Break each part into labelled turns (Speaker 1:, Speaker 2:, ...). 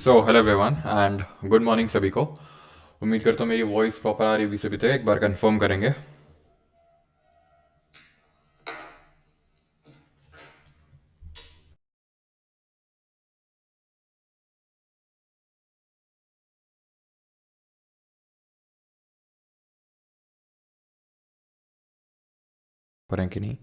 Speaker 1: Hello everyone and good morning सभी को। उम्मीद करता हूँ मेरी वॉइस प्रॉपर आ रही होगी सभी तक। एक बार कंफर्म करेंगे। पर हैं कि नहीं?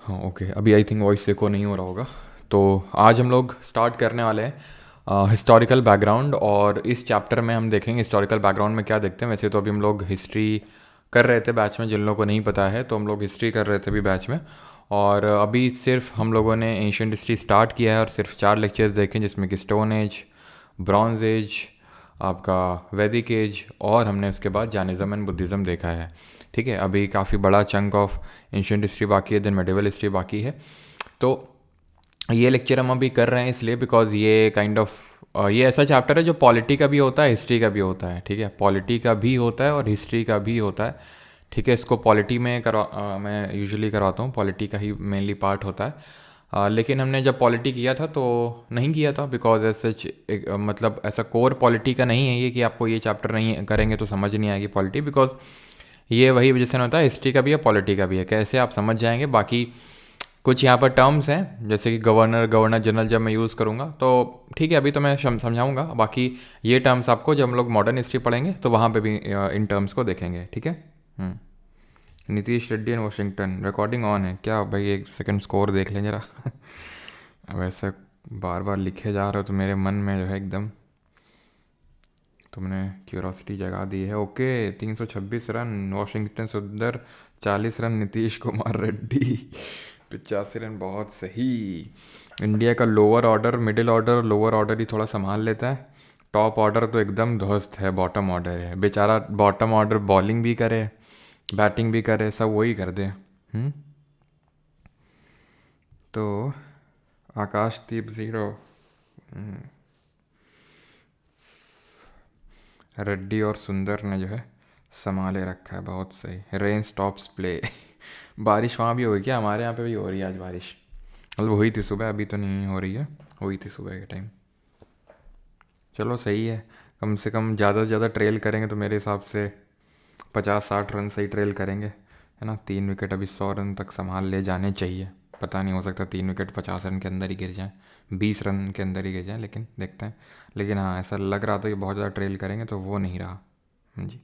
Speaker 1: हाँ, ओके। अभी आई थिंक वॉइस एको नहीं हो रहा होगा। तो आज हम लोग स्टार्ट करने वाले हैं हिस्टोरिकल बैकग्राउंड, और इस चैप्टर में हम देखेंगे हिस्टोरिकल बैकग्राउंड में क्या देखते हैं। वैसे तो अभी हम लोग हिस्ट्री कर रहे थे बैच में, जिन लोगों को नहीं पता है तो हम लोग हिस्ट्री कर रहे थे अभी बैच में। और अभी सिर्फ हम लोगों ने एंशियंट हिस्ट्री स्टार्ट किया है और सिर्फ 4 लेक्चर्स देखे, जिसमें कि स्टोन एज, ब्रॉन्ज एज, आपका वैदिक एज, और हमने उसके बाद जैनिज़्म एंड बुद्धिज़्म देखा है। ठीक है, अभी काफ़ी बड़ा चंक ऑफ एंशियंट हिस्ट्री बाकी है, देन मेडिवल हिस्ट्री बाकी है। तो ये लेक्चर हम अभी कर रहे हैं इसलिए बिकॉज ये काइंड ऑफ ये ऐसा चैप्टर है जो पॉलिटी का भी होता है, हिस्ट्री का भी होता है। ठीक है, पॉलिटी का भी होता है और हिस्ट्री का भी होता है। ठीक है, इसको पॉलिटी में मैं यूजुअली करवाता हूँ, पॉलिटी का ही मेनली पार्ट होता है। लेकिन हमने जब पॉलिटी किया था तो नहीं किया था बिकॉज एज सच मतलब ऐसा कोर पॉलिटी का नहीं है ये कि आपको ये चैप्टर नहीं करेंगे तो समझ नहीं आएगी पॉलिटी। बिकॉज ये वही वजह से होता है, हिस्ट्री का भी है पॉलिटी का भी है, कैसे आप समझ जाएंगे। बाकी कुछ यहाँ पर टर्म्स हैं जैसे कि गवर्नर, गवर्नर जनरल जब मैं यूज़ करूँगा तो ठीक है, अभी तो मैं समझाऊँगा। बाकी ये टर्म्स आपको जब हम लोग मॉडर्न हिस्ट्री पढ़ेंगे तो वहाँ पे भी इन टर्म्स को देखेंगे। ठीक है। Nitish Reddy and Washington, recording on है क्या भाई? एक सेकंड स्कोर देख लें जरा। अब ऐसा बार बार लिखे जा रहे हो तो मेरे मन में जो है एकदम तुमने क्यूरोसिटी जगा दी है। Okay, 326 run Washington Sundar, 40 run Nitish Kumar Reddy, 85 run. बहुत सही। इंडिया का lower order, middle order, lower order ही थोड़ा संभाल लेता है। टॉप ऑर्डर तो एकदम ध्वस्त है, बॉटम ऑर्डर है बेचारा। बॉटम ऑर्डर बॉलिंग भी करे, बैटिंग भी करे, सब वही कर दे। तो आकाशदीप 0, रेड्डी और सुंदर ने जो है संभाले रखा है। बहुत सही। Rain stops play. बारिश वहाँ भी होगी क्या? हमारे यहाँ पे भी हो रही है आज बारिश। मतलब हुई थी सुबह, अभी तो नहीं हो रही है, हुई थी सुबह के टाइम। चलो सही है, कम से कम ज़्यादा से ज़्यादा ट्रेल करेंगे तो मेरे हिसाब से 50-60 रन से ही ट्रेल करेंगे, है ना। 3 विकेट अभी 100 रन तक संभाल ले जाने चाहिए। पता नहीं, हो सकता 3 विकेट 50 रन के अंदर ही गिर जाएँ, 20 रन के अंदर ही गिर जाएँ, लेकिन देखते हैं। लेकिन हाँ, ऐसा लग रहा था कि बहुत ज़्यादा ट्रेल करेंगे तो वो नहीं रहा। जी।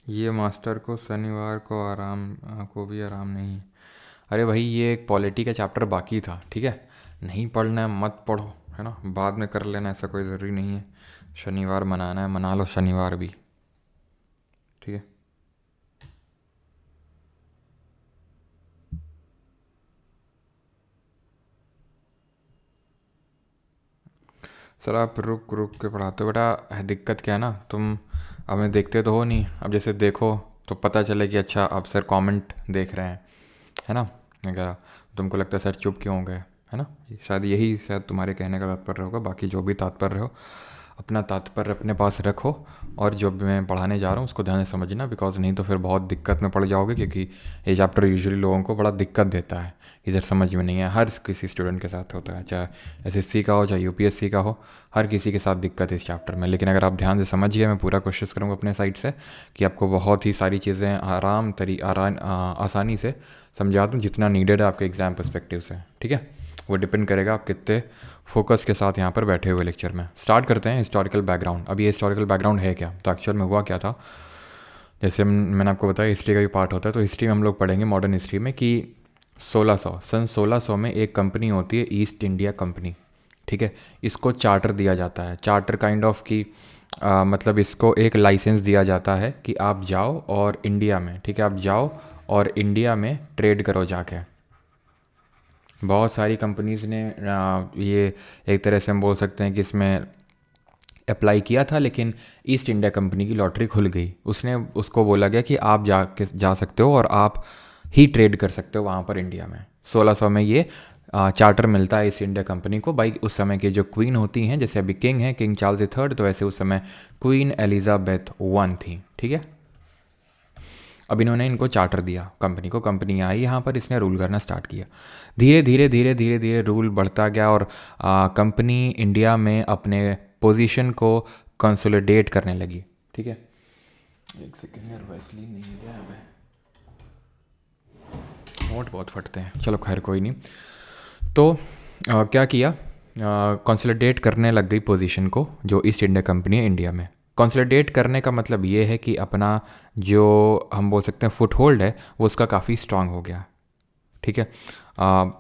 Speaker 1: ये मास्टर को शनिवार को आराम को भी आराम नहीं। अरे भाई, ये एक पॉलिटी का चैप्टर बाकी था। ठीक है, नहीं पढ़ना है मत पढ़ो, है ना, बाद में कर लेना, ऐसा कोई ज़रूरी नहीं है। शनिवार मनाना है मना लो शनिवार भी। ठीक है। सर आप रुक रुक के पढ़ाते हो बेटा, दिक्कत क्या है ना, तुम हमें देखते तो हो नहीं। अब जैसे देखो तो पता चले कि अच्छा अब सर कमेंट देख रहे हैं, है ना। अगर तुमको लगता है सर चुप क्यों हो गए, है ना, शायद यही शायद तुम्हारे कहने का तात्पर्य होगा। बाकी जो भी तात्पर्य हो, अपना तात्पर्य अपने पास रखो, और जो भी मैं पढ़ाने जा रहा हूँ उसको ध्यान से समझना। बिकॉज नहीं तो फिर बहुत दिक्कत में पड़ जाओगे, क्योंकि ये चैप्टर यूजुअली लोगों को बड़ा दिक्कत देता है, इधर समझ में नहीं है। हर किसी स्टूडेंट के साथ होता है, चाहे एसएससी का हो चाहे यूपीएससी का हो, हर किसी के साथ दिक्कत है इस चैप्टर में। लेकिन अगर आप ध्यान से समझिए, मैं पूरा कोशिश करूँगा अपने साइड से कि आपको बहुत ही सारी चीज़ें आसानी से समझा दूँ, जितना नीडेड है आपके एग्ज़ाम पर्सपेक्टिव से। ठीक है, वो डिपेंड करेगा आप कितने फोकस के साथ यहाँ पर बैठे हुए लेक्चर में। स्टार्ट करते हैं हिस्टोरिकल बैकग्राउंड। अब ये हिस्टोरिकल बैकग्राउंड है क्या, तो एक्चुअल में हुआ क्या था। जैसे मैंने आपको बताया हिस्ट्री का भी पार्ट होता है, तो हिस्ट्री में हम लोग पढ़ेंगे मॉडर्न हिस्ट्री में कि 1600 में एक कंपनी होती है, ईस्ट इंडिया कंपनी। ठीक है, इसको चार्टर दिया जाता है, चार्टर काइंड ऑफ की मतलब इसको एक लाइसेंस दिया जाता है कि आप जाओ और इंडिया में, ठीक है, आप जाओ और इंडिया में ट्रेड करो जाके। बहुत सारी कंपनीज़ ने ये एक तरह से हम बोल सकते हैं कि इसमें अप्लाई किया था, लेकिन ईस्ट इंडिया कंपनी की लॉटरी खुल गई। उसने उसको बोला गया कि आप जा सकते हो और आप ही ट्रेड कर सकते हो वहाँ पर इंडिया में। 1600 में ये चार्टर मिलता है ईस्ट इंडिया कंपनी को। भाई उस समय की जो क्वीन होती हैं, जैसे अभी किंग है किंग चार्ल्स III, तो वैसे उस समय क्वीन एलिजाबेथ I थी। ठीक है, अब इन्होंने इनको चार्टर दिया कंपनी को, कंपनी आई यहाँ पर, इसने रूल करना स्टार्ट किया। धीरे धीरे धीरे धीरे धीरे रूल बढ़ता गया और कंपनी इंडिया में अपने पोजीशन को कंसोलिडेट करने लगी। ठीक है, एक सेकेंड यार, वैसलीन नहीं है हमें, नोट बहुत फटते हैं। चलो खैर कोई नहीं। तो क्या किया, कंसोलिडेट करने लग गई पोजीशन को जो ईस्ट इंडिया कंपनी है इंडिया में। कंसोलिडेट करने का मतलब ये है कि अपना जो हम बोल सकते हैं फुट होल्ड है वो उसका काफ़ी स्ट्रांग हो गया। ठीक है,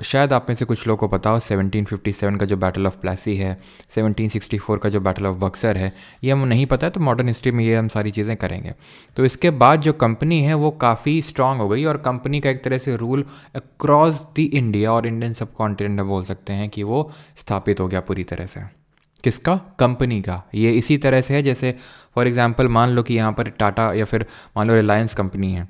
Speaker 1: शायद आप में से कुछ लोगों को पता हो 1757 का जो बैटल ऑफ प्लासी है, 1764 का जो बैटल ऑफ बक्सर है, ये हम नहीं पता है, तो मॉडर्न हिस्ट्री में ये हम सारी चीज़ें करेंगे। तो इसके बाद जो कंपनी है वो काफ़ी स्ट्रांग हो गई और कंपनी का एक तरह से रूल अक्रॉस द इंडिया और इंडियन सब कॉन्टिनेंट में बोल सकते हैं कि वो स्थापित हो गया पूरी तरह से। किसका? कंपनी का। ये इसी तरह से है जैसे फॉर एग्जांपल मान लो कि यहाँ पर टाटा या फिर मान लो रिलायंस कंपनी है,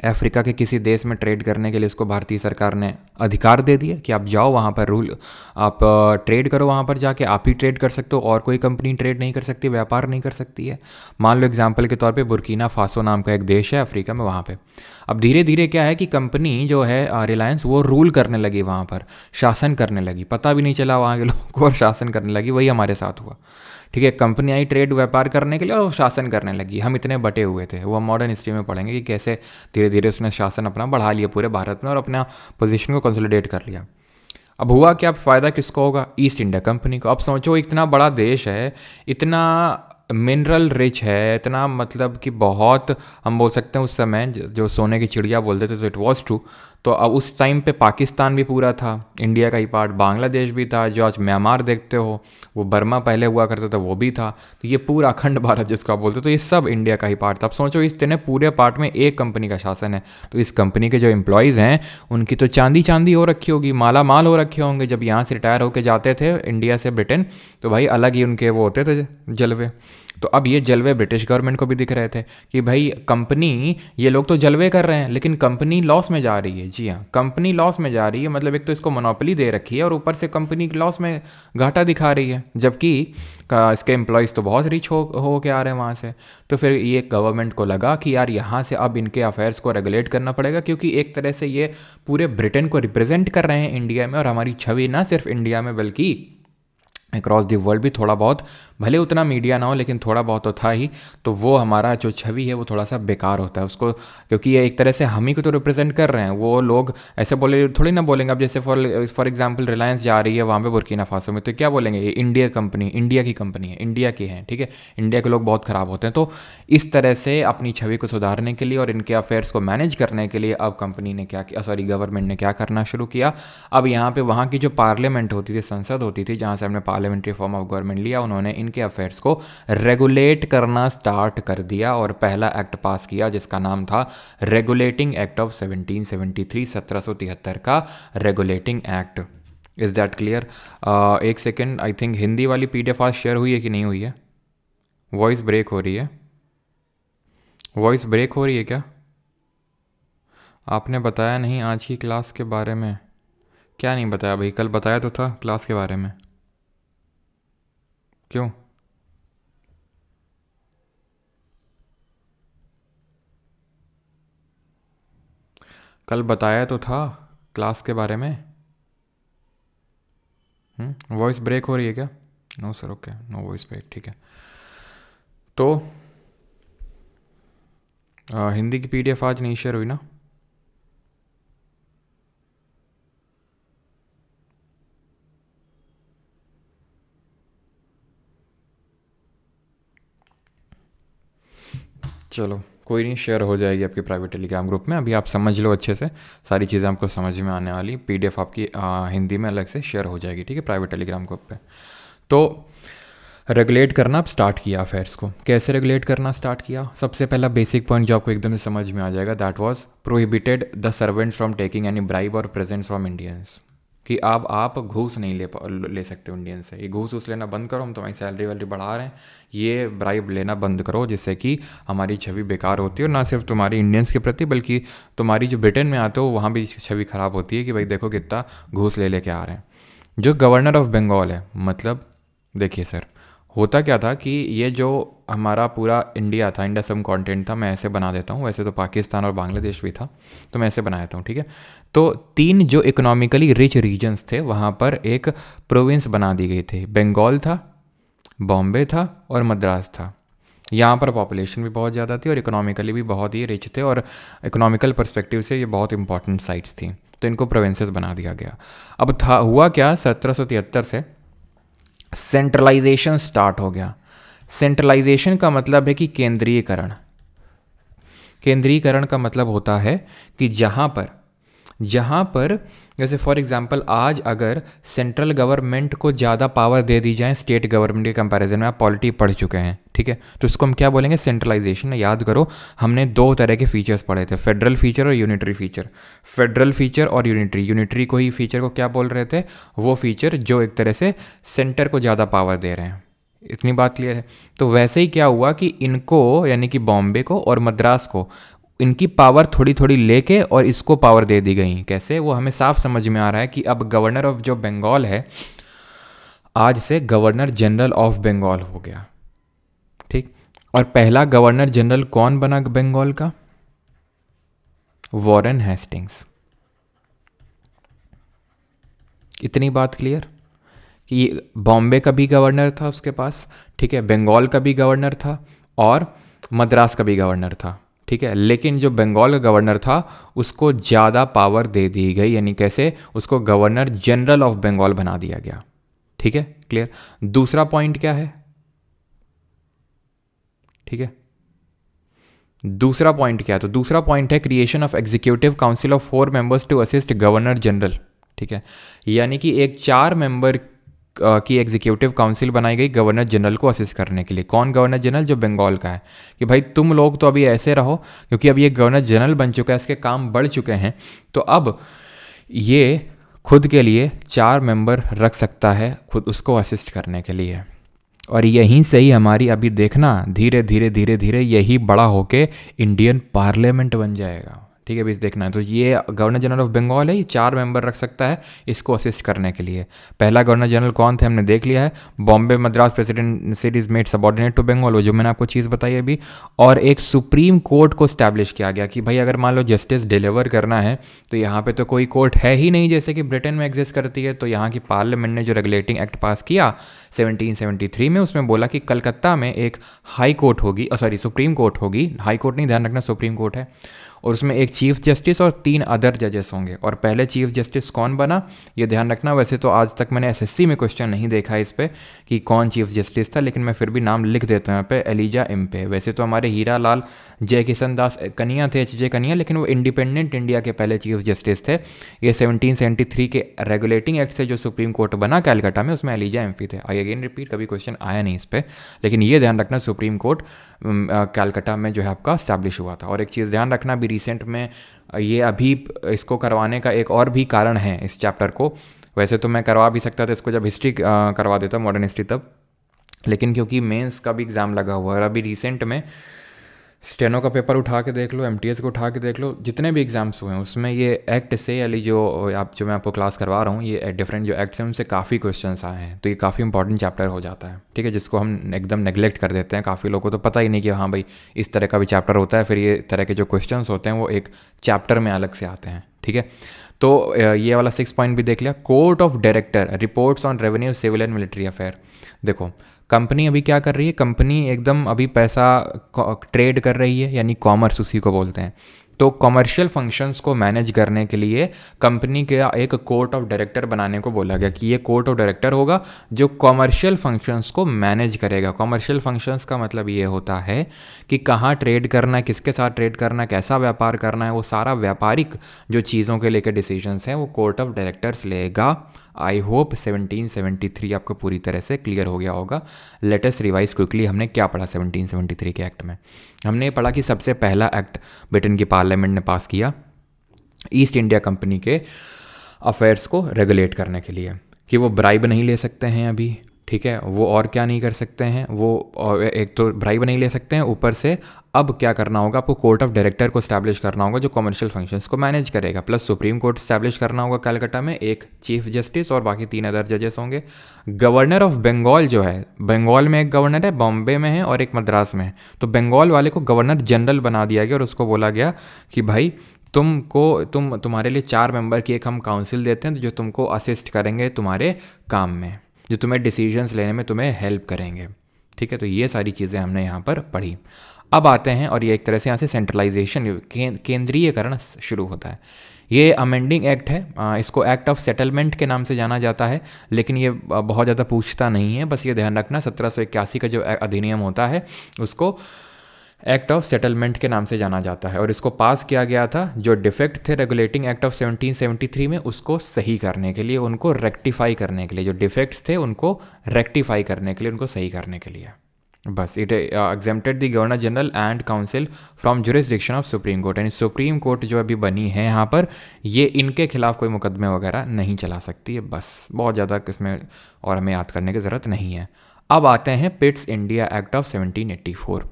Speaker 1: अफ्रीका के किसी देश में ट्रेड करने के लिए उसको भारतीय सरकार ने अधिकार दे दिया कि आप जाओ वहाँ पर, रूल आप ट्रेड करो, वहाँ पर जाके आप ही ट्रेड कर सकते हो और कोई कंपनी ट्रेड नहीं कर सकती, व्यापार नहीं कर सकती है। मान लो एग्जांपल के तौर पे बुर्किना फासो नाम का एक देश है अफ्रीका में, वहाँ पे अब धीरे धीरे क्या है कि कंपनी जो है रिलायंस वो रूल करने लगी वहाँ पर, शासन करने लगी, पता भी नहीं चला वहाँ के लोगों को और शासन करने लगी। वही हमारे साथ हुआ। ठीक है, कंपनी आई ट्रेड व्यापार करने के लिए और शासन करने लगी। हम इतने बटे हुए थे, वो हम मॉडर्न हिस्ट्री में पढ़ेंगे कि कैसे धीरे धीरे उसने शासन अपना बढ़ा लिया पूरे भारत में और अपना पोजीशन को कंसोलिडेट कर लिया। अब हुआ क्या, अब फ़ायदा किसको होगा? ईस्ट इंडिया कंपनी को। अब सोचो इतना बड़ा देश है, इतना मिनरल रिच है, इतना मतलब कि बहुत हम बोल सकते हैं उस समय जो सोने की चिड़िया बोलते थे, तो इट वॉज ट्रू। तो अब उस टाइम पे पाकिस्तान भी पूरा था, इंडिया का ही पार्ट, बांग्लादेश भी था, जो आज म्यांमार देखते हो वो बर्मा पहले हुआ करता था वो भी था। तो ये पूरा अखंड भारत जिसको आप बोलते हो, तो ये सब इंडिया का ही पार्ट था। अब सोचो इस तरह पूरे पार्ट में एक कंपनी का शासन है, तो इस कंपनी के जो एम्प्लॉयज़ हैं उनकी तो चांदी चांदी हो रखी होगी, माला माल हो रखे होंगे। जब यहाँ से रिटायर होकर जाते थे इंडिया से ब्रिटेन, तो भाई अलग ही उनके वो होते थे जलवे। तो अब ये जलवे ब्रिटिश गवर्नमेंट को भी दिख रहे थे कि भाई कंपनी, ये लोग तो जलवे कर रहे हैं लेकिन कंपनी लॉस में जा रही है। जी हाँ, कंपनी लॉस में जा रही है, मतलब एक तो इसको मोनोपोली दे रखी है और ऊपर से कंपनी लॉस में घाटा दिखा रही है, जबकि इसके एम्प्लॉयज़ तो बहुत रिच हो के आ रहे हैं वहाँ से। तो फिर ये गवर्नमेंट को लगा कि यार यहाँ से अब इनके अफेयर्स को रेगुलेट करना पड़ेगा, क्योंकि एक तरह से ये पूरे ब्रिटेन को रिप्रेजेंट कर रहे हैं इंडिया में, और हमारी छवि ना सिर्फ इंडिया में बल्कि अक्रॉस दी वर्ल्ड भी थोड़ा बहुत, भले उतना मीडिया ना हो लेकिन थोड़ा बहुत तो था ही। तो वो हमारा जो छवि है वो थोड़ा सा बेकार होता है उसको, क्योंकि ये एक तरह से हम ही को तो रिप्रेजेंट कर रहे हैं। वो लोग ऐसे बोले थोड़ी ना बोलेंगे। अब जैसे फॉर एग्जांपल रिलायंस जा रही है वहाँ पे बुर्किना फासो में, तो क्या बोलेंगे? ये इंडिया कंपनी, इंडिया की कंपनी है, इंडिया की है। ठीक है, इंडिया के लोग बहुत ख़राब होते हैं। तो इस तरह से अपनी छवि को सुधारने के लिए और इनके अफेयर्स को मैनेज करने के लिए अब कंपनी ने क्या किया, सॉरी गवर्नमेंट ने क्या करना शुरू किया। अब यहाँ पे वहाँ की जो पार्लियामेंट होती थी, संसद होती थी, जहाँ से हमने पार्लियामेंट्री फॉर्म ऑफ गवर्नमेंट लिया, उन्होंने इनके अफेयर्स को रेगुलेट करना स्टार्ट कर दिया और पहला एक्ट पास किया जिसका नाम था रेगुलेटिंग एक्ट ऑफ 1773, 1773 का regulating act. Is that clear? एक सेकेंड, आई थिंक हिंदी वाली PDF आज शेयर हुई है कि नहीं हुई है? वॉइस ब्रेक हो रही है, वॉइस ब्रेक हो रही है क्या? आपने बताया नहीं आज की क्लास के बारे में। क्या नहीं बताया भाई? कल बताया तो था क्लास के बारे में, क्यों? कल बताया तो था क्लास के बारे में। वॉइस ब्रेक हो रही है क्या? No sir, okay, no voice break, ठीक है। तो हिंदी की PDF आज नहीं शेयर हुई ना? चलो कोई नहीं, शेयर हो जाएगी आपके प्राइवेट टेलीग्राम ग्रुप में। अभी आप समझ लो अच्छे से, सारी चीज़ें आपको समझ में आने वाली। PDF आपकी हिंदी में अलग से शेयर हो जाएगी, ठीक है, प्राइवेट टेलीग्राम ग्रुप पे। तो रेगुलेट करना अब स्टार्ट किया अफेयर्स को। कैसे रेगुलेट करना स्टार्ट किया? सबसे पहला बेसिक पॉइंट जो आपको एकदम से समझ में आ जाएगा, that was prohibited the servants from taking any bribe और प्रेजेंट्स फ्रॉम इंडियंस। कि अब आप घूस नहीं ले सकते इंडियन से। ये घूस उस लेना बंद करो, हम तुम्हारी सैलरी वैलरी बढ़ा रहे हैं, ये ब्राइब लेना बंद करो, जिससे कि हमारी छवि बेकार होती है। और ना सिर्फ तुम्हारी इंडियंस के प्रति बल्कि तुम्हारी जो ब्रिटेन में आते हो वहाँ भी छवि ख़राब होती है कि भाई देखो कितना घूस ले लेके आ रहे हैं। जो गवर्नर ऑफ बंगाल है, मतलब देखिए सर, होता क्या था कि ये जो हमारा पूरा इंडिया था, इंडिया सब कॉन्टिनेंट था, मैं ऐसे बना देता हूँ, वैसे तो पाकिस्तान और बांग्लादेश भी था, तो मैं ऐसे बना देता हूँ, ठीक है। तो 3 जो इकोनॉमिकली रिच रीजन्स थे वहाँ पर एक प्रोविंस बना दी गई थी। बंगाल था, बॉम्बे था और मद्रास था। यहाँ पर पॉपुलेशन भी बहुत ज़्यादा थी और इकोनॉमिकली भी बहुत ही रिच थे, और इकोनॉमिकल पर्सपेक्टिव से ये बहुत इंपॉर्टेंट साइट्स थी, तो इनको प्रोविंसेस बना दिया गया। अब था हुआ क्या, 1773 से सेंट्रलाइजेशन स्टार्ट हो गया। सेंट्रलाइजेशन का मतलब है कि केंद्रीयकरण। केंद्रीयकरण का मतलब होता है कि जहाँ पर जैसे फॉर एग्जांपल आज अगर सेंट्रल गवर्नमेंट को ज़्यादा पावर दे दी जाए स्टेट गवर्नमेंट के कंपैरिजन में, आप पॉलिटी पढ़ चुके हैं, ठीक है, तो इसको हम क्या बोलेंगे, सेंट्रलाइजेशन। याद करो हमने 2 तरह के फीचर्स पढ़े थे, फेडरल फीचर और यूनिटरी फीचर। फेडरल फीचर और यूनिटरी को ही फीचर को क्या बोल रहे थे, वो फीचर जो एक तरह से सेंटर को ज़्यादा पावर दे रहे हैं। इतनी बात क्लियर है। तो वैसे ही क्या हुआ कि इनको यानी कि बॉम्बे को और मद्रास को इनकी पावर थोड़ी थोड़ी लेके और इसको पावर दे दी गई। कैसे, वो हमें साफ समझ में आ रहा है कि अब गवर्नर ऑफ जो बंगाल है आज से गवर्नर जनरल ऑफ बंगाल हो गया, ठीक। और पहला गवर्नर जनरल कौन बना बंगाल का, वॉरेन हेस्टिंग्स। इतनी बात क्लियर कि बॉम्बे का भी गवर्नर था उसके पास, ठीक है, बंगाल का भी गवर्नर था और मद्रास का भी गवर्नर था, ठीक है। लेकिन जो बंगाल का गवर्नर था उसको ज़्यादा पावर दे दी गई, यानी कैसे, उसको गवर्नर जनरल ऑफ बंगाल बना दिया गया, ठीक है, क्लियर। दूसरा पॉइंट क्या है, ठीक है, दूसरा पॉइंट क्या है, तो दूसरा पॉइंट है creation of executive council of 4 members to assist governor general, ठीक है। यानी कि एक 4 मेंबर की एग्जीक्यूटिव काउंसिल बनाई गई गवर्नर जनरल को असिस्ट करने के लिए। कौन, गवर्नर जनरल जो बंगाल का है, कि भाई तुम लोग तो अभी ऐसे रहो, क्योंकि अब ये गवर्नर जनरल बन चुका है, इसके काम बढ़ चुके हैं, तो अब ये खुद के लिए 4 मेंबर रख सकता है खुद उसको असिस्ट करने के लिए। और यहीं से ही हमारी अभी देखना धीरे धीरे धीरे धीरे यही बड़ा होके इंडियन पार्लियामेंट बन जाएगा, ठीक है, भी देखना है। तो ये गवर्नर जनरल ऑफ बंगाल है, ये 4 मेंबर रख सकता है इसको असिस्ट करने के लिए। पहला गवर्नर जनरल कौन थे हमने देख लिया है, Bombay Madras presidency is made subordinate to Bengal, वो जो मैंने आपको चीज़ बताई अभी। और एक सुप्रीम कोर्ट को स्टैब्लिश किया गया कि भाई अगर मान लो जस्टिस डिलीवर करना है तो यहाँ पे तो कोई कोर्ट है ही नहीं जैसे कि ब्रिटेन में एग्जिस्ट करती है। तो यहाँ की पार्लियामेंट ने जो रेगुलेटिंग एक्ट पास किया 1773 में, उसमें बोला कि कलकत्ता में एक हाई कोर्ट होगी, सॉरी सुप्रीम कोर्ट होगी, हाई कोर्ट नहीं, ध्यान रखना सुप्रीम कोर्ट है, और उसमें एक चीफ जस्टिस और 3 अदर जजेस होंगे। और पहले चीफ जस्टिस कौन बना ये ध्यान रखना। वैसे तो आज तक मैंने एसएससी में क्वेश्चन नहीं देखा है इस पे कि कौन चीफ जस्टिस था, लेकिन मैं फिर भी नाम लिख देता हूँ यहाँ पे, एलिजा इम्पे। वैसे तो हमारे हीरा लाल जय किशन दास कन्या थे, एच जे कन्या, लेकिन वो इंडिपेंडेंट इंडिया के पहले चीफ जस्टिस थे। ये 1773 के रेगुलेटिंग एक्ट से जो सुप्रीम कोर्ट बना कैलकाटा में, उसमें एलिजा इम्पी थे। आई अगेन रिपीट, कभी क्वेश्चन आया नहीं इस पर, लेकिन ये ध्यान रखना सुप्रीम कोर्ट कैलकाटा में जो है आपका स्टैब्लिश हुआ था। और एक चीज़ ध्यान रखना, अभी रिसेंट में ये अभी इसको करवाने का एक और भी कारण है इस चैप्टर को। वैसे तो मैं करवा भी सकता था इसको जब हिस्ट्री करवा देता, मॉडर्न हिस्ट्री तब, लेकिन क्योंकि मेंस का भी एग्ज़ाम लगा हुआ है, अभी रिसेंट में स्टेनो का पेपर उठा के देख लो, एमटीएस को उठा के देख लो, जितने भी एग्जाम्स हुए हैं उसमें ये एक्ट से यानी जो मैं आपको क्लास करवा रहा हूँ, ये डिफरेंट जो एक्ट्स हैं उनसे काफ़ी क्वेश्चंस आए हैं। तो ये काफ़ी इंपॉर्टेंट चैप्टर हो जाता है, ठीक है, जिसको हम एकदम नेग्लेक्ट कर देते हैं। काफ़ी लोगों को तो पता ही नहीं कि हाँ भाई इस तरह का भी चैप्टर होता है, फिर ये तरह के जो क्वेश्चंस होते हैं वो एक चैप्टर में अलग से आते हैं, ठीक है। तो ये वाला 6 पॉइंट भी देख लिया। Court of director reports on revenue, civil and military affair. देखो कंपनी अभी क्या कर रही है, कंपनी एकदम अभी पैसा ट्रेड कर रही है, यानी कॉमर्स उसी को बोलते हैं। तो कॉमर्शियल फंक्शंस को मैनेज करने के लिए कंपनी के एक कोर्ट ऑफ डायरेक्टर बनाने को बोला गया कि ये कोर्ट ऑफ डायरेक्टर होगा जो कॉमर्शियल फंक्शंस को मैनेज करेगा। कॉमर्शियल फंक्शंस का मतलब ये होता है कि कहाँ ट्रेड करना है, किसके साथ ट्रेड करना है, कैसा व्यापार करना है, वो सारा व्यापारिक जो चीज़ों के लेकर डिसीजंस हैं वो कोर्ट ऑफ डायरेक्टर्स लेगा। आई होप 1773 आपको पूरी तरह से क्लियर हो गया होगा। लेटेस्ट रिवाइज क्विकली, हमने क्या पढ़ा 1773 के एक्ट में? हमने पढ़ा कि सबसे पहला एक्ट ब्रिटेन की पार्लियामेंट ने पास किया ईस्ट इंडिया कंपनी के अफेयर्स को रेगुलेट करने के लिए, कि वो ब्राइब नहीं ले सकते हैं अभी, ठीक है, वो और क्या नहीं कर सकते हैं, वो और एक तो ब्राइब नहीं ले सकते हैं, ऊपर से अब क्या करना होगा, आपको कोर्ट ऑफ डायरेक्टर को स्टैब्लिश करना होगा जो कमर्शियल फंक्शंस को मैनेज करेगा, प्लस सुप्रीम कोर्ट स्टैब्लिश करना होगा कलकत्ता में, एक चीफ जस्टिस और बाकी 3 अदर जजेस होंगे। गवर्नर ऑफ बंगाल जो है, बंगाल में एक गवर्नर है, बॉम्बे में है और एक मद्रास में है, तो बंगाल वाले को गवर्नर जनरल बना दिया गया और उसको बोला गया कि भाई तुम्हारे लिए 4 मेंबर की एक हम काउंसिल देते हैं जो तुमको असिस्ट करेंगे तुम्हारे काम में, जो तुम्हें डिसीजंस लेने में तुम्हें हेल्प करेंगे। ठीक है, तो ये सारी चीज़ें हमने यहाँ पर पढ़ी। अब आते हैं, और ये एक तरह से यहाँ से सेंट्रलाइजेशन, केंद्रीयकरण शुरू होता है। ये अमेंडिंग एक्ट है, इसको एक्ट ऑफ सेटलमेंट के नाम से जाना जाता है, लेकिन ये बहुत ज़्यादा पूछता नहीं है, बस ये ध्यान रखना 1781 का जो अधिनियम होता है उसको एक्ट ऑफ सेटलमेंट के नाम से जाना जाता है, और इसको पास किया गया था जो डिफेक्ट थे रेगुलेटिंग एक्ट ऑफ 1773 में उसको सही करने के लिए, उनको रेक्टिफाई करने के लिए, जो डिफेक्ट्स थे उनको रेक्टिफाई करने के लिए, उनको सही करने के लिए। बस it exempted the governor general and council from jurisdiction of supreme court, यानी सुप्रीम कोर्ट जो अभी बनी है यहाँ पर, ये इनके खिलाफ कोई मुकदमे वगैरह नहीं चला सकती है। बस बहुत ज़्यादा इसमें और हमें याद करने की ज़रूरत नहीं है। अब आते हैं पिट्स इंडिया एक्ट ऑफ 1784।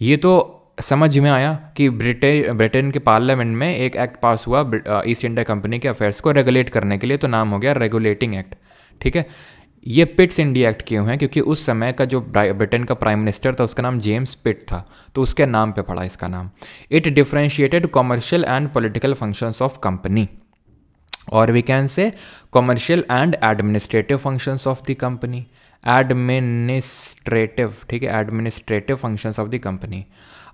Speaker 1: ये तो समझ में आया कि ब्रिटेन के पार्लियामेंट में एक एक्ट पास हुआ ईस्ट इंडिया कंपनी के अफेयर्स को रेगुलेट करने के लिए, तो नाम हो गया रेगुलेटिंग एक्ट। ठीक है, ये पिट्स इंडिया एक्ट क्यों है, क्योंकि उस समय का जो ब्रिटेन का प्राइम मिनिस्टर था उसका नाम जेम्स पिट था, तो उसके नाम पे पड़ा इसका नाम। It differentiated commercial and political functions of company, और we can say commercial and administrative functions of the company, administrative, ठीक है, administrative functions of the company.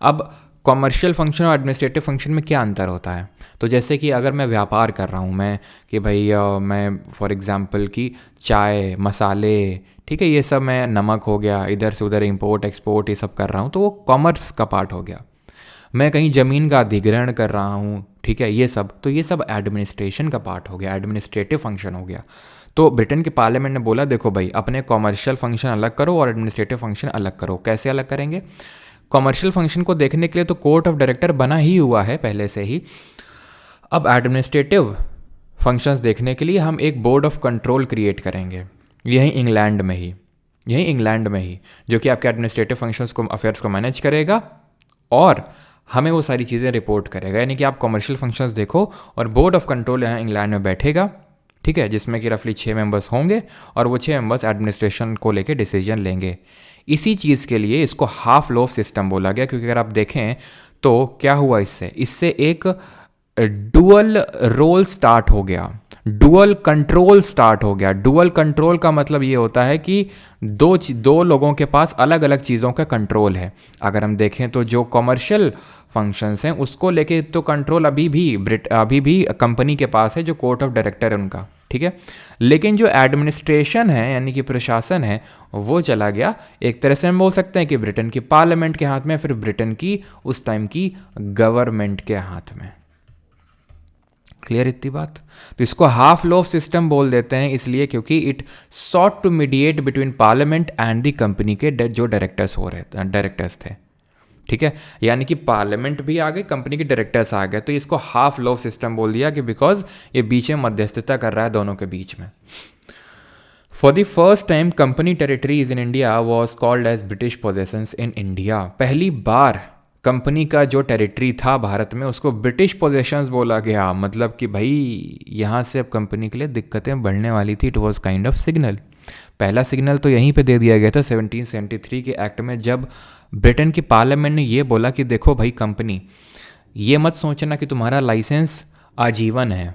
Speaker 1: अब कॉमर्शियल फंक्शन और एडमिनिस्ट्रेटिव फंक्शन में क्या अंतर होता है, तो जैसे कि अगर मैं व्यापार कर रहा हूँ, मैं कि भाई मैं फॉर एग्जांपल कि चाय, मसाले, ठीक है, ये सब मैं, नमक हो गया, इधर से उधर इंपोर्ट एक्सपोर्ट ये सब कर रहा हूँ, तो वो कॉमर्स का पार्ट हो गया। मैं कहीं ज़मीन का अधिग्रहण कर रहा हूँ, ठीक है, ये सब, तो ये सब एडमिनिस्ट्रेशन का पार्ट हो गया, एडमिनिस्ट्रेटिव फंक्शन हो गया। तो ब्रिटेन के पार्लियामेंट ने बोला देखो भाई अपने कॉमर्शियल फंक्शन अलग करो और एडमिनिस्ट्रेटिव फंक्शन अलग करो। कैसे अलग करेंगे, कॉमर्शियल फंक्शन को देखने के लिए तो कोर्ट ऑफ डायरेक्टर बना ही हुआ है पहले से ही। अब एडमिनिस्ट्रेटिव फंक्शंस देखने के लिए हम एक बोर्ड ऑफ कंट्रोल क्रिएट करेंगे, यहीं इंग्लैंड में ही, जो कि आपके एडमिनिस्ट्रेटिव फंक्शंस को, अफेयर्स को मैनेज करेगा और हमें वो सारी चीज़ें रिपोर्ट करेगा। यानी कि आप कॉमर्शियल फंक्शंस देखो और बोर्ड ऑफ कंट्रोल यहाँ इंग्लैंड में बैठेगा, ठीक है, जिसमें कि रफली 6 मेंबर्स होंगे और वो 6 मेंबर्स एडमिनिस्ट्रेशन को लेके डिसीजन लेंगे। इसी चीज़ के लिए इसको हाफ लोफ सिस्टम बोला गया, क्योंकि अगर आप देखें तो क्या हुआ इससे एक डुअल रोल स्टार्ट हो गया, डुअल कंट्रोल स्टार्ट हो गया। डुअल कंट्रोल का मतलब ये होता है कि दो लोगों के पास अलग अलग चीज़ों का कंट्रोल है। अगर हम देखें तो जो कॉमर्शियल फंक्शंस हैं उसको लेके तो कंट्रोल अभी भी कंपनी के पास है, जो कोर्ट ऑफ डायरेक्टर है उनका, ठीक है। लेकिन जो एडमिनिस्ट्रेशन है यानी कि प्रशासन है वो चला गया, एक तरह से हम बोल सकते हैं कि ब्रिटेन की पार्लियामेंट के हाथ में, फिर ब्रिटेन की उस टाइम की गवर्नमेंट के हाथ में। क्लियर इतनी बात। तो इसको हाफ लोफ सिस्टम बोल देते हैं इसलिए क्योंकि it sought to mediate between parliament and the company के जो डायरेक्टर्स थे, ठीक है। यानी कि पार्लियामेंट भी आ गए, कंपनी के डायरेक्टर्स आ गए, तो इसको हाफ लोफ सिस्टम बोल दिया कि बिकॉज ये बीच में मध्यस्थता कर रहा है दोनों के बीच में। For the first time company territories in India was called as British possessions in India. पहली बार कंपनी का जो टेरिटरी था भारत में उसको ब्रिटिश पोजेशंस बोला गया, मतलब कि भाई यहाँ से अब कंपनी के लिए दिक्कतें बढ़ने वाली थी। It was kind of signal. पहला सिग्नल तो यहीं पे दे दिया गया था 1773 के एक्ट में, जब ब्रिटेन की पार्लियामेंट ने ये बोला कि देखो भाई कंपनी, ये मत सोचना कि तुम्हारा लाइसेंस आजीवन है।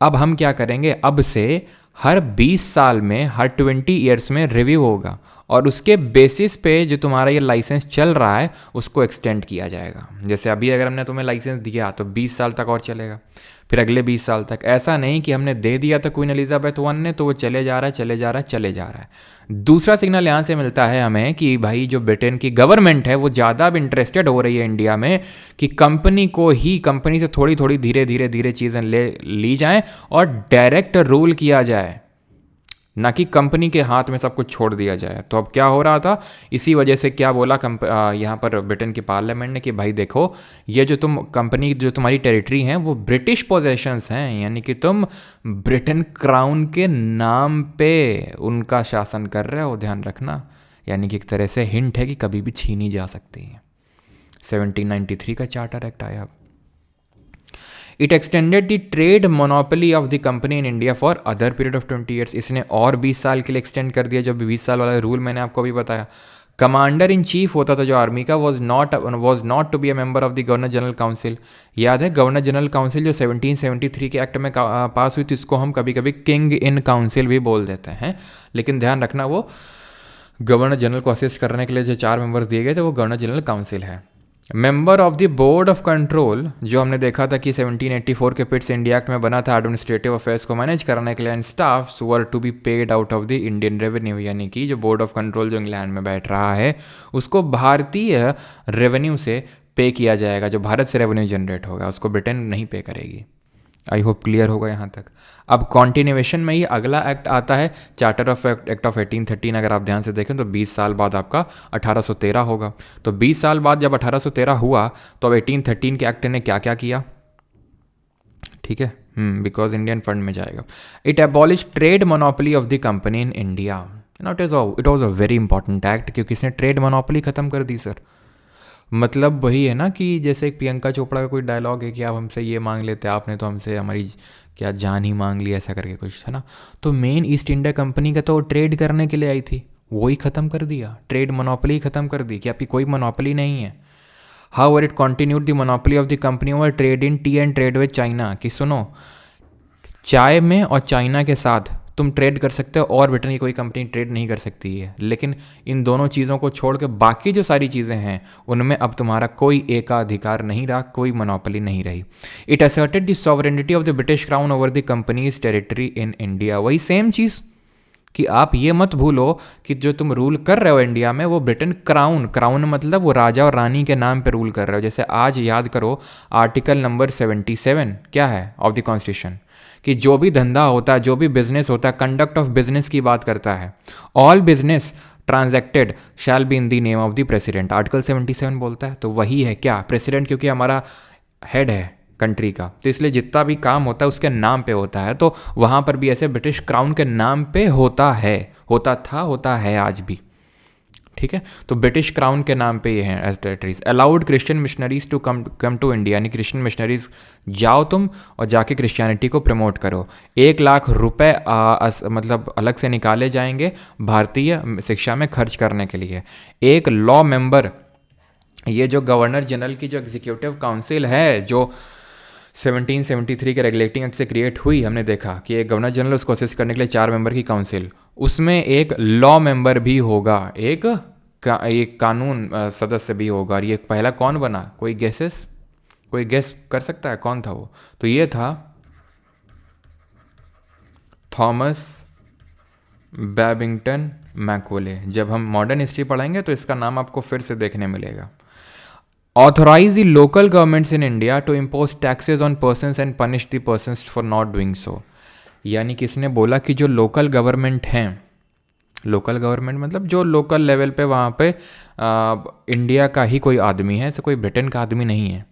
Speaker 1: अब हम क्या करेंगे, अब से हर 20 साल में, हर 20 ईयर्स में रिव्यू होगा और उसके बेसिस पे जो तुम्हारा ये लाइसेंस चल रहा है उसको एक्सटेंड किया जाएगा। जैसे अभी अगर हमने तुम्हें लाइसेंस दिया तो 20 साल तक और चलेगा, फिर अगले 20 साल तक। ऐसा नहीं कि हमने दे दिया था क्वीन एलिजाबेथ I ने तो वो चले जा रहा है। दूसरा सिग्नल यहाँ से मिलता है हमें कि भाई जो ब्रिटेन की गवर्नमेंट है वो ज़्यादा अब इंटरेस्टेड हो रही है इंडिया में कि कंपनी से थोड़ी धीरे धीरे चीज़ें ली जाएं और डायरेक्ट रूल किया जाए। ना कि कंपनी के हाथ में सब कुछ छोड़ दिया जाए। तो अब क्या हो रहा था, इसी वजह से क्या बोला यहाँ पर ब्रिटेन की पार्लियामेंट ने कि भाई देखो, ये जो तुम कंपनी, जो तुम्हारी टेरिटरी हैं वो ब्रिटिश पोजेशंस हैं, यानी कि तुम ब्रिटेन क्राउन के नाम पे उनका शासन कर रहे हो, ध्यान रखना। यानी कि एक तरह से हिंट है कि कभी भी छीनी जा सकती है। 1793 का चार्टर एक्ट आया। It extended the trade monopoly of the company in India for other period of 20 years. इसने और 20 साल के लिए एक्सटेंड कर दिया, जो 20 साल वाला रूल मैंने आपको अभी बताया। कमांडर इन चीफ होता था जो आर्मी का, was not to be a member of the governor general council. याद है गवर्नर जनरल काउंसिल जो 1773 के एक्ट में पास हुई थी, इसको हम कभी कभी किंग इन काउंसिल भी बोल देते हैं, लेकिन ध्यान रखना वो गवर्नर जनरल को असिस्ट करने के लिए जो 4 मेंबर्स दिए गए थे वो गवर्नर जनरल काउंसिल है। Member of the board of control, जो हमने देखा था कि 1784 के पिट्स इंडिया एक्ट में बना था एडमिनिस्ट्रेटिव अफेयर्स को मैनेज करने के लिए, and staffs were to be paid out of the Indian revenue. यानी कि जो बोर्ड ऑफ कंट्रोल जो इंग्लैंड में बैठ रहा है उसको भारतीय रेवेन्यू से पे किया जाएगा, जो भारत से रेवेन्यू जनरेट होगा उसको ब्रिटेन नहीं पे करेगी। आई होप क्लियर होगा यहाँ तक। अब कॉन्टिन्यूएशन में ही अगला एक्ट आता है, चार्टर ऑफ एक्ट ऑफ 1813। अगर आप ध्यान से देखें तो 20 साल बाद आपका 1813 होगा। तो 20 साल बाद जब 1813 हुआ तो अब 1813 के एक्ट ने क्या क्या किया, ठीक है, बिकॉज इंडियन फंड में जाएगा। It abolish trade monopoly of the company in India. It was a very important act, क्योंकि इसने ट्रेड मोनोपोली खत्म कर दी सर। मतलब वही है ना कि जैसे एक प्रियंका चोपड़ा का कोई डायलॉग है कि आप हमसे ये मांग लेते, आपने तो हमसे हमारी क्या जान ही मांग ली, ऐसा करके कुछ है ना। तो मेन ईस्ट इंडिया कंपनी का तो ट्रेड करने के लिए आई थी, वही ख़त्म कर दिया, ट्रेड मोनोपोली ख़त्म कर दी कि आपकी कोई मोनोपोली नहीं है। How it continued the monopoly of the company over trade in T and trade with China. कि सुनो, चाय में और चाइना के साथ तुम ट्रेड कर सकते हो और ब्रिटेन की कोई कंपनी ट्रेड नहीं कर सकती है, लेकिन इन दोनों चीज़ों को छोड़ के बाकी जो सारी चीज़ें हैं उनमें अब तुम्हारा कोई एकाधिकार नहीं रहा, कोई मोनोपोली नहीं रही। It asserted the sovereignty of the British crown over the companies territory in India. वही सेम चीज़ कि आप ये मत भूलो कि जो तुम रूल कर रहे हो इंडिया में वो ब्रिटेन क्राउन मतलब वो राजा और रानी के नाम पे रूल कर रहे हो। जैसे आज याद करो आर्टिकल नंबर 77 क्या है ऑफ द कॉन्स्टिट्यूशन, कि जो भी धंधा होता है, जो भी बिजनेस होता है, कंडक्ट ऑफ बिजनेस की बात करता है। All business transacted shall be in the name of the president, article 77 बोलता है। तो वही है क्या, प्रेसिडेंट, क्योंकि हमारा हेड है कंट्री का, तो इसलिए जितना भी काम होता है उसके नाम पे होता है। तो वहाँ पर भी ऐसे ब्रिटिश क्राउन के नाम पे होता है, होता था, होता है आज भी, ठीक है। तो ब्रिटिश क्राउन के नाम पे ये हैं as territories. Allowed Christian missionaries to come to India, यानी क्रिश्चियन मिशनरीज जाओ तुम और जाके क्रिश्चियनिटी को प्रमोट करो। 1 लाख रुपए मतलब अलग से निकाले जाएंगे भारतीय शिक्षा में खर्च करने के लिए। एक लॉ मेंबर, ये जो गवर्नर जनरल की जो एग्जीक्यूटिव काउंसिल है जो 1773 के रेगुलेटिंग एक्ट से क्रिएट हुई, हमने देखा कि एक गवर्नर जनरल उसको असिस्ट करने के लिए 4 मेंबर की काउंसिल, उसमें एक लॉ मेंबर भी होगा, एक कानून सदस्य भी होगा। और ये पहला कौन बना, कोई गेस कर सकता है कौन था वो? तो ये था थॉमस बैबिंगटन मैकॉले। जब हम मॉडर्न हिस्ट्री पढ़ेंगे तो इसका नाम आपको फिर से देखने मिलेगा। Authorise the local governments in India to impose taxes on persons and punish the persons for not doing so. यानी किसने बोला कि जो लोकल गवर्नमेंट हैं, लोकल गवर्नमेंट मतलब जो लोकल लेवल पे वहाँ पे इंडिया का ही कोई आदमी है, ऐसे कोई ब्रिटेन का आदमी नहीं है,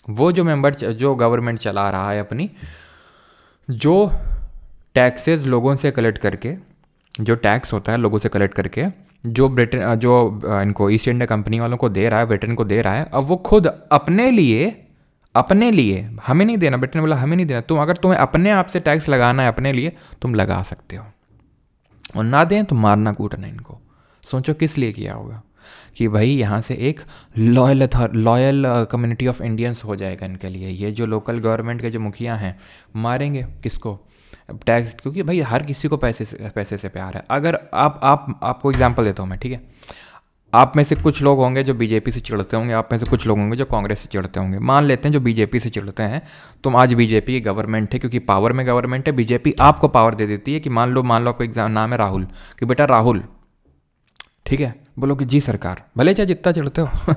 Speaker 1: वो जो जो गवर्नमेंट चला रहा है अपनी, जो टैक्सेस लोगों से कलेक्ट करके, जो टैक्स होता है लोगों से कलेक्ट करके जो ब्रिटेन जो इनको ईस्ट इंडिया कंपनी वालों को दे रहा है, ब्रिटेन को दे रहा है, अब वो खुद अपने लिए हमें नहीं देना, ब्रिटेन बोला हमें नहीं देना, तुम अगर तुम्हें अपने आप से टैक्स लगाना है अपने लिए तुम लगा सकते हो, और ना दें तो मारना कूटना इनको। सोचो किस लिए किया होगा कि भाई यहाँ से एक लॉयल कम्युनिटी ऑफ इंडियंस हो जाएगा इनके लिए। ये जो लोकल गवर्नमेंट के जो मुखिया हैं मारेंगे किसको, टैक्स, क्योंकि भाई हर किसी को पैसे से प्यार है। अगर आपको एग्जांपल देता हूँ मैं, ठीक है, आप में से कुछ लोग होंगे जो बीजेपी से चिढ़ते होंगे, आप में से कुछ लोग होंगे जो कांग्रेस से चिढ़ते होंगे। मान लेते हैं जो बीजेपी से चिढ़ते हैं, तुम आज बीजेपी की गवर्नमेंट है, क्योंकि पावर में गवर्नमेंट है, बीजेपी आपको पावर दे देती है कि मान लो आपको एग्जाम नाम है राहुल, कि बेटा राहुल, ठीक है, बोलो कि जी सरकार, भले चाहे जितना चिढ़ते हो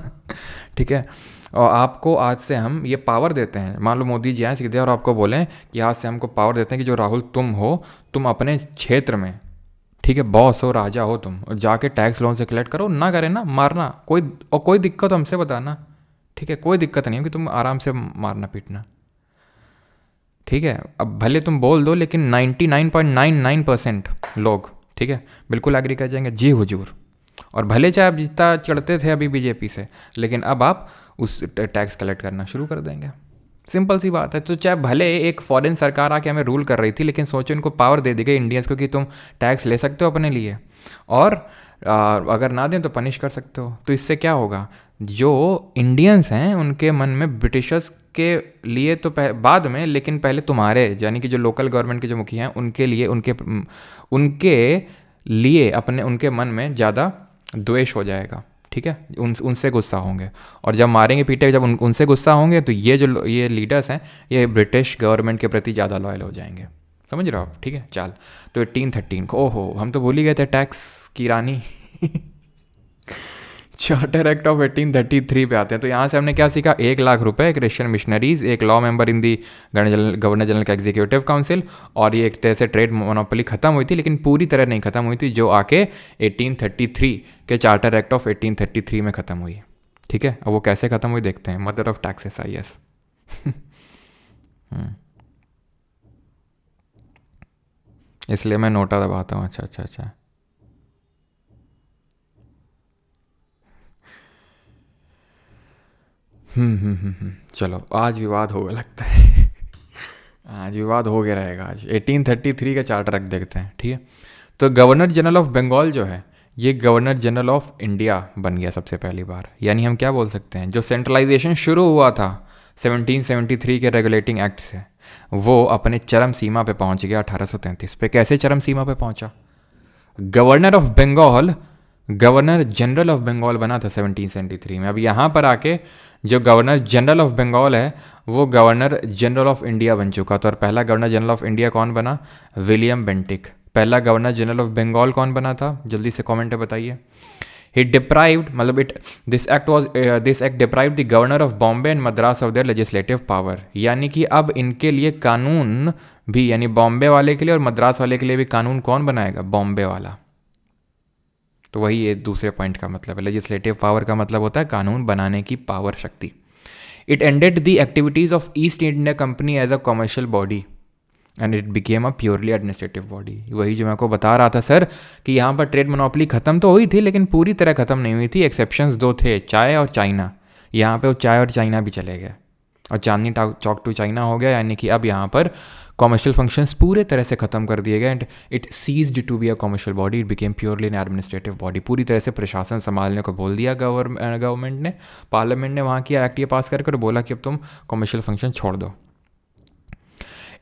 Speaker 1: ठीक है, और आपको आज से हम ये पावर देते हैं, मान लो मोदी जी आए सीधे और आपको बोलें कि आज से हमको पावर देते हैं कि जो राहुल तुम हो, तुम अपने क्षेत्र में ठीक है, बॉस हो, राजा हो तुम, और जाके टैक्स लोन से कलेक्ट करो, ना करे ना मारना, कोई दिक्कत हो हमसे बताना, ठीक है, कोई दिक्कत नहीं है कि तुम आराम से मारना पीटना, ठीक है। अब भले तुम बोल दो, लेकिन 99.99% लोग, ठीक है, बिल्कुल एग्री कर जाएंगे, जी हुजूर। और भले चाहे आप जितना चढ़ते थे अभी बीजेपी से, लेकिन अब आप उस टैक्स कलेक्ट करना शुरू कर देंगे। सिंपल सी बात है। तो चाहे भले एक फॉरेन सरकार आके हमें रूल कर रही थी, लेकिन सोचो इनको पावर दे दी गई इंडियंस को कि तुम टैक्स ले सकते हो अपने लिए, और अगर ना दें तो पनिश कर सकते हो। तो इससे क्या होगा, जो इंडियंस हैं उनके मन में ब्रिटिशर्स के लिए तो बाद में, लेकिन पहले तुम्हारे यानी कि जो लोकल गवर्नमेंट के जो मुखिया हैं उनके लिए, उनके लिए अपने उनके मन में ज़्यादा द्वेष हो जाएगा, ठीक है, उनसे गुस्सा होंगे, और जब मारेंगे पीटेंगे, जब उनसे गुस्सा होंगे, तो ये लीडर्स हैं, ये ब्रिटिश गवर्नमेंट के प्रति ज़्यादा लॉयल हो जाएंगे। समझ रहे हो आप, ठीक है। चल, तो 1813 को, ओहो हम तो भूल ही गए थे टैक्स की रानी चार्टर एक्ट ऑफ 1833 पे आते हैं। तो यहाँ से हमने क्या सीखा, 1,00,000 रुपए क्रिश्चियन मिशनरीज, एक law member in the governor general का एग्जीक्यूटिव काउंसिल, और ये एक तरह से ट्रेड मोनोपोली खत्म हुई थी, लेकिन पूरी तरह नहीं खत्म हुई थी, जो आके 1833 के चार्टर एक्ट ऑफ 1833 में ख़त्म हुई, ठीक है। अब वो कैसे ख़त्म हुई देखते हैं, मदर ऑफ टैक्सेस IS इसलिए मैं नोटा दबाता हूँ। अच्छा अच्छा अच्छा, चलो आज विवाद होगा लगता है आज विवाद हो गया रहेगा। आज 1833 का चार्टर एक्ट देखते हैं, ठीक है। तो गवर्नर जनरल ऑफ बंगाल जो है, ये गवर्नर जनरल ऑफ इंडिया बन गया सबसे पहली बार। यानी हम क्या बोल सकते हैं, जो सेंट्रलाइजेशन शुरू हुआ था 1773 के रेगुलेटिंग एक्ट से, वो अपने चरम सीमा पे पहुंच गया 1833 पे। कैसे चरम सीमा पे पहुंचा, गवर्नर जनरल ऑफ बंगाल बना था 1773 में। अब यहाँ पर आके जो गवर्नर जनरल ऑफ बंगाल है, वो गवर्नर जनरल ऑफ इंडिया बन चुका था। और पहला गवर्नर जनरल ऑफ इंडिया कौन बना, विलियम बेंटिक। पहला गवर्नर जनरल ऑफ बंगाल कौन बना था, जल्दी से कमेंट में बताइए। ही डिप्राइव्ड, मतलब this act deprived the governor of Bombay and Madras of their legislative power. यानी कि अब इनके लिए कानून भी, यानी बॉम्बे वाले के लिए और मद्रास वाले के लिए भी कानून कौन बनाएगा, बॉम्बे वाला। तो वही ये दूसरे पॉइंट का मतलब है। लेजिस्लेटिव पावर का मतलब होता है कानून बनाने की पावर, शक्ति। It ended the activities of East India Company as a commercial body and it became a purely administrative body. वही जो मैं आपको बता रहा था सर, कि यहाँ पर ट्रेड मोनोपोली खत्म तो हुई थी, लेकिन पूरी तरह खत्म नहीं हुई थी। एक्सेप्शंस दो थे, चाय और चाइना। यहाँ पे वो चाय और चाइना भी चले गए, और चांदनी चौक टू चाइना हो गया। यानी कि अब यहाँ पर कॉमर्शियल फंक्शंस पूरे तरह से ख़त्म कर दिए गए, and it ceased to be a commercial body, it became purely an administrative body. पूरी तरह से प्रशासन संभालने को बोल दिया गवर्नमेंट ने, पार्लियामेंट ने वहाँ किया एक्ट ये पास करके, बोला कि अब तुम कॉमर्शियल फंक्शन छोड़ दो।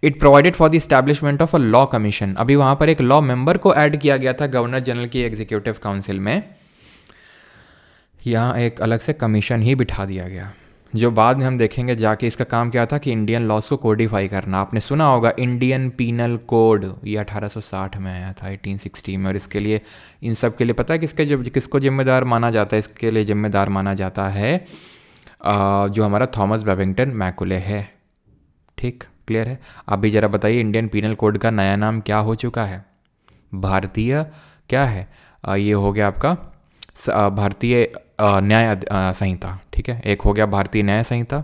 Speaker 1: It provided for the establishment of a law commission. अभी वहाँ पर एक लॉ मेंबर को ऐड किया गया था गवर्नर जनरल की एग्जीक्यूटिव काउंसिल में, यहाँ एक अलग से कमीशन ही बिठा दिया गया, जो बाद में हम देखेंगे जाके इसका काम क्या था कि इंडियन लॉज को कोडिफाई करना। आपने सुना होगा इंडियन पीनल कोड, ये 1860 में आया था, 1860 में। और इसके लिए, इन सब के लिए पता है किसको जिम्मेदार माना जाता है, इसके लिए जिम्मेदार माना जाता है जो हमारा थॉमस बेबिंगटन मैकुले है। ठीक, क्लियर है। आप भी ज़रा बताइए, इंडियन पीनल कोड का नया नाम क्या हो चुका है, भारतीय क्या है, ये हो गया आपका भारतीय न्याय संहिता, ठीक है। एक हो गया भारतीय न्याय संहिता,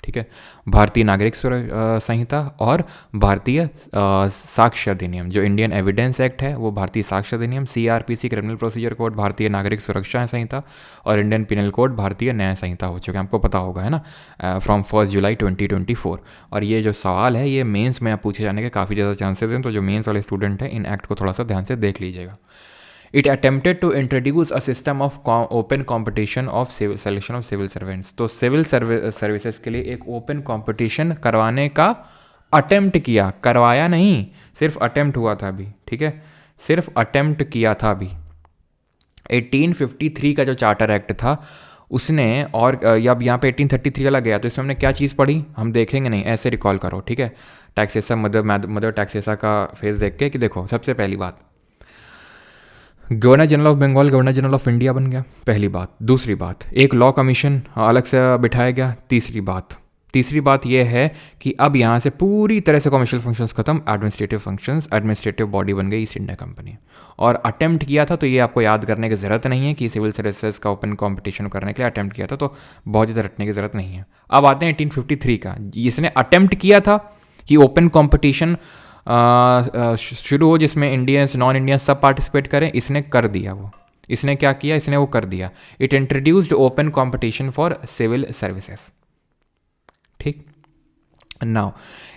Speaker 1: ठीक है, भारतीय नागरिक संहिता, और भारतीय साक्ष्य अधिनियम। जो इंडियन एविडेंस एक्ट है वो भारतीय साक्ष्य अधिनियम, CRPC क्रिमिनल प्रोसीजर कोड भारतीय नागरिक सुरक्षा संहिता, और इंडियन पिनल कोड भारतीय न्याय संहिता हो चुके हैं। आपको पता होगा, है ना, फ्रॉम 1 जुलाई 2024। और ये जो सवाल है, ये मेंस में पूछे जाने के काफ़ी ज़्यादा चांसेस हैं, तो जो मेंस वाले स्टूडेंट हैं इन एक्ट को थोड़ा सा ध्यान से देख लीजिएगा। It attempted to introduce a system of open competition of selection of civil servants। तो सिविल सर्विसेज के लिए एक ओपन कंपटीशन करवाने का अटेम्प्ट किया, करवाया नहीं, सिर्फ अटेम्प्ट हुआ था अभी, ठीक है, सिर्फ अटेम्प्ट किया था अभी। 1853 का जो चार्टर एक्ट था उसने, और अब यहाँ पे 1833 वाला गया, तो इसमें हमने क्या चीज़ पढ़ी हम देखेंगे नहीं, ऐसे रिकॉल करो, ठीक है। टैक्सेसा मदर टैक्सेसा का फेज देख के, कि देखो सबसे पहली बात, governor general of Bengal governor general of India बन गया, पहली बात। दूसरी बात, एक लॉ कमीशन अलग से बिठाया गया, तीसरी बात, तीसरी बात यह है कि अब यहाँ से पूरी तरह से कमर्शियल फंक्शंस खत्म, एडमिनिस्ट्रेटिव फंक्शंस, एडमिनिस्ट्रेटिव बॉडी बन गई ईस्ट इंडिया कंपनी। और अटेम्प्ट किया था, तो ये आपको याद करने की ज़रूरत नहीं है कि सिविल सर्विसेज का ओपन कंपटीशन करने के लिए अटेम्प्ट किया था, तो बहुत ज़्यादा रटने की ज़रूरत नहीं है। अब आते हैं 1853 का। इसने अटेम्प्ट किया था कि ओपन कॉम्पिटिशन शुरू हो जिसमें इंडियंस नॉन इंडियंस सब पार्टिसिपेट करें, इसने कर दिया वो। इसने क्या किया, इसने वो कर दिया। It introduced open competition for civil services. ठीक, now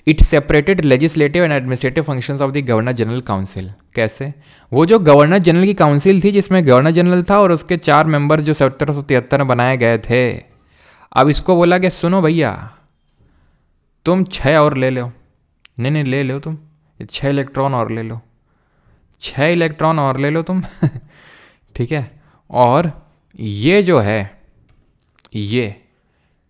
Speaker 1: it separated legislative and administrative functions of the governor general council. कैसे? वो जो गवर्नर जनरल की काउंसिल थी जिसमें गवर्नर जनरल था और उसके 4 मेंबर्स जो 1773 में बनाए गए थे, अब इसको बोला कि सुनो भैया, तुम 6 और ले लो। नहीं ले लो तुम 6 इलेक्ट्रॉन और ले लो, 6 इलेक्ट्रॉन और ले लो तुम ठीक है। और ये जो है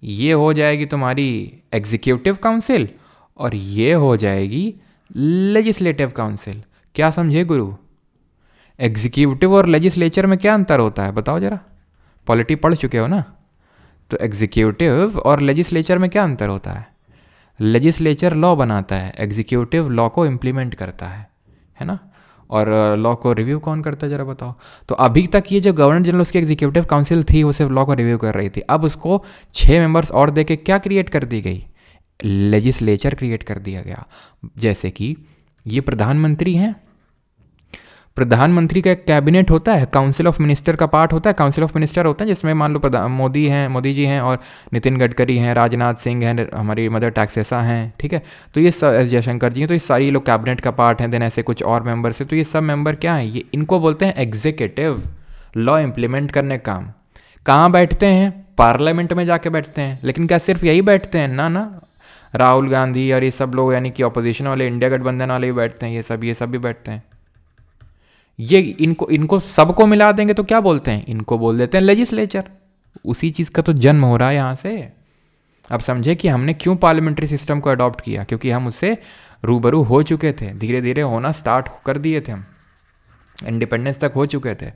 Speaker 1: ये हो जाएगी तुम्हारी एग्जीक्यूटिव काउंसिल और ये हो जाएगी लेजिस्लेटिव काउंसिल। क्या समझे गुरु? एग्जीक्यूटिव और लेजिस्लेचर में क्या अंतर होता है बताओ जरा, पॉलिटी पढ़ चुके हो ना। तो एग्जीक्यूटिव और लेजिस्लेचर में क्या अंतर होता है? लेजिस्लेचर लॉ बनाता है, एग्जीक्यूटिव लॉ को इम्प्लीमेंट करता है ना। और लॉ को रिव्यू कौन करता है जरा बताओ। तो अभी तक ये जो गवर्नर जनरल उसकी एग्जीक्यूटिव काउंसिल थी वो सिर्फ लॉ को रिव्यू कर रही थी, अब उसको 6 मेंबर्स और दे के क्या क्रिएट कर दी गई? लेजिस्लेचर क्रिएट कर दिया गया। जैसे कि ये प्रधानमंत्री हैं, प्रधानमंत्री का एक कैबिनेट होता है, काउंसिल ऑफ मिनिस्टर का पार्ट होता है, काउंसिल ऑफ मिनिस्टर होता है जिसमें मान लो मोदी जी हैं और नितिन गडकरी हैं, राजनाथ सिंह हैं, हमारी मदर टैक्सेसा हैं, ठीक है। तो ये एस जयशंकर जी हैं, तो ये सारी लोग कैबिनेट का पार्ट हैं। देन ऐसे कुछ और मेंबर्स हैं, तो ये सब मेंबर क्या हैं? ये इनको बोलते हैं एग्जीक्यूटिव, लॉ इम्प्लीमेंट करने का काम। कहाँ बैठते हैं? पार्लियामेंट में जाके बैठते हैं। लेकिन क्या सिर्फ यही बैठते हैं? ना, राहुल गांधी और ये सब लोग यानी कि ऑपोजिशन वाले, इंडिया गठबंधन वाले भी बैठते हैं, ये सब भी बैठते हैं। ये इनको सबको मिला देंगे तो क्या बोलते हैं? इनको बोल देते हैं लेजिस्लेचर। उसी चीज़ का तो जन्म हो रहा है यहाँ से। अब समझे कि हमने क्यों पार्लियामेंट्री सिस्टम को अडॉप्ट किया, क्योंकि हम उससे रूबरू हो चुके थे, धीरे धीरे होना स्टार्ट कर दिए थे, हम इंडिपेंडेंस तक हो चुके थे।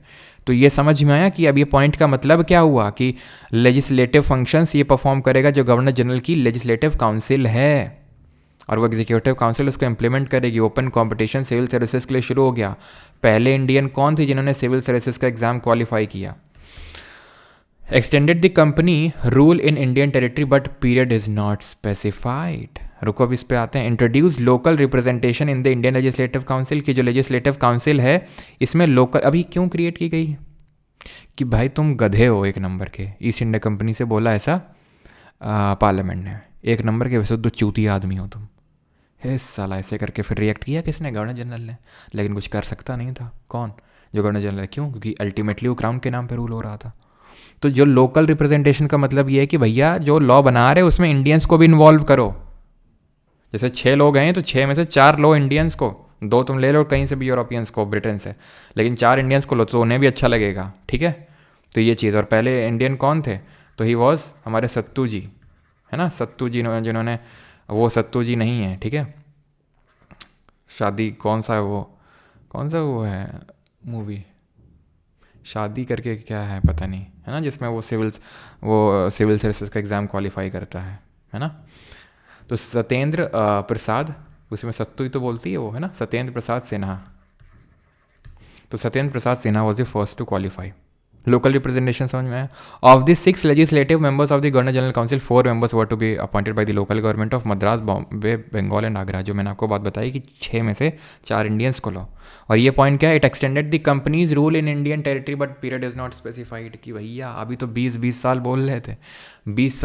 Speaker 1: तो ये समझ में आया कि अब ये पॉइंट का मतलब क्या हुआ कि लेजिस्लेटिव फंक्शंस ये परफॉर्म करेगा जो गवर्नर जनरल की लेजिस्लेटिव काउंसिल है, और वो एग्जीक्यूटिव काउंसिल उसको इंप्लीमेंट करेगी। ओपन कंपटीशन सिविल सर्विसेज के लिए शुरू हो गया। पहले इंडियन कौन थे जिन्होंने सिविल सर्विसेज का एग्जाम क्वालिफाई किया? Extended the company rule in Indian territory but period is not specified. रुको अब इस पे आते हैं। Introduce local representation in the Indian legislative council की जो लेजिस्लेटिव काउंसिल है इसमें लोकल अभी क्यों क्रिएट की गई कि भाई तुम गधे हो एक नंबर के। ईस्ट इंडिया कंपनी से बोला ऐसा पार्लियामेंट ने, एक नंबर के वैसे तो चूती आदमी हो तुम। है साला, ऐसे करके फिर रिएक्ट किया किसने? गवर्नर जनरल ने। लेकिन कुछ कर सकता नहीं था। कौन? जो गवर्नर जनरल है। क्यों? क्योंकि अल्टीमेटली वो क्राउन के नाम पे रूल हो रहा था। तो जो लोकल रिप्रेजेंटेशन का मतलब ये है कि भैया जो लॉ बना रहे उसमें इंडियंस को भी इन्वॉल्व करो। जैसे 6 लोग हैं तो 6 में से 4 लो इंडियंस को, 2 तुम ले लो कहीं से भी यूरोपियंस को, ब्रिटेन से, लेकिन 4 इंडियंस को लो तो उन्हें भी अच्छा लगेगा, ठीक है। तो ये चीज़। और पहले इंडियन कौन थे? तो ही वॉज हमारे सत्तू जी, है ना। सत्तू जी जिन्होंने, वो सत्तू जी नहीं है, ठीक है। शादी कौन सा वो है मूवी, शादी करके क्या है पता नहीं, है ना, जिसमें वो सिविल सर्विसेज का एग्ज़ाम क्वालिफाई करता है ना। तो सत्येंद्र प्रसाद, उसमें सत्तू ही तो बोलती है वो, है ना, सत्येंद्र प्रसाद सिन्हा। तो Satyendra Prasad Sinha was the first to qualify. Local representation समझ में आया। Of the 6 legislative members of the governor general council 4 members were to be appointed by the local government of Madras, Bombay, Bengal and Agra. जो मैंने आपको बात बताई कि 6 में से 4 इंडियंस को लो। और ये पॉइंट क्या है? It extended the companies rule in Indian territory but period is not specified. कि भैया अभी तो 20 साल बोल रहे थे, 20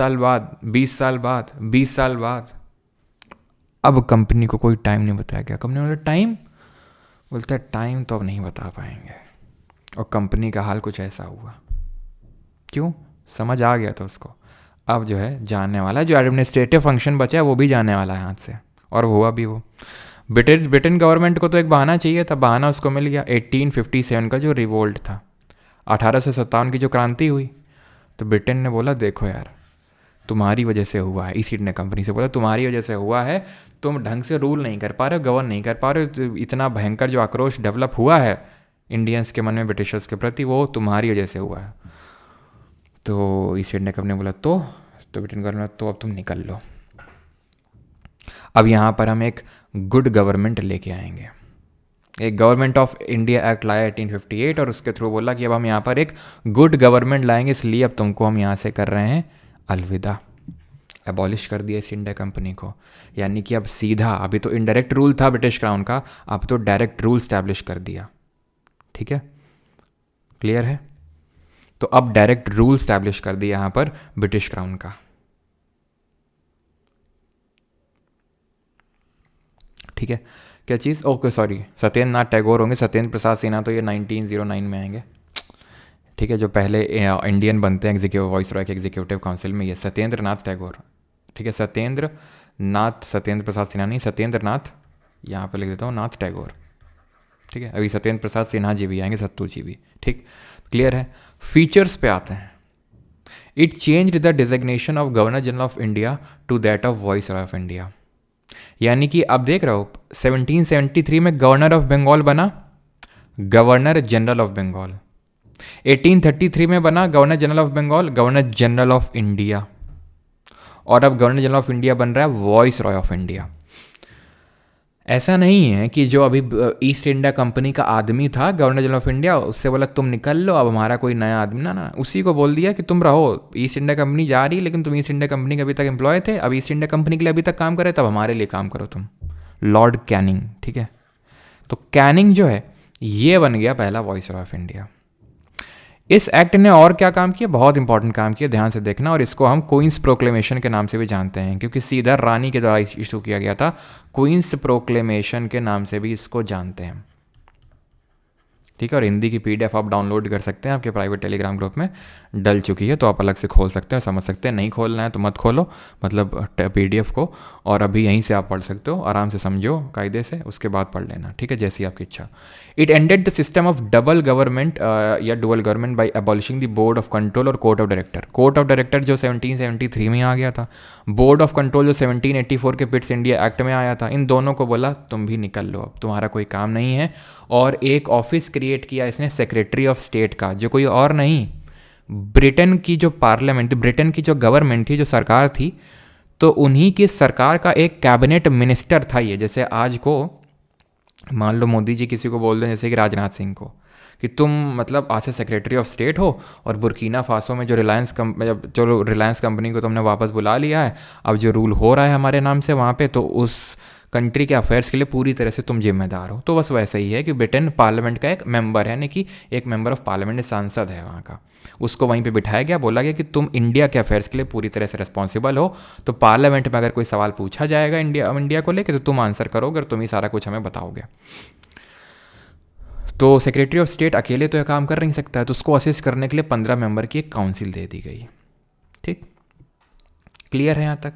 Speaker 1: साल बाद अब कंपनी को कोई टाइम नहीं बताया गया। कंपनी बोला टाइम, बोलता है टाइम तो अब नहीं बता पाएंगे। और कंपनी का हाल कुछ ऐसा हुआ। क्यों? समझ आ गया था उसको। अब जो है जाने वाला है, जो एडमिनिस्ट्रेटिव फंक्शन बचा है वो भी जाने वाला है हाथ से। और हुआ भी वो। ब्रिटेन गवर्नमेंट को तो एक बहाना चाहिए था, बहाना उसको मिल गया। 1857 का जो रिवोल्ट था, 1857 की जो क्रांति हुई, तो ब्रिटेन ने बोला देखो यार तुम्हारी वजह से हुआ है। ईस्ट इंडिया कंपनी से बोला तुम्हारी वजह से हुआ है, तुम ढंग से रूल नहीं कर पा रहे हो, गवर्न नहीं कर पा रहे हो। तो इतना भयंकर जो आक्रोश डेवलप हुआ है इंडियंस के मन में ब्रिटिशर्स के प्रति, वो तुम्हारी वजह से हुआ है। तो ईस्ट इंडिया कंपनी बोला तो ब्रिटेन गवर्नमेंट तो अब तुम निकल लो। अब यहाँ पर हम एक गुड गवर्नमेंट लेके आएंगे। एक गवर्नमेंट ऑफ इंडिया एक्ट लाया 1858 और उसके थ्रू बोला कि अब हम यहाँ पर एक गुड गवर्नमेंट लाएंगे, इसलिए अब तुमको हम यहाँ से कर रहे हैं अलविदा। एबॉलिश कर दिया ईस्ट इंडिया कंपनी को, यानी कि अब सीधा, अभी तो इनडायरेक्ट रूल था ब्रिटिश क्राउन का, अब तो डायरेक्ट रूल स्टैब्लिश कर दिया। ठीक है, क्लियर है? तो अब डायरेक्ट रूल स्टैब्लिश कर दिया यहाँ पर ब्रिटिश क्राउन का। ठीक है, क्या चीज़? ओके सॉरी, सत्येंद्र नाथ टैगोर होंगे। सत्येंद्र प्रसाद सिन्हा तो ये 1909 में आएंगे। ठीक है, जो पहले इंडियन बनते हैं एग्जीक्यूटिव वॉइस रॉय के एग्जीक्यूटिव काउंसिल में, ये सत्येंद्र नाथ टैगोर। ठीक है, सत्येंद्र प्रसाद सिन्हा नहीं, सत्येंद्र नाथ, यहाँ पर लिख देता हूँ, नाथ टैगोर। ठीक है, अभी सत्येंद्र प्रसाद सिन्हा जी भी आएंगे, सत्तू जी भी। ठीक, क्लियर है? फीचर्स पे आते हैं। It change the designation of governor general of India to that of viceroy of India. यानी कि आप देख रहे हो 1773 में गवर्नर ऑफ बंगाल बना गवर्नर जनरल ऑफ बंगाल, 1833 में बना governor general of Bengal governor general of India, और अब गवर्नर जनरल ऑफ इंडिया बन रहा है वॉइस रॉय ऑफ इंडिया। ऐसा नहीं है कि जो अभी ईस्ट इंडिया कंपनी का आदमी था गवर्नर जनरल ऑफ इंडिया, उससे बोला तुम निकल लो, अब हमारा कोई नया आदमी, ना, उसी को बोल दिया कि तुम रहो, ईस्ट इंडिया कंपनी जा रही, लेकिन तुम ईस्ट इंडिया कंपनी के अभी तक एम्प्लॉय थे, अब ईस्ट इंडिया कंपनी के लिए अभी तक काम कर रहे, तब हमारे लिए काम करो तुम। Lord Canning. ठीक है, तो कैनिंग जो है ये बन गया पहला वॉइस ऑफ इंडिया। इस एक्ट ने और क्या काम किया? बहुत इंपॉर्टेंट काम किया, ध्यान से देखना, और इसको हम क्वींस प्रोक्लेमेशन के नाम से भी जानते हैं, क्योंकि सीधा रानी के द्वारा इशू किया गया था। क्वींस प्रोक्लेमेशन के नाम से भी इसको जानते हैं। ठीक है, और हिंदी की PDF आप डाउनलोड कर सकते हैं, आपके प्राइवेट टेलीग्राम ग्रुप में डल चुकी है, तो आप अलग से खोल सकते हैं, समझ सकते हैं। नहीं खोलना है तो मत खोलो, मतलब PDF को, और अभी यहीं से आप पढ़ सकते हो, आराम से समझो कायदे से, उसके बाद पढ़ लेना। ठीक है, जैसी आपकी इच्छा। It ended the system of double government या dual government by abolishing the board of control और court of director. Court of director जो 1773 में आ गया था, बोर्ड ऑफ कंट्रोल जो 1784 के पिट्स इंडिया एक्ट में आया था, इन दोनों को बोला तुम भी निकल लो, अब तुम्हारा कोई काम नहीं है। और एक ऑफिस क्रिएट किया इसने सेक्रेटरी ऑफ स्टेट का, जो कोई और नहीं, ब्रिटेन की जो पार्लियामेंट, ब्रिटेन की जो गवर्नमेंट थी, जो सरकार थी, तो उन्हीं की सरकार का एक कैबिनेट मिनिस्टर था ये। जैसे आज को मान लो मोदी जी किसी को बोल दें, जैसे कि राजनाथ सिंह को, कि तुम मतलब आज से सेक्रेटरी ऑफ स्टेट हो, और बुर्किना फासो में जो रिलायंस कंपनी को तुमने वापस बुला लिया है, अब जो रूल हो रहा है हमारे नाम से वहाँ पे, तो उस कंट्री के अफेयर्स के लिए पूरी तरह से तुम जिम्मेदार हो। तो बस वैसा ही है कि ब्रिटेन पार्लियामेंट का एक मेंबर है, यानी कि एक मेंबर ऑफ पार्लियामेंट, सांसद है वहाँ का, उसको वहीं पे बिठाया गया, बोला गया कि तुम इंडिया के अफेयर्स के लिए पूरी तरह से रिस्पॉन्सिबल हो, तो पार्लियामेंट में अगर कोई सवाल पूछा जाएगा इंडिया को लेकर, तो तुम आंसर करोगे और तुम ही सारा कुछ हमें बताओगे। तो सेक्रेटरी ऑफ स्टेट अकेले तो यह काम कर नहीं सकता है, तो उसको असिस्ट करने के लिए 15 मेंबर की एक काउंसिल दे दी गई। ठीक, क्लियर है यहाँ तक?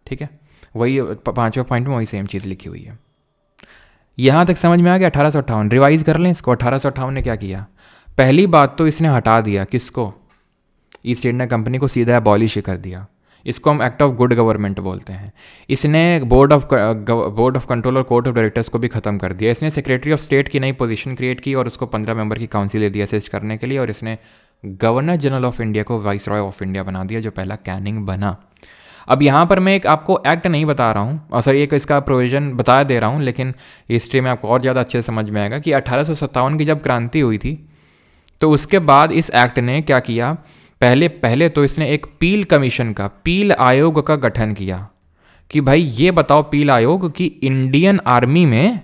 Speaker 1: ठीक है, वही 5वें पॉइंट में वही सेम चीज़ लिखी हुई है। यहाँ तक समझ में आ गया? 1858 रिवाइज कर लें इसको। 1858 ने क्या किया? पहली बात तो इसने हटा दिया किसको? ईस्ट इंडिया कंपनी को सीधा अबॉलिश कर दिया। इसको हम एक्ट ऑफ गुड गवर्नमेंट बोलते हैं। इसने बोर्ड ऑफ कंट्रोल और कोर्ट ऑफ डायरेक्टर्स को भी खत्म कर दिया। इसने सेक्रेटरी ऑफ स्टेट की नई पोजीशन क्रिएट की और उसको 15 मेंबर की काउंसिल दे दिया असिस्ट करने के लिए, और इसने गवर्नर जनरल ऑफ इंडिया को वाइस रॉय ऑफ इंडिया बना दिया, जो पहला कैनिंग बना। अब यहाँ पर मैं एक आपको एक्ट नहीं बता रहा हूँ, और सर एक इसका प्रोविजन बता दे रहा हूँ, लेकिन हिस्ट्री में आपको और ज़्यादा अच्छे से समझ में आएगा कि 1857 की जब क्रांति हुई थी, तो उसके बाद इस एक्ट ने क्या किया? पहले तो इसने एक पील कमीशन का, पील आयोग का गठन किया कि भाई ये बताओ पील आयोग कि इंडियन आर्मी में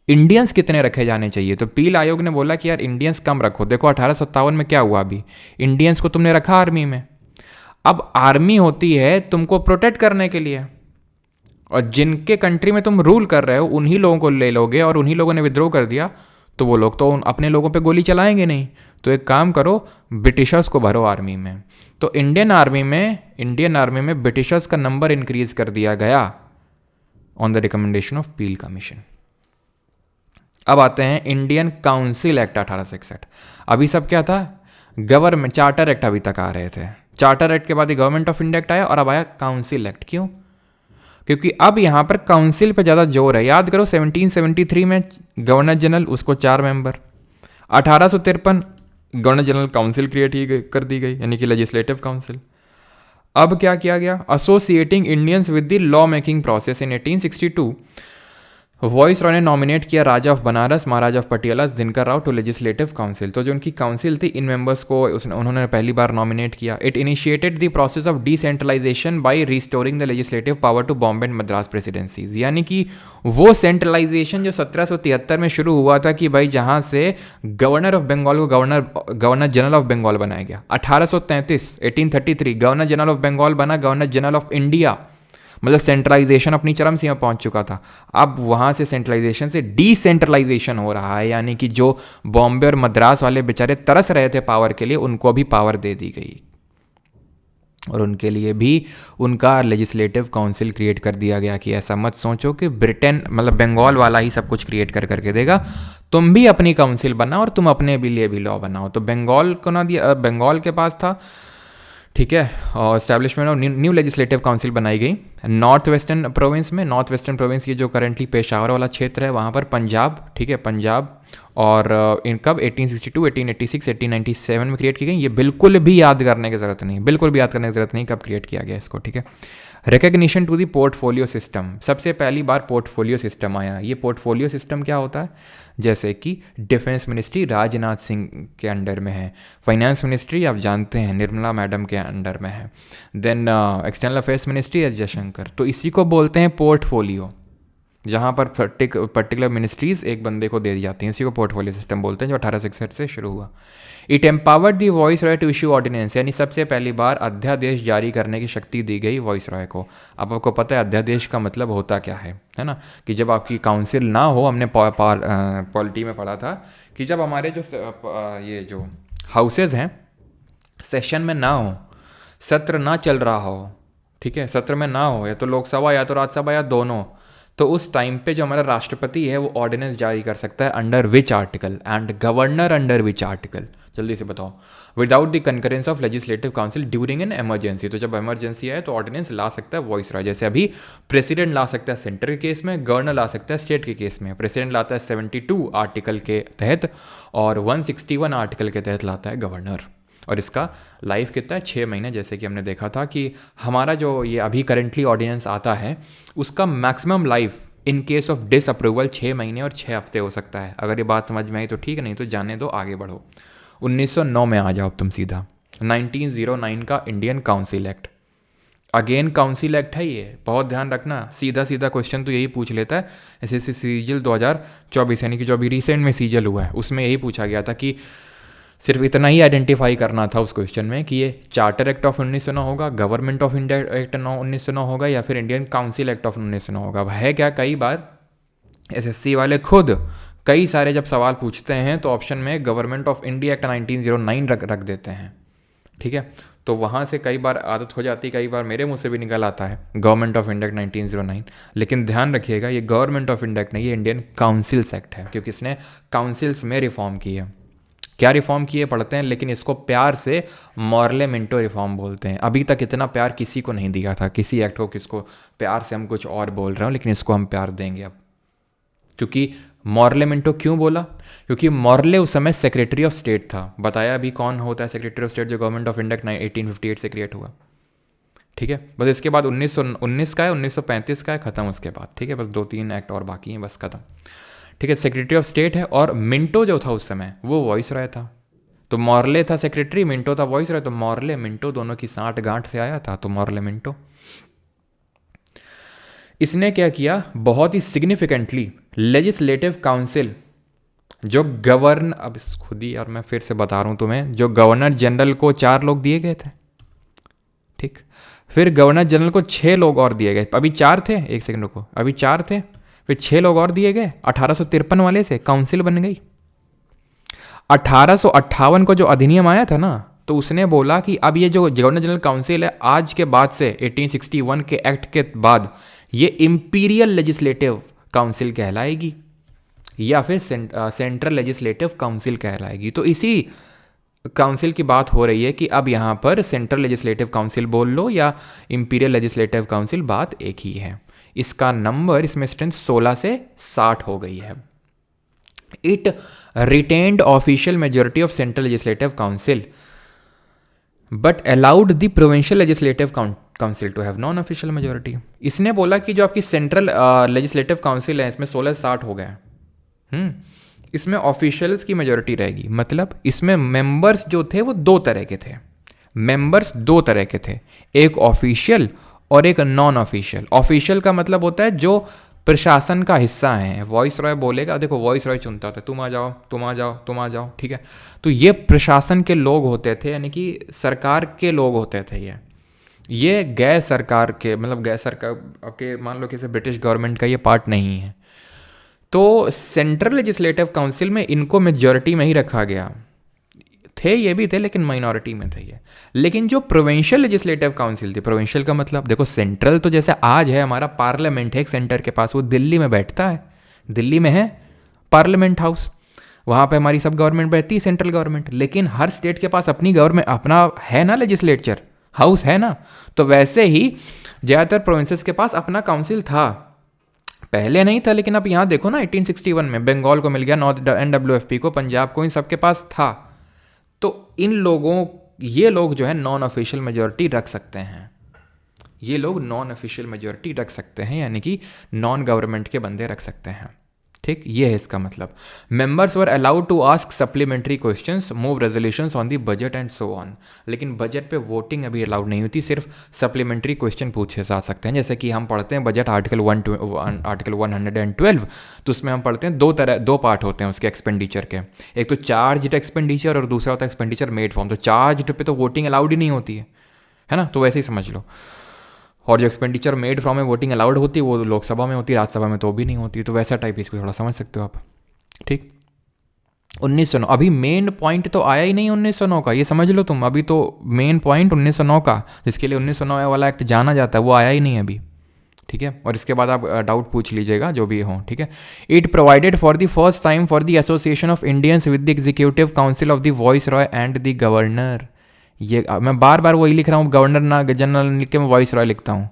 Speaker 1: इंडियंस कितने रखे जाने चाहिए। तो पील आयोग ने बोला कि यार इंडियंस कम रखो। देखो 1857 में क्या हुआ, अभी इंडियंस को तुमने रखा आर्मी में। अब आर्मी होती है तुमको प्रोटेक्ट करने के लिए, और जिनके कंट्री में तुम रूल कर रहे हो उन्हीं लोगों को ले लोगे, और उन्हीं लोगों ने विद्रोह कर दिया तो वो लोग तो अपने लोगों पे गोली चलाएंगे नहीं। तो एक काम करो, ब्रिटिशर्स को भरो आर्मी में। तो इंडियन आर्मी में ब्रिटिशर्स का नंबर इंक्रीज कर दिया गया on the recommendation of peel commission. अब आते हैं इंडियन काउंसिल एक्ट 1861। अभी सब क्या था? गवर्नमेंट चार्टर एक्ट अभी तक आ रहे थे। चार्टर एक्ट के बाद गवर्नमेंट ऑफ इंडिया एक्ट आया, और अब आया काउंसिल एक्ट। क्यों? क्योंकि अब यहाँ पर काउंसिल पे ज़्यादा जोर है। याद करो 1773 में गवर्नर जनरल, उसको 4 member. 1853 governor general council create कर दी गई, यानी कि लेजिस्लेटिव काउंसिल। अब क्या किया गया, associating Indians with the law making process in 1862 viceroy ने नॉमिनेट किया Raja of Banaras Maharaja of Patiala Dinkar Rao to legislative council. तो जो उनकी काउंसिल थी इन मेंबर्स को उन्होंने पहली बार नॉमिनेट किया। It initiated the process of decentralisation by restoring the legislative power to Bombay and Madras presidencies. यानी कि वो सेंट्रलाइजेशन जो 1773 में शुरू हुआ था कि भाई जहाँ से गवर्नर ऑफ बंगाल को गवर्नर जनरल ऑफ बंगाल बनाया गया। 1833 गवर्नर जनरल ऑफ बंगाल बना गवर्नर जनरल ऑफ इंडिया, मतलब सेंट्रलाइजेशन अपनी चरम सीमा पहुंच चुका था। अब वहाँ से सेंट्रलाइजेशन से डिसेंट्रलाइजेशन हो रहा है, यानी कि जो बॉम्बे और मद्रास वाले बेचारे तरस रहे थे पावर के लिए, उनको भी पावर दे दी गई और उनके लिए भी उनका लेजिस्लेटिव काउंसिल क्रिएट कर दिया गया कि ऐसा मत सोचो कि ब्रिटेन मतलब बंगाल वाला ही सब कुछ क्रिएट कर करके देगा, तुम भी अपनी काउंसिल बनाओ और तुम अपने भी लिए भी लॉ बनाओ। तो बंगाल को ना दिया, बंगाल के पास था, ठीक है। और establishment of new legislative council बनाई गई नॉर्थ वेस्टर्न प्रोविंस में। नॉर्थ वेस्टर्न प्रोविंस ये जो करेंटली पेशावर वाला क्षेत्र है वहाँ पर पंजाब, ठीक है, पंजाब। और इन कब 1862, 1886, 1897 में क्रिएट की गई। ये बिल्कुल भी याद करने की ज़रूरत नहीं, बिल्कुल भी याद करने की ज़रूरत नहीं कब क्रिएट किया गया इसको, ठीक है। Recognition to the portfolio system, सबसे पहली बार पोर्टफोलियो सिस्टम आया। ये पोर्टफोलियो सिस्टम क्या होता है, जैसे कि डिफेंस मिनिस्ट्री राजनाथ सिंह के अंडर में है, फाइनेंस मिनिस्ट्री आप जानते हैं निर्मला मैडम के अंडर में है, then external affairs ministry S Jaishankar. तो इसी को बोलते हैं पोर्टफोलियो, जहाँ पर पर्टिकुलर मिनिस्ट्रीज एक बंदे को दे दी जाती हैं, इसी को पोर्टफोलियो सिस्टम बोलते हैं, जो 1861 से शुरू हुआ। It empowered the viceroy to issue ordinance, यानी सबसे पहली बार अध्यादेश जारी करने की शक्ति दी गई वॉइस रॉय को। अब आपको पता है अध्यादेश का मतलब होता क्या है ना, कि जब आपकी काउंसिल ना हो, हमने पॉलिटी में पढ़ा था कि जब हमारे जो ये जो हाउसेज हैं सेशन में ना हो, सत्र ना चल रहा हो, ठीक है, सत्र में ना हो, या तो लोकसभा या तो राज्यसभा या दोनों, तो उस टाइम पे जो हमारा राष्ट्रपति है वो ऑर्डिनेंस जारी कर सकता है under which article and governor under which article, जल्दी से बताओ। Without the concurrence of legislative council during an emergency, तो जब इमरजेंसी है तो ऑर्डिनेंस ला सकता है वॉइस रॉय। जैसे अभी प्रेसिडेंट ला सकता है सेंटर के केस में, गवर्नर ला सकता है स्टेट के केस में। प्रेसिडेंट लाता है 72 आर्टिकल के तहत और 161 आर्टिकल के तहत लाता है गवर्नर। और इसका लाइफ कितना है, 6 महीने। जैसे कि हमने देखा था कि हमारा जो ये अभी करेंटली ऑर्डिनेंस आता है उसका maximum life in case of disapproval 6 महीने और 6 हफ्ते हो सकता है। अगर ये बात समझ में आई तो ठीक है, नहीं तो जाने दो, आगे बढ़ो। 1909 में आ जाओ तुम सीधा, 1909 का Indian council act. Again council act है ये, बहुत ध्यान रखना, सीधा सीधा क्वेश्चन तो यही पूछ लेता है। एसएससी सीजल 2024 यानी कि जो अभी रिसेंट में सीजल हुआ है उसमें यही पूछा गया था कि सिर्फ इतना ही आइडेंटिफाई करना था उस क्वेश्चन में कि ये चार्टर एक्ट ऑफ 1909 होगा, गवर्नमेंट ऑफ इंडिया एक्ट 1909 होगा, या फिर इंडियन काउंसिल एक्ट ऑफ 1909 होगा। अब है क्या, कई बार एसएससी वाले खुद कई सारे जब सवाल पूछते हैं तो ऑप्शन में गवर्नमेंट ऑफ इंडिया एक्ट 1909 रख देते हैं, ठीक है। तो वहाँ से कई बार आदत हो जाती है, कई बार मेरे मुंह से भी निकल आता है गवर्नमेंट ऑफ इंडिया एक्ट 1909, लेकिन ध्यान रखिएगा ये गवर्नमेंट ऑफ इंडिया एक्ट नहीं, ये इंडियन काउंसिल्स एक्ट है, क्योंकि इसने काउंसिल्स में रिफॉर्म की है। क्या रिफॉर्म किए पढ़ते हैं, लेकिन इसको प्यार से मॉर्लेमेंटो रिफॉर्म बोलते हैं। अभी तक इतना प्यार किसी को नहीं दिया था, किसी एक्ट को, किसको प्यार से हम कुछ और बोल रहे हो, लेकिन इसको हम प्यार देंगे अब। क्योंकि मॉर्लेमेंटो क्यों बोला, क्योंकि मॉर्ले उस समय सेक्रेटरी ऑफ स्टेट था। बताया अभी कौन होता है सेक्रेटरी ऑफ स्टेट, जो गवर्नमेंट ऑफ इंडिया 1858 से क्रिएट हुआ, ठीक है। बस इसके बाद 1919 का है, 1935 का है, खत्म उसके बाद, ठीक है। बस 2-3 एक्ट और बाकी हैं, बस खत्म, ठीक है। सेक्रेटरी ऑफ स्टेट है, और मिंटो जो था उस समय वो वॉइस रॉय था। तो मॉर्ले था सेक्रेटरी, मिंटो था वॉइस रॉय, तो मॉर्ले मिंटो दोनों की साठ गांठ से आया था, तो मॉर्ले मिंटो। इसने क्या किया, बहुत ही सिग्निफिकेंटली लेजिस्लेटिव काउंसिल जो गवर्न, अब खुद ही, और मैं फिर से बता रहा हूं तुम्हें, जो गवर्नर जनरल को 4 लोग दिए गए थे, ठीक, फिर गवर्नर जनरल को 6 लोग और दिए गए। अभी 4 थे, एक सेकंड रुको, अभी 4 थे, फिर 6 लोग और दिए गए। 1853 वाले से काउंसिल बन गई। 1858 को जो अधिनियम आया था ना, तो उसने बोला कि अब ये जो गवर्नर जनरल काउंसिल है आज के बाद से 1861 के एक्ट के बाद ये इंपीरियल लेजिस्लेटिव काउंसिल कहलाएगी या फिर सेंट्रल लेजिस्लेटिव काउंसिल कहलाएगी। तो इसी काउंसिल की बात हो रही है कि अब यहाँ पर सेंट्रल लेजिस्लेटिव काउंसिल बोल लो या इंपीरियल लेजिस्लेटिव काउंसिल, बात एक ही है। इसका नंबर, इसमें स्ट्रेंथ 16 से 60 हो गई है। It retained official majority of central legislative council but allowed the provincial legislative council to have non official majority. इसने बोला कि जो आपकी सेंट्रल लेजिस्लेटिव काउंसिल है इसमें 16-60 हो गया। इसमें ऑफिशियल्स की मेजोरिटी रहेगी, मतलब इसमें मेंबर्स जो थे वो दो तरह के थे। मेंबर्स दो तरह के थे, एक ऑफिशियल और एक नॉन ऑफिशियल। ऑफिशियल का मतलब होता है जो प्रशासन का हिस्सा है। वॉइस रॉय बोलेगा, देखो वॉइस रॉय चुनता होता है, तुम आ जाओ, तुम आ जाओ, तुम आ जाओ, ठीक है। तो ये प्रशासन के लोग होते थे, यानी कि सरकार के लोग होते थे ये गैर सरकार के, मतलब गैर सरकार के, मान लो किसी ब्रिटिश गवर्नमेंट का ये पार्ट नहीं है। तो सेंट्रल लेजिस्लेटिव काउंसिल में इनको मेजॉरिटी में ही रखा गया। थे ये भी थे लेकिन माइनॉरिटी में थे ये। लेकिन जो प्रोविंशियल लेजिस्लेटिव काउंसिल थी, प्रोविंशियल का मतलब देखो सेंट्रल तो जैसे आज है हमारा पार्लियामेंट है एक सेंटर के पास, वो दिल्ली में बैठता है, दिल्ली में है पार्लियामेंट हाउस, वहाँ पे हमारी सब गवर्नमेंट बैठती है, सेंट्रल गवर्नमेंट। लेकिन हर स्टेट के पास अपनी गवर्नमेंट, अपना है ना लेजिस्लेचर हाउस है ना। तो वैसे ही ज़्यादातर प्रोविंसेस के पास अपना काउंसिल था, पहले नहीं था लेकिन अब यहाँ देखो ना 1861 में बंगाल को मिल गया, नॉर्थ NWFP को, पंजाब को, इन सबके पास था। तो इन लोगों, ये लोग जो है नॉन ऑफिशियल मेजोरिटी रख सकते हैं, ये लोग नॉन ऑफिशियल मेजोरिटी रख सकते हैं, यानी कि नॉन गवर्नमेंट के बंदे रख सकते हैं। ठीक, ये है इसका मतलब। Members were allowed to ask supplementary questions, move resolutions on the budget and so on. लेकिन बजट पे वोटिंग अभी अलाउड नहीं होती, सिर्फ सप्लीमेंट्री क्वेश्चन पूछे जा सकते हैं। जैसे कि हम पढ़ते हैं बजट आर्टिकल 112, तो उसमें हम पढ़ते हैं दो पार्ट होते हैं उसके एक्सपेंडिचर के, एक तो चार्ज एक्सपेंडिचर और दूसरा होता है एक्सपेंडिचर मेड फॉर्म। तो चार्ज पे तो वोटिंग अलाउड ही नहीं होती है ना, तो वैसे ही समझ लो। और जो एक्सपेंडिचर मेड फ्रॉम में वोटिंग अलाउड होती है वो लोकसभा में होती है, राज्यसभा में तो भी नहीं होती। तो वैसा टाइप इसको थोड़ा समझ सकते हो आप। ठीक, 1909 अभी मेन पॉइंट तो आया ही नहीं 1909 का, ये समझ लो तुम। अभी तो मेन पॉइंट 1909 का, जिसके लिए 1909 वाला एक्ट जाना जाता है, वो आया ही नहीं अभी। ठीक है, और इसके बाद आप डाउट पूछ लीजिएगा जो भी हो। ठीक है, it provided for the first time for the association of Indians with the executive council of the voice Roy and the governor. ये मैं बार बार वही लिख रहा हूँ, गवर्नर ना जनरल लिख के मैं वॉइस रॉय लिखता हूँ।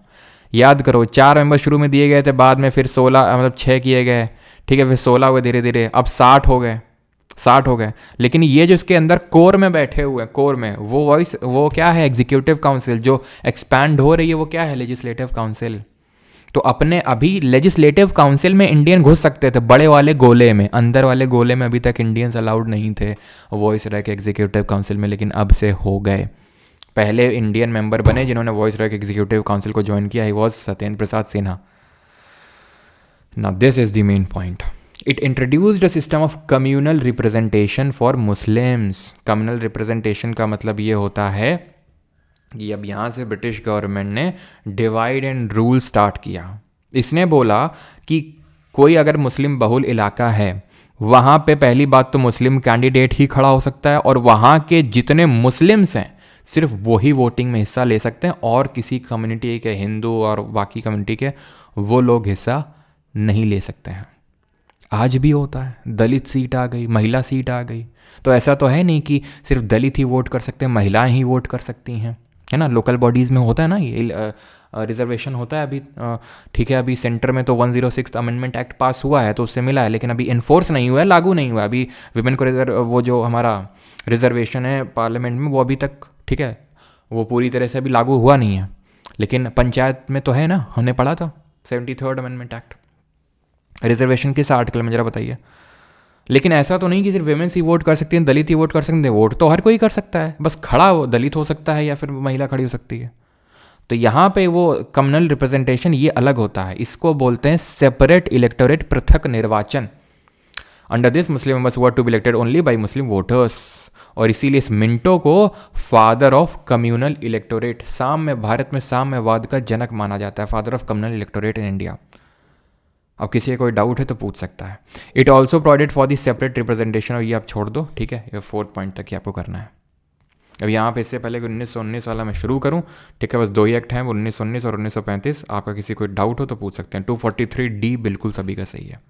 Speaker 1: याद करो 4 मेंबर शुरू में दिए गए थे, बाद में फिर 16, मतलब 6 किए गए। ठीक है, फिर 16 हुए धीरे धीरे, अब 60 हो गए, 60 हो गए। लेकिन ये जो इसके अंदर कोर में बैठे हुए हैं, कोर में वो वॉइस, वो क्या है, एग्जीक्यूटिव काउंसिल। जो एक्सपैंड हो रही है वो क्या है, लेजिस्लेटिव काउंसिल। तो अपने अभी लेजिस्लेटिव काउंसिल में इंडियन घुस सकते थे, बड़े वाले गोले में, अंदर वाले गोले में अभी तक इंडियंस अलाउड नहीं थे वॉइस रह के एग्जीक्यूटिव काउंसिल में, लेकिन अब से हो गए। पहले इंडियन मेंबर बने जिन्होंने वॉइस रॉय एग्जीक्यूटिव काउंसिल को ज्वाइन किया, he was Satyendra Prasad Sinha. Now this is the main point. It introduced a system of communal representation for Muslims. Communal representation का मतलब ये होता है कि अब यहाँ से ब्रिटिश गवर्नमेंट ने डिवाइड एंड रूल स्टार्ट किया। इसने बोला कि कोई अगर मुस्लिम बहुल इलाका है, वहाँ पे पहली बात तो मुस्लिम कैंडिडेट ही खड़ा हो सकता है, और वहाँ के जितने मुस्लिम्स हैं सिर्फ वही वोटिंग में हिस्सा ले सकते हैं, और किसी कम्युनिटी के, हिंदू और बाकी कम्युनिटी के, वो लोग हिस्सा नहीं ले सकते हैं। आज भी होता है, दलित सीट आ गई, महिला सीट आ गई, तो ऐसा तो है नहीं कि सिर्फ दलित ही वोट कर सकते हैं, महिलाएं ही वोट कर सकती हैं, है ना। लोकल बॉडीज़ में होता है ना ये रिजर्वेशन होता है अभी। ठीक है, अभी सेंटर में तो 106 अमेंडमेंट एक्ट पास हुआ है तो उससे मिला है, लेकिन अभी इन्फोर्स नहीं हुआ है, लागू नहीं हुआ है अभी। विमेन को वो जो हमारा रिजर्वेशन है पार्लियामेंट में, वो अभी तक, ठीक है, वो पूरी तरह से अभी लागू हुआ नहीं है। लेकिन पंचायत में तो है ना, हमने पढ़ा था 73rd अमेंडमेंट एक्ट। रिजर्वेशन किस आर्टिकल में, जरा बताइए। लेकिन ऐसा तो नहीं कि सिर्फ वेमेंस ही वोट कर सकती हैं, दलित ही वोट कर सकते हैं। वोट तो हर कोई कर सकता है, बस खड़ा वो दलित हो सकता है या फिर महिला खड़ी हो सकती है। तो यहाँ पे वो कम्युनल रिप्रेजेंटेशन ये अलग होता है, इसको बोलते हैं सेपरेट इलेक्टोरेट, पृथक निर्वाचन। Under this Muslim members were to be elected only by Muslim voters. और इसीलिए इस मिंटो को father of communal electorate, Bharat में साम्यवाद का जनक माना जाता है, father of communal electorate in India. अब किसी का कोई डाउट है तो पूछ सकता है। It also provided for the separate representation, और ये आप छोड़ दो, ठीक है, ये 4th पॉइंट तक ही आपको करना है। अब यहाँ पे इससे पहले कि 1919 वाला मैं शुरू करूँ, ठीक है, बस 2 ही एक्ट हैं, 1919 और 1935। आपका किसी कोई डाउट हो तो पूछ सकते हैं। 243D बिल्कुल सभी का सही है।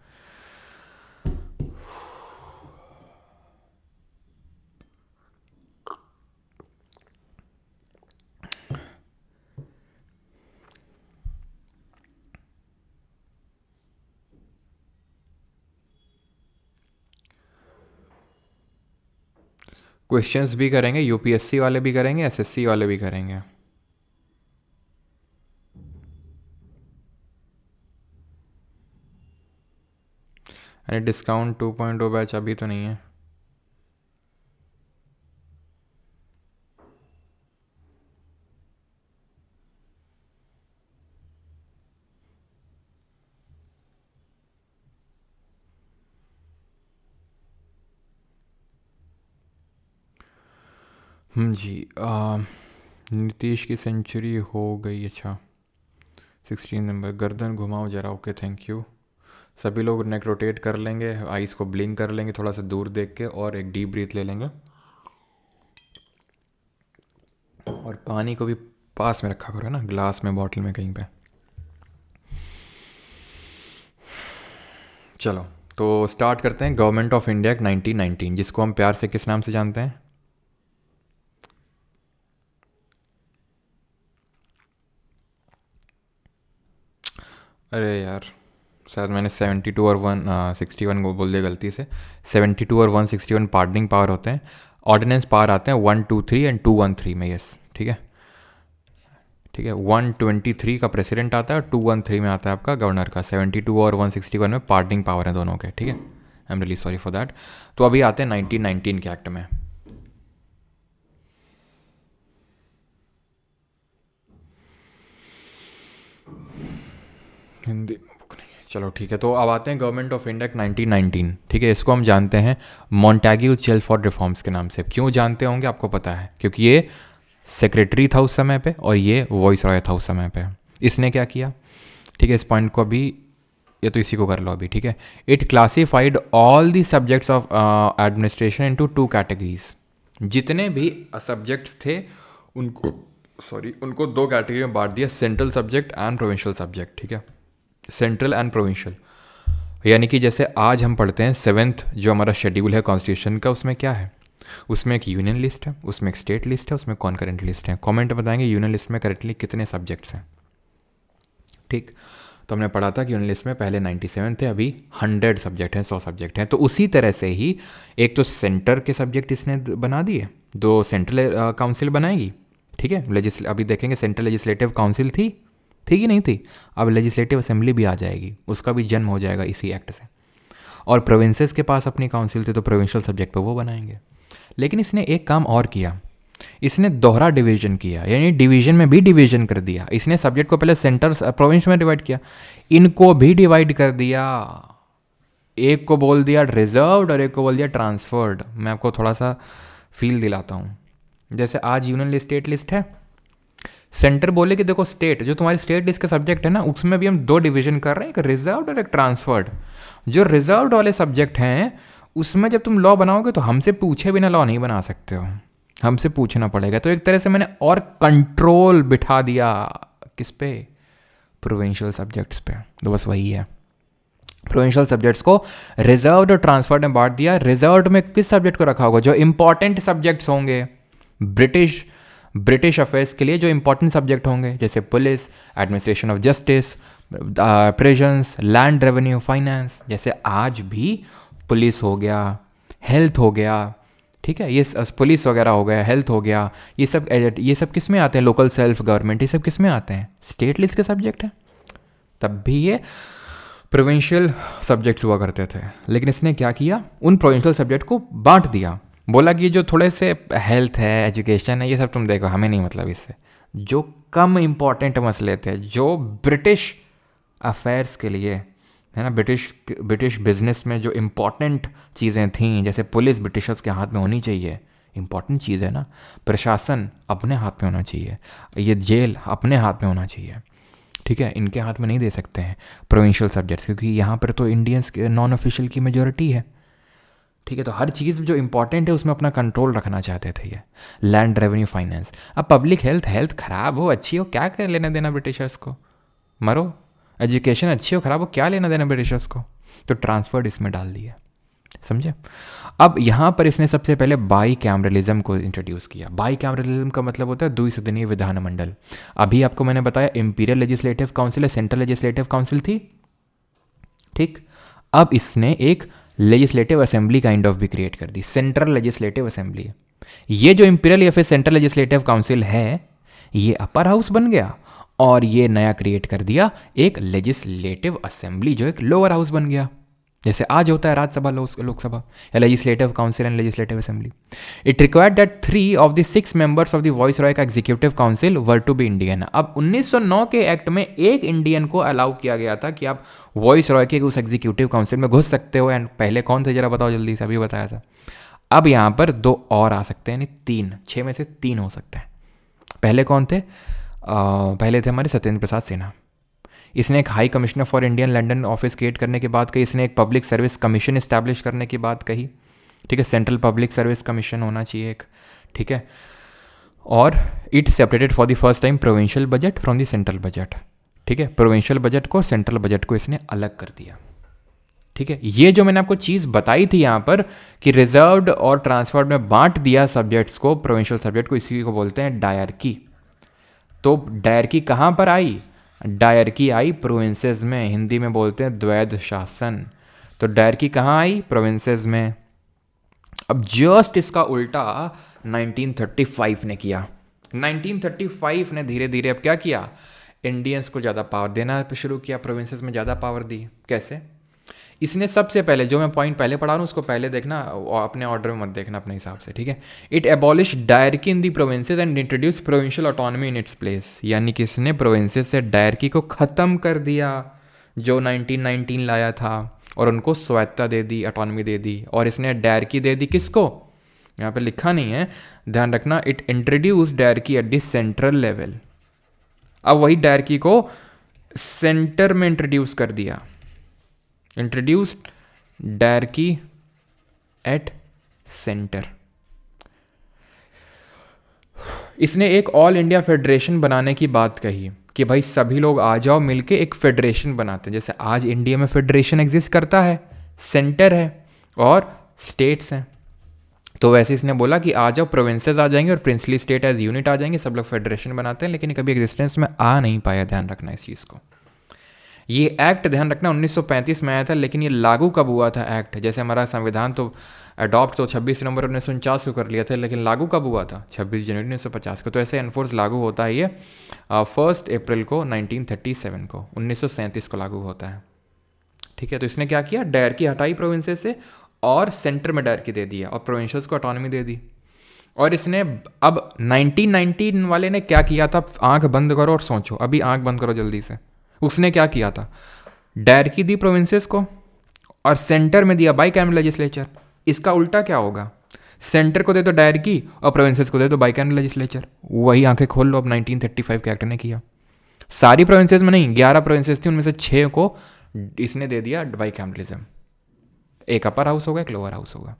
Speaker 1: क्वेश्चंस भी करेंगे, यूपीएससी वाले भी करेंगे, एसएससी वाले भी करेंगे। अरे डिस्काउंट 2.0 बैच अभी तो नहीं है। जी नीतीश की सेंचुरी हो गई। अच्छा 16 नंबर, गर्दन घुमाओ जरा। Okay thank you. सभी लोग नेक रोटेट कर लेंगे, आइस को ब्लिंक कर लेंगे थोड़ा सा दूर देख के, और एक डीप ब्रीथ ले लेंगे, और पानी को भी पास में रखा करो ना, ग्लास में, बॉटल में, कहीं पे। चलो तो स्टार्ट करते हैं। गवर्नमेंट ऑफ इंडिया एक्ट 1919, जिसको हम प्यार से किस नाम से जानते हैं? अरे यार शायद मैंने 72 और 161 को बोल दिया गलती से। 72 और 161 पार्डनिंग पावर होते हैं, ऑर्डिनेंस पावर आते हैं 123 एंड 213 में। यस ठीक है, ठीक है। 123 का प्रेसिडेंट आता है और 213 में आता है आपका गवर्नर का। 72 और 161 में पार्डनिंग पावर है दोनों के, ठीक है। I am really sorry for that. तो अभी आते हैं 1919 के एक्ट में। हिंदी बुक नहीं है, चलो ठीक है। तो अब आते हैं गवर्नमेंट ऑफ इंडिया 1919, ठीक है। इसको हम जानते हैं मॉन्टेग्यू चेल्मफोर्ड रिफॉर्म्स के नाम से। क्यों जानते होंगे आपको पता है, क्योंकि ये सेक्रेटरी था उस समय पे और ये वॉइस रॉय था उस समय पे। इसने क्या किया, ठीक है, इस पॉइंट को अभी, ये तो इसी को कर लो अभी, ठीक है। It classified all the subjects of administration into 2 categories. जितने भी सब्जेक्ट्स थे उनको, उनको 2 कैटेगरी में बांट दिया, central subject and provincial subject, ठीक है। सेंट्रल एंड प्रोविंशियल, यानी कि जैसे आज हम पढ़ते हैं 7th जो हमारा शेड्यूल है कॉन्स्टिट्यूशन का, उसमें क्या है, उसमें एक यूनियन लिस्ट है, उसमें एक स्टेट लिस्ट है, उसमें कॉन्करेंट लिस्ट है। कमेंट बताएंगे यूनियन लिस्ट में करेंटली कितने सब्जेक्ट्स हैं, ठीक। तो हमने पढ़ा था कि यूनियन लिस्ट में पहले 97 थे, अभी 100 सब्जेक्ट हैं, 100 सब्जेक्ट हैं। तो उसी तरह से ही एक तो सेंटर के सब्जेक्ट इसने बना दिए, 2 सेंट्रल काउंसिल बनाएगी, ठीक है। अभी देखेंगे सेंट्रल लेजिस्लेटिव काउंसिल थी कि नहीं थी, अब लेजिस्लेटिव असेंबली भी आ जाएगी, उसका भी जन्म हो जाएगा इसी एक्ट से। और प्रोविंसेस के पास अपनी काउंसिल थी, तो प्रोविंशियल सब्जेक्ट पे वो बनाएंगे। लेकिन इसने एक काम और किया, इसने दोहरा डिवीजन किया, यानी डिवीजन में भी डिवीजन कर दिया। इसने सब्जेक्ट को पहले सेंटर प्रोविंस में डिवाइड किया, इनको भी डिवाइड कर दिया। एक को बोल दिया रिजर्व्ड और एक को बोल दिया ट्रांसफर्ड। मैं आपको थोड़ा सा फील दिलाता हूँ। जैसे आज यूनियन लिस्ट, स्टेट लिस्ट है, सेंटर बोले कि देखो स्टेट, जो तुम्हारी स्टेट लिस्ट का सब्जेक्ट है ना, उसमें भी हम 2 डिवीजन कर रहे हैं, एक रिजर्व्ड और एक ट्रांसफर्ड। जो रिजर्व्ड वाले सब्जेक्ट हैं उसमें जब तुम लॉ बनाओगे तो हमसे पूछे बिना लॉ नहीं बना सकते हो, हमसे पूछना पड़ेगा। तो एक तरह से मैंने और कंट्रोल बिठा दिया किस पे, प्रोविंशियल सब्जेक्ट्स पे। तो बस वही है, प्रोविंशियल सब्जेक्ट्स को रिजर्व्ड और ट्रांसफर्ड में बांट दिया। रिजर्व्ड में किस सब्जेक्ट को रखा होगा, जो इंपॉर्टेंट सब्जेक्ट्स होंगे ब्रिटिश अफेयर्स के लिए, जो इंपॉर्टेंट सब्जेक्ट होंगे, जैसे police, administration of justice, prisons, land revenue, finance. जैसे आज भी पुलिस हो गया, हेल्थ हो गया, ठीक है, ये पुलिस वगैरह हो गया, हेल्थ हो गया, ये सब किस में आते हैं, लोकल सेल्फ गवर्नमेंट, ये सब किस में आते हैं, स्टेट लिस्ट के सब्जेक्ट हैं। तब भी ये प्रोविंशियल सब्जेक्ट्स हुआ करते थे। लेकिन इसने क्या किया, उन प्रोविंशियल सब्जेक्ट को बांट दिया, बोला कि जो थोड़े से हेल्थ है, एजुकेशन है, ये सब तुम देखो, हमें नहीं मतलब इससे। जो कम इम्पॉर्टेंट मसले थे, जो ब्रिटिश अफेयर्स के लिए है ना, ब्रिटिश बिजनेस में जो इम्पॉर्टेंट चीज़ें थीं, जैसे पुलिस ब्रिटिशर्स के हाथ में होनी चाहिए, इम्पॉर्टेंट चीज़ है ना। प्रशासन अपने हाथ में होना चाहिए, ये जेल अपने हाथ में होना चाहिए, ठीक है, इनके हाथ में नहीं दे सकते हैं प्रोविंशियल सब्जेक्ट्स, क्योंकि यहाँ पर तो इंडियंस नॉन ऑफिशियल की मेजोरिटी है, ठीक है। तो हर चीज़ जो इंपॉर्टेंट है उसमें अपना कंट्रोल रखना चाहते थे ये। Land revenue, finance. अब पब्लिक हेल्थ ख़राब हो अच्छी हो, क्या कर लेना देना ब्रिटिशर्स को, मरो। एजुकेशन अच्छी हो ख़राब हो, क्या लेना देना ब्रिटिशर्स को। तो ट्रांसफर्ड इसमें डाल दिया, समझे। अब यहाँ पर इसने सबसे पहले बाई कैमरलिज्म को इंट्रोड्यूस किया। बाई कैमरलिज्म का मतलब होता है द्विसदनीय विधानमंडल। अभी आपको मैंने बताया इंपीरियल लेजिस्लेटिव काउंसिल है, सेंट्रल लेजिस्लेटिव काउंसिल थी, ठीक। अब इसने एक लेजिस्लेटिव असेंबली काइंड ऑफ भी क्रिएट कर दी, सेंट्रल लेजिस्लेटिव असेंबली।
Speaker 2: ये जो इंपीरियल या फिर सेंट्रल लेजिस्लेटिव काउंसिल है ये अपर हाउस बन गया और ये नया क्रिएट कर दिया एक लेजिस्लेटिव असेंबली जो एक लोअर हाउस बन गया, जैसे आज होता है राज्यसभा लोकसभा या legislative council and legislative assembly. It required that 3 of the 6 members of the viceroy का executive council were to be Indian. अब 1909 के एक्ट में एक इंडियन को अलाउ किया गया था कि आप वॉइसरॉय के उस एग्जीक्यूटिव काउंसिल में घुस सकते हो। एंड पहले कौन थे जरा बताओ जल्दी से, अभी बताया था। अब यहाँ पर 2 और आ सकते हैं, यानी 3, 6 में से 3 हो सकते हैं। पहले कौन थे? पहले थे हमारे सत्येंद्र प्रसाद सिन्हा। इसने एक high commissioner for Indian London office create करने की बात कही। इसने एक पब्लिक सर्विस कमीशन इस्टेब्लिश करने की बात कही, ठीक है, सेंट्रल पब्लिक सर्विस कमीशन होना चाहिए एक, ठीक है। और it separated for the first time provincial budget from the central budget, ठीक है। प्रोविंशियल बजट को सेंट्रल बजट को इसने अलग कर दिया, ठीक है। ये जो मैंने आपको चीज़ बताई थी यहाँ पर कि रिजर्व्ड और ट्रांसफर्ड में बांट दिया सब्जेक्ट्स को, प्रोविंशियल सब्जेक्ट को, इसी को बोलते हैं डायरकी। तो डायरकी कहाँ पर आई? डायरकी आई प्रोविंसेस में, हिंदी में बोलते हैं द्वैध शासन। तो डायरकी कहाँ आई? प्रोविंसेस में। अब जस्ट इसका उल्टा 1935 ने किया। 1935 ने धीरे धीरे अब क्या किया? इंडियंस को ज़्यादा पावर देना शुरू किया, प्रोविंसेस में ज़्यादा पावर दी। कैसे? इसने सबसे पहले, जो मैं पॉइंट पहले पढ़ा रहा हूँ उसको पहले देखना, अपने ऑर्डर में मत देखना अपने हिसाब से, ठीक है। It abolish dyarchy in the provinces and introduce provincial autonomy in its place. यानी कि इसने प्रोविंसेस से डायरकी को ख़त्म कर दिया जो 1919 लाया था, और उनको स्वायत्ता दे दी, ऑटोनॉमी दे दी। और इसने डायरकी दे दी किसको? यहाँ पे लिखा नहीं है, ध्यान रखना। It introduce dyarchy at the central level. अब वही डायरकी को सेंटर में इंट्रोड्यूस कर दिया। Introduced dyarchy at centre. इसने एक ऑल इंडिया फेडरेशन बनाने की बात कही कि भाई सभी लोग आ जाओ मिलके एक फेडरेशन बनाते हैं। जैसे आज इंडिया में फेडरेशन एग्जिस्ट करता है, सेंटर है और स्टेट्स हैं, तो वैसे इसने बोला कि आ जाओ, प्रोविंसेस आ जाएंगे और प्रिंसली स्टेट एज यूनिट आ जाएंगे, सब लोग फेडरेशन बनाते हैं। लेकिन कभी एग्जिस्टेंस में आ नहीं पाया, ध्यान रखना इस चीज़ को। ये एक्ट ध्यान रखना 1935 में आया था, लेकिन ये लागू कब हुआ था एक्ट? जैसे हमारा संविधान तो अडॉप्ट तो 26 नवंबर 1949 को कर लिया था, लेकिन लागू कब हुआ था? 26 जनवरी 1950 को। तो ऐसे एनफोर्स लागू होता है ये 1 अप्रैल को 1937 को, 1937 को लागू होता है, ठीक है। तो इसने क्या किया? डायरकी हटाई प्रोविंसेस से और सेंटर में डायरकी दे दिया और प्रोविंसेस को ऑटोनॉमी दे दी। और इसने अब 1919 वाले ने क्या किया था? आंख बंद करो और सोचो, अभी आंख बंद करो जल्दी से। उसने क्या किया था? डायरकी दी प्रोविंसेस को और सेंटर में दिया बाइकैमरल लेजिस्लेचर। इसका उल्टा क्या होगा? सेंटर को दे दो डायरकी और प्रोविंसेस को दे दो बाइकैमरल लेजिस्लेचर। वही आंखें खोल लो, अब 1935 के एक्ट ने किया। सारी प्रोविंसेस में नहीं, 11 प्रोविंसेस थी, उनमें से 6 को इसने दे दिया बाइकैमरलिज्म। एक अपर हाउस होगा, एक लोअर हाउस होगा।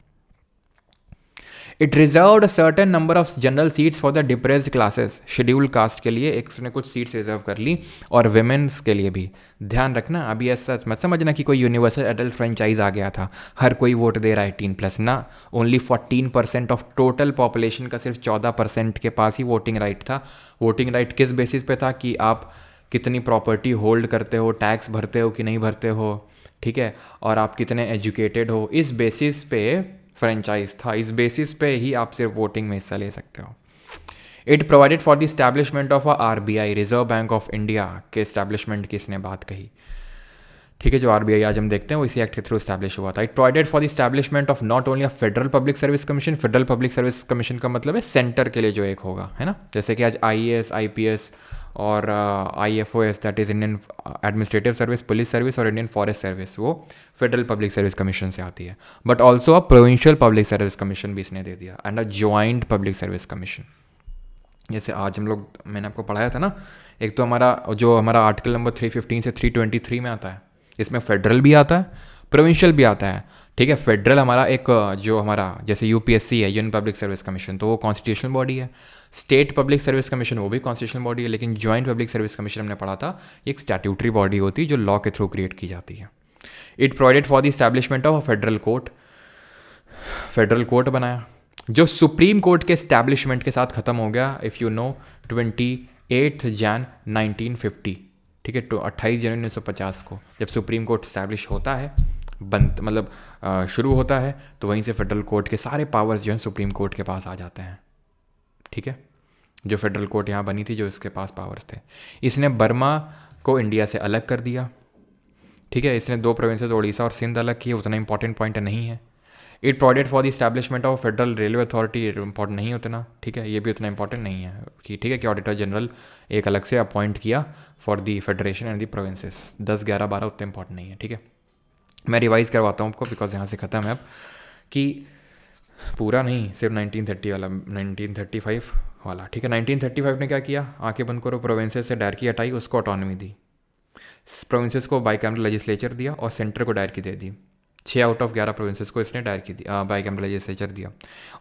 Speaker 2: It reserved certain number of general seats for the depressed classes. Schedule caste के लिए उसने कुछ सीट्स रिजर्व कर ली और विमेंस के लिए भी। ध्यान रखना, अभी ऐसा मत समझना कि कोई यूनिवर्सल एडल्ट फ्रेंचाइज आ गया था, हर कोई वोट दे रहा है 18+ ना। ओनली 14% ऑफ टोटल पॉपुलेशन का सिर्फ 14% के पास ही वोटिंग राइट था। वोटिंग राइट किस बेसिस पे था? कि आप कितनी प्रॉपर्टी होल्ड करते हो, टैक्स भरते हो कि नहीं भरते हो, ठीक है, और आप कितने एजुकेटेड हो। इस बेसिस पे फ्रेंचाइज था, इस बेसिस पे ही आप सिर्फ वोटिंग में हिस्सा ले सकते हो। It provided for the establishment of RBI, reserve bank of India के इस्टेब्लिशमेंट की इसने बात कही, ठीक है। जो RBI आज हम देखते हैं वो इसी एक्ट के थ्रू इस्टेब्लिश हुआ था। It provided for the establishment of not only a federal public service commission. Federal public service commission का मतलब है सेंटर के लिए जो एक होगा, है ना। जैसे कि आज IAS, IPS और IFOS, that is Indian administrative service, police service और इंडियन फॉरेस्ट सर्विस, वो फेडरल पब्लिक सर्विस कमीशन से आती है। But also a provincial public service commission भी इसने दे दिया and a joint public service commission. जैसे आज हम लोग, मैंने आपको पढ़ाया था ना, एक तो हमारा आर्टिकल नंबर 315 से 323 में आता है, इसमें फेडरल भी आता है, प्रोविंशियल भी आता है, ठीक है। फेडरल हमारा एक जो हमारा जैसे UPSC है, यूनियन पब्लिक सर्विस कमीशन, तो वो कॉन्स्टिट्यूशनल बॉडी है। स्टेट पब्लिक सर्विस कमीशन वो भी कॉन्स्टिट्यूशनल बॉडी है। लेकिन ज्वाइंट पब्लिक सर्विस कमीशन हमने पढ़ा था, एक स्टैट्यूटरी बॉडी होती है जो लॉ के थ्रू क्रिएट की जाती है। It provided for the establishment of a federal court. Federal court बनाया जो सुप्रीम कोर्ट के इस्टेब्लिशमेंट के साथ ख़त्म हो गया, इफ़ यू नो, 28 जन 1950, ठीक है। तो 28 जनवरी 1950 को जब सुप्रीम कोर्ट इस्टेब्लिश होता है, बंद मतलब शुरू होता है, तो वहीं से फेडरल कोर्ट के सारे पावर्स जो हैं सुप्रीम कोर्ट के पास आ जाते हैं। ठीक है, जो फेडरल कोर्ट यहाँ बनी थी, जो इसके पास पावर्स थे। इसने बर्मा को इंडिया से अलग कर दिया। ठीक है, इसने 2 प्रोविंसेस उड़ीसा और सिंध अलग किए, उतना इंपॉर्टेंट पॉइंट नहीं है। It provided for the establishment of federal railway authority, important नहीं उतना। ठीक है, ये भी उतना इंपॉर्टेंट नहीं है कि ठीक है कि ऑडिटर जनरल एक अलग से अपॉइंट किया for the federation and the provinces. 10, 11, 12 उतने इंपॉर्टेंट नहीं है। ठीक है, मैं रिवाइज करवाता हूँ आपको बिकॉज यहाँ से ख़त्म है अब, कि पूरा नहीं, सिर्फ 1930 वाला, 1935 वाला। ठीक है, 1935 ने क्या किया, आंखें बंद करो, प्रोविंसेस से डायरेक्टरी हटाई, उसको ऑटोनॉमी दी। प्रोविंसेस को बाईकैमरल लेजिस्लेचर दिया और सेंटर को directory they the. 6 out of 11 provinces को इसने डायरेक्टरी दी, बाईकैमरल लेजिस्लेचर दिया।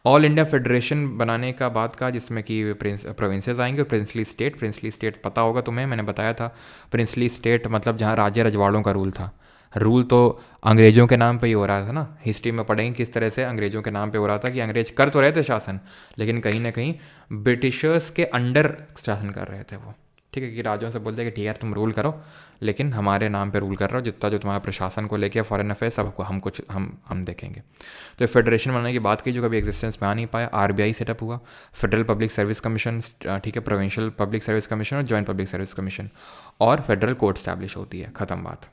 Speaker 2: ऑल इंडिया फेडरेशन बनाने का बात कहा, जिसमें कि प्रोविंसेस आएंगे, प्रिंसली स्टेट। प्रिंसली स्टेट पता होगा तुम्हें, मैंने बताया था। प्रिंसली स्टेट मतलब जहाँ राज्य रजवाड़ों का रूल था। रूल तो अंग्रेज़ों के नाम पे ही हो रहा था ना, हिस्ट्री में पढ़ेंगे किस तरह से अंग्रेज़ों के नाम पे हो रहा था, कि अंग्रेज कर तो रहे थे शासन, लेकिन कहीं ना कहीं ब्रिटिशर्स के अंडर शासन कर रहे थे वो। ठीक है, कि राज्यों से बोलते हैं कि ठीक है तुम रूल करो, लेकिन हमारे नाम पे रूल कर रहे हो, जितना जो तुम्हारा प्रशासन को लेके फॉरेन अफेयर्स सब हम देखेंगे। तो फेडरेशन बनाने की बात की, जो कभी एग्जिस्टेंस में आ नहीं पाया। आरबीआई सेटअप हुआ, फेडरल पब्लिक सर्विस कमीशन, ठीक है, प्रोविंशियल पब्लिक सर्विस कमीशन और जॉइंट पब्लिक सर्विस कमीशन, और फेडरल कोर्ट स्टैब्लिश होती है। ख़त्म बात।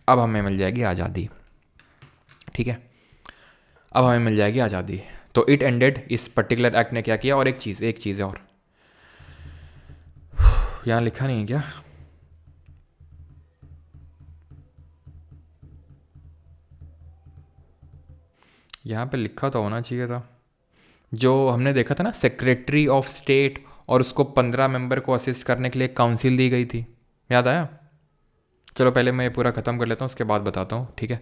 Speaker 2: अब हमें मिल जाएगी आज़ादी। ठीक है, अब हमें मिल जाएगी आज़ादी। तो इट एंडेड, इस पर्टिकुलर एक्ट ने क्या किया। और एक चीज़ है और, यहाँ लिखा नहीं है क्या, यहाँ पे लिखा तो होना चाहिए था। जो हमने देखा था ना, सेक्रेटरी ऑफ स्टेट, और उसको 15 मेंबर को असिस्ट करने के लिए काउंसिल दी गई थी, याद आया। चलो पहले मैं ये पूरा ख़त्म कर लेता हूँ, उसके बाद बताता हूँ। ठीक है,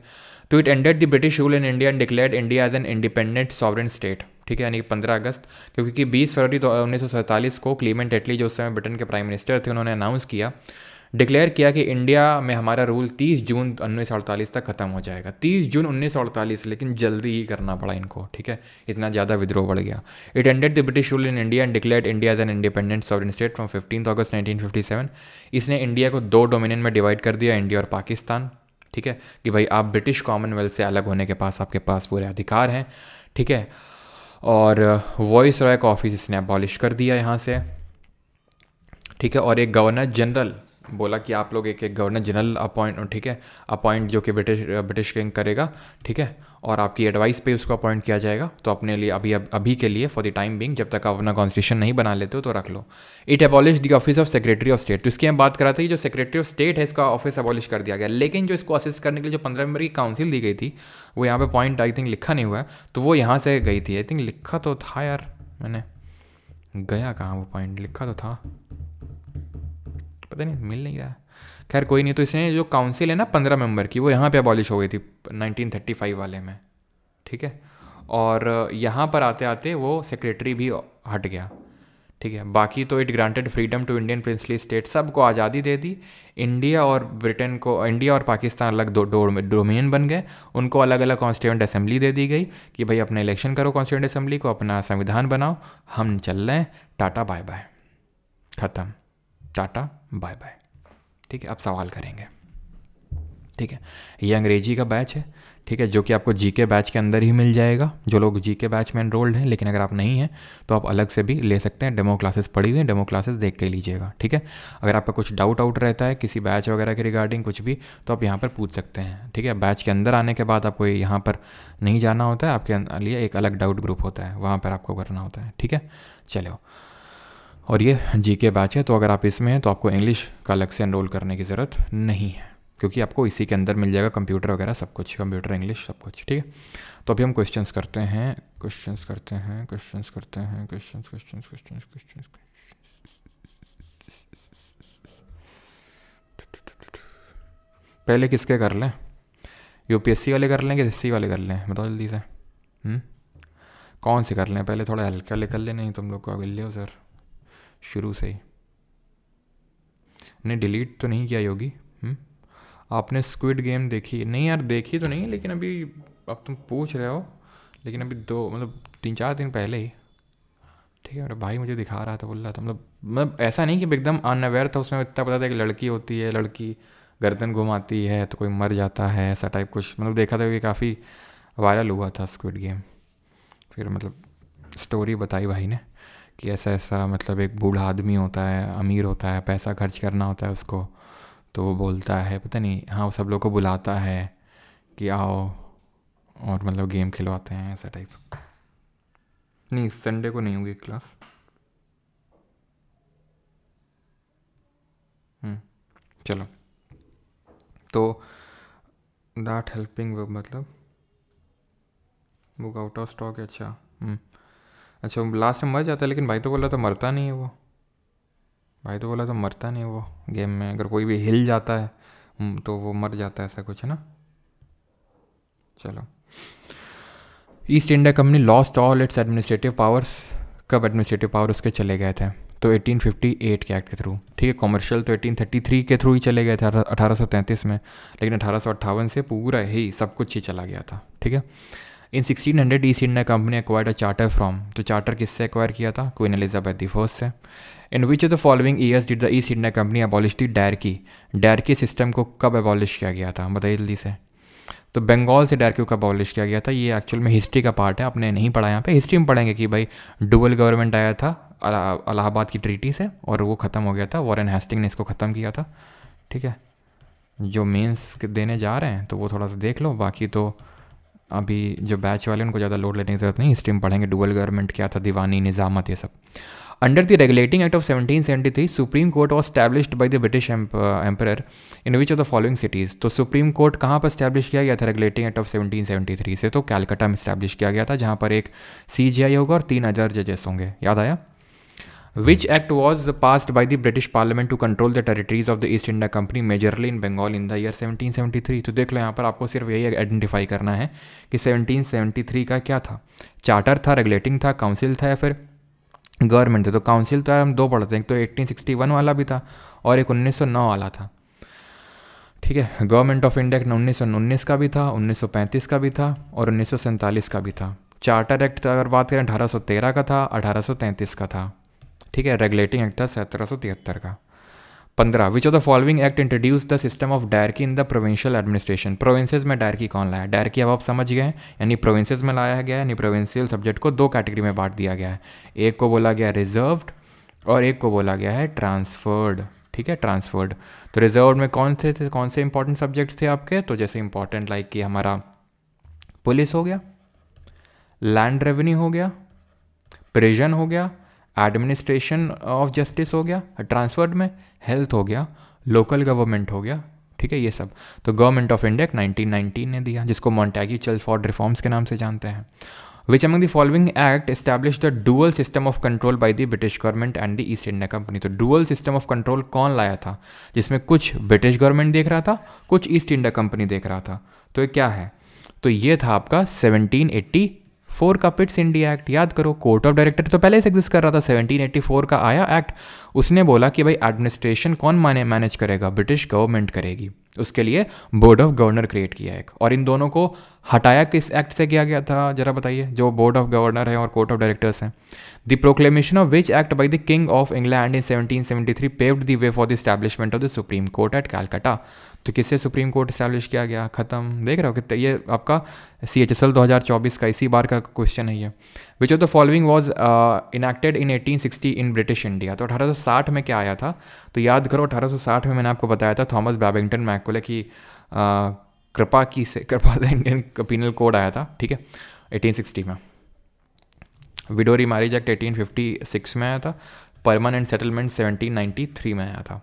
Speaker 2: तो it ended the British rule in India and declared India as an independent sovereign state. ठीक है, यानी 15 अगस्त, क्योंकि 20 फरवरी 1947 को क्लीमेंट एटली, जो उस समय ब्रिटेन के प्राइम मिनिस्टर थे, उन्होंने अनाउंस किया, डिक्लेयर किया कि इंडिया में हमारा रूल 30 जून 1948 तक ख़त्म हो जाएगा। 30 जून 1948, लेकिन जल्दी ही करना पड़ा इनको। ठीक है, इतना ज़्यादा विद्रोह बढ़ गया। It ended the British rule in India and declared India as an independent sovereign state from 15 August 1957। इसने इंडिया को 2 डोमिनियन में डिवाइड कर दिया, इंडिया और पाकिस्तान। ठीक है, कि भाई आप ब्रिटिश कॉमनवेल्थ से अलग होने के पास आपके पास पूरे अधिकार हैं। ठीक है, और वॉइस रॉय का ऑफिस इसने अबॉलिश कर दिया यहाँ से। ठीक है, और एक गवर्नर जनरल बोला कि आप लोग एक गवर्नर जनरल अपॉइंट, ठीक है, अपॉइंट, जो कि ब्रिटिश किंग करेगा। ठीक है, और आपकी एडवाइस पे उसको अपॉइंट किया जाएगा। तो अपने लिए अभी के लिए, फॉर द टाइम बिंग, जब तक आप अपना कॉन्स्टिट्यूशन नहीं बना लेते हो तो रख लो। It abolish the office of secretary of state. तो इसकी हम बात करा था, जो सेक्रेटरी ऑफ स्टेट है, इसका ऑफिस अबॉलिश कर दिया गया। लेकिन जो इसको असिस्ट करने के लिए जो 15 मेंबर की काउंसिल दी गई थी, वो यहाँ पे पॉइंट आई थिंक लिखा नहीं हुआ है, तो वो यहाँ से गई थी। आई थिंक लिखा तो था यार, मैंने गया कहाँ, वो पॉइंट लिखा तो था, पता नहीं, मिल नहीं रहा है। खैर कोई नहीं। तो इसने जो काउंसिल है ना 15 मेंबर की, वो यहाँ पे अबॉलिश हो गई थी 1935 वाले में। ठीक है, और यहाँ पर आते आते वो सेक्रेटरी भी हट गया। ठीक है, बाकी तो it granted freedom to Indian princely state, सबको आज़ादी दे दी। इंडिया और ब्रिटेन को, इंडिया और पाकिस्तान अलग दो डोमिनियन बन गए। उनको अलग अलग कॉन्स्टिट्यूएंट असेंबली दे दी गई कि भाई अपना इलेक्शन करो कॉन्स्टिट्यूएंट असेंबली को, अपना संविधान बनाओ, हम चल रहे हैं, टाटा बाय बाय, ख़त्म, टाटा बाय बाय। ठीक है, अब सवाल करेंगे। ठीक है, ये अंग्रेजी का बैच है। ठीक है, जो कि आपको जीके बैच के अंदर ही मिल जाएगा, जो लोग जीके बैच में एनरोल्ड हैं। लेकिन अगर आप नहीं हैं तो आप अलग से भी ले सकते हैं, डेमो क्लासेस पड़ी हुई हैं, डेमो क्लासेस देख के लीजिएगा। ठीक है, अगर आपका कुछ डाउट रहता है किसी बैच वगैरह के रिगार्डिंग कुछ भी, तो आप यहाँ पर पूछ सकते हैं। ठीक है, बैच के अंदर आने के बाद आपको यहाँ पर नहीं जाना होता है, आपके लिए एक अलग डाउट ग्रुप होता है, वहाँ पर आपको करना होता है। ठीक है, चलो, और ये जीके बैच है, तो अगर आप इसमें हैं तो आपको इंग्लिश का अलग से एनरोल करने की ज़रूरत नहीं है, क्योंकि आपको इसी के अंदर मिल जाएगा कंप्यूटर वगैरह सब कुछ, कंप्यूटर इंग्लिश सब कुछ। ठीक है, तो अभी हम क्वेश्चंस करते हैं। पहले किसके कर लें, यूपीएससी वाले कर लें कि एसएससी वाले कर लें, बताओ जल्दी से। कौन से कर लें पहले, थोड़ा हल्का कर लें, नहीं तुम लोग को अगले हो सर शुरू से ही। नहीं डिलीट तो नहीं किया होगी। आपने स्क्विड गेम देखी? नहीं यार देखी तो नहीं, लेकिन अभी अब तुम पूछ रहे हो, लेकिन अभी 3-4 दिन पहले ही। ठीक है, मेरा भाई मुझे दिखा रहा था, बोल रहा था, मतलब ऐसा नहीं कि एकदम अनअवेयर था, उसमें इतना पता था कि लड़की होती है, लड़की गर्दन घुमाती है तो कोई मर जाता है, ऐसा टाइप कुछ मतलब देखा था कि काफ़ी वायरल हुआ था स्क्विड गेम। फिर मतलब स्टोरी बताई भाई ने कि ऐसा ऐसा मतलब एक बूढ़ा आदमी होता है, अमीर होता है, पैसा खर्च करना होता है उसको, तो वो बोलता है पता नहीं, हाँ वो सब लोग को बुलाता है कि आओ और मतलब गेम खिलवाते हैं ऐसा टाइप। नहीं संडे को नहीं होगी क्लास। चलो तो दैट हेल्पिंग मतलब बुक आउट ऑफ स्टॉक है। अच्छा अच्छा लास्ट में मर जाता है, लेकिन भाई तो बोला तो मरता नहीं है वो, भाई तो बोला तो मरता नहीं है वो गेम में, अगर कोई भी हिल जाता है तो वो मर जाता है, ऐसा कुछ है ना। चलो east India company lost all it's administrative powers. कब एडमिनिस्ट्रेटिव पावर उसके चले गए थे? तो 1858 के एक्ट के थ्रू, ठीक है। कॉमर्शियल तो 1833 के थ्रू ही चले गए थे 1833 में, लेकिन 1858 से पूरा ही सब कुछ ही चला गया था, ठीक है। In 1600 East India company acquired a charter from, तो चार्टर किससे एक्वायर किया था? क्वीन एलिजाबेथ द फर्स्ट से। In which of the following years did the East India company abolish the dyarchy, dyarchy system को कब अबॉलिश किया गया था? बताइए जल्दी से। तो बंगाल से डायरकी को अबॉलिश किया गया था। ये एक्चुअल में हिस्ट्री का पार्ट है, आपने नहीं पढ़ा यहाँ पे, हिस्ट्री में पढ़ेंगे कि भाई डुअल गवर्नमेंट आया था इलाहाबाद की ट्रीटी से और वो ख़त्म हो गया था, वॉरेन हेस्टिंग ने इसको ख़त्म किया था, ठीक है। जो मेंस देने जा रहे हैं तो वो थोड़ा सा देख लो, बाकी तो अभी जो बैच वाले उनको ज़्यादा लोड लेने की ज़रूरत नहीं, हिस्ट्री में पढ़ेंगे डुअल गवर्नमेंट क्या था, दीवानी निज़ामत ये सब। Under the regulating act of 1773 supreme court was established by the British emperor in which of the following cities. तो सुप्रीम कोर्ट कहाँ पर स्टैब्लिश किया गया था रेगुलेटिंग एक्ट ऑफ 1773 से? तो कैलकाटा में स्टैब्लिश किया गया था, जहाँ पर एक CJI होगा और 3 अदर जजेस होंगे, याद आया। Which act was passed by the British parliament to control the territories of the East India Company majorly in Bengal in the year 1773। तो देख लो यहाँ पर आपको सिर्फ यही आइडेंटिफाई करना है कि 1773 का क्या था, चार्टर था, रेगुलेटिंग था, काउंसिल था या फिर गवर्नमेंट थे। तो काउंसिल तो हम दो पढ़ते हैं, एक तो 1861 वाला भी था और एक 1909 वाला था, ठीक है। गवर्नमेंट ऑफ इंडिया 1919 का भी था, 1935 का भी था और 1947 का भी था। चार्टर एक्ट अगर बात करें 1813 का था, 1833 का था, ठीक है। रेगुलेटिंग एक्ट था 1773 का। 15 विच of the following act introduce the system of dyarchy in the provincial administration. Provinces में डायरकी कौन लाया? डायरकी अब आप समझ गए, यानी प्रोविंसेस में लाया गया है, यानी प्रोविंशियल सब्जेक्ट को दो कैटेगरी में बांट दिया गया है, एक को बोला गया रिजर्व्ड और एक को बोला गया है ट्रांसफर्ड, ठीक है, ट्रांसफर्ड। तो रिजर्व में कौन से कौन से इंपॉर्टेंट सब्जेक्ट्स थे आपके? तो जैसे इंपॉर्टेंट लाइक कि हमारा पुलिस हो गया, लैंड रेवेन्यू हो गया, प्रिजन हो गया, एडमिनिस्ट्रेशन ऑफ जस्टिस हो गया, ट्रांसफर्ड में हेल्थ हो गया, लोकल गवर्नमेंट हो गया, ठीक है, ये सब। तो गवर्नमेंट ऑफ इंडिया 1919 ने दिया, जिसको मॉन्टैगी चेल्मसफोर्ड रिफॉर्म्स के नाम से जानते हैं। Which among the following act establish the dual system of control by the British government and the East India company. तो डुअल सिस्टम ऑफ कंट्रोल कौन लाया था, जिसमें कुछ ब्रिटिश गवर्नमेंट देख रहा था, कुछ ईस्ट इंडिया कंपनी देख रहा था? तो ये क्या है? तो ये था आपका 1784 का पिट्स इंडिया एक्ट। याद करो, कोर्ट ऑफ डायरेक्टर तो पहले से एग्जिस्ट कर रहा था, 1784 का आया एक्ट, उसने बोला कि भाई एडमिनिस्ट्रेशन कौन मैनेज करेगा? ब्रिटिश गवर्नमेंट करेगी, उसके लिए बोर्ड ऑफ गवर्नर क्रिएट किया एक। और इन दोनों को हटाया किस एक्ट से किया गया था, जरा बताइए, जो बोर्ड ऑफ गवर्नर है और कोर्ट ऑफ डायरेक्टर्स हैं। The proclamation of which act by the king of England in 1773 paved the way for the establishment of the supreme court at Calcutta. तो किससे सुप्रीम कोर्ट इस्टेब्लिश किया गया? खत्म। देख रहे हो कितने, ये आपका CHSL 2024 का इसी बार का क्वेश्चन है ये। विच of the following was enacted in 1860 in British India. तो 1860 में क्या आया था? तो याद करो 1860 में मैंने आपको बताया था थॉमस बैबिंगटन मैकॉले की कृपा से इंडियन पीनल कोड आया था, ठीक है, 1860 में। विडोरी मैरिज एक्ट 1856 में आया था, परमानेंट सेटलमेंट 1793 में आया था।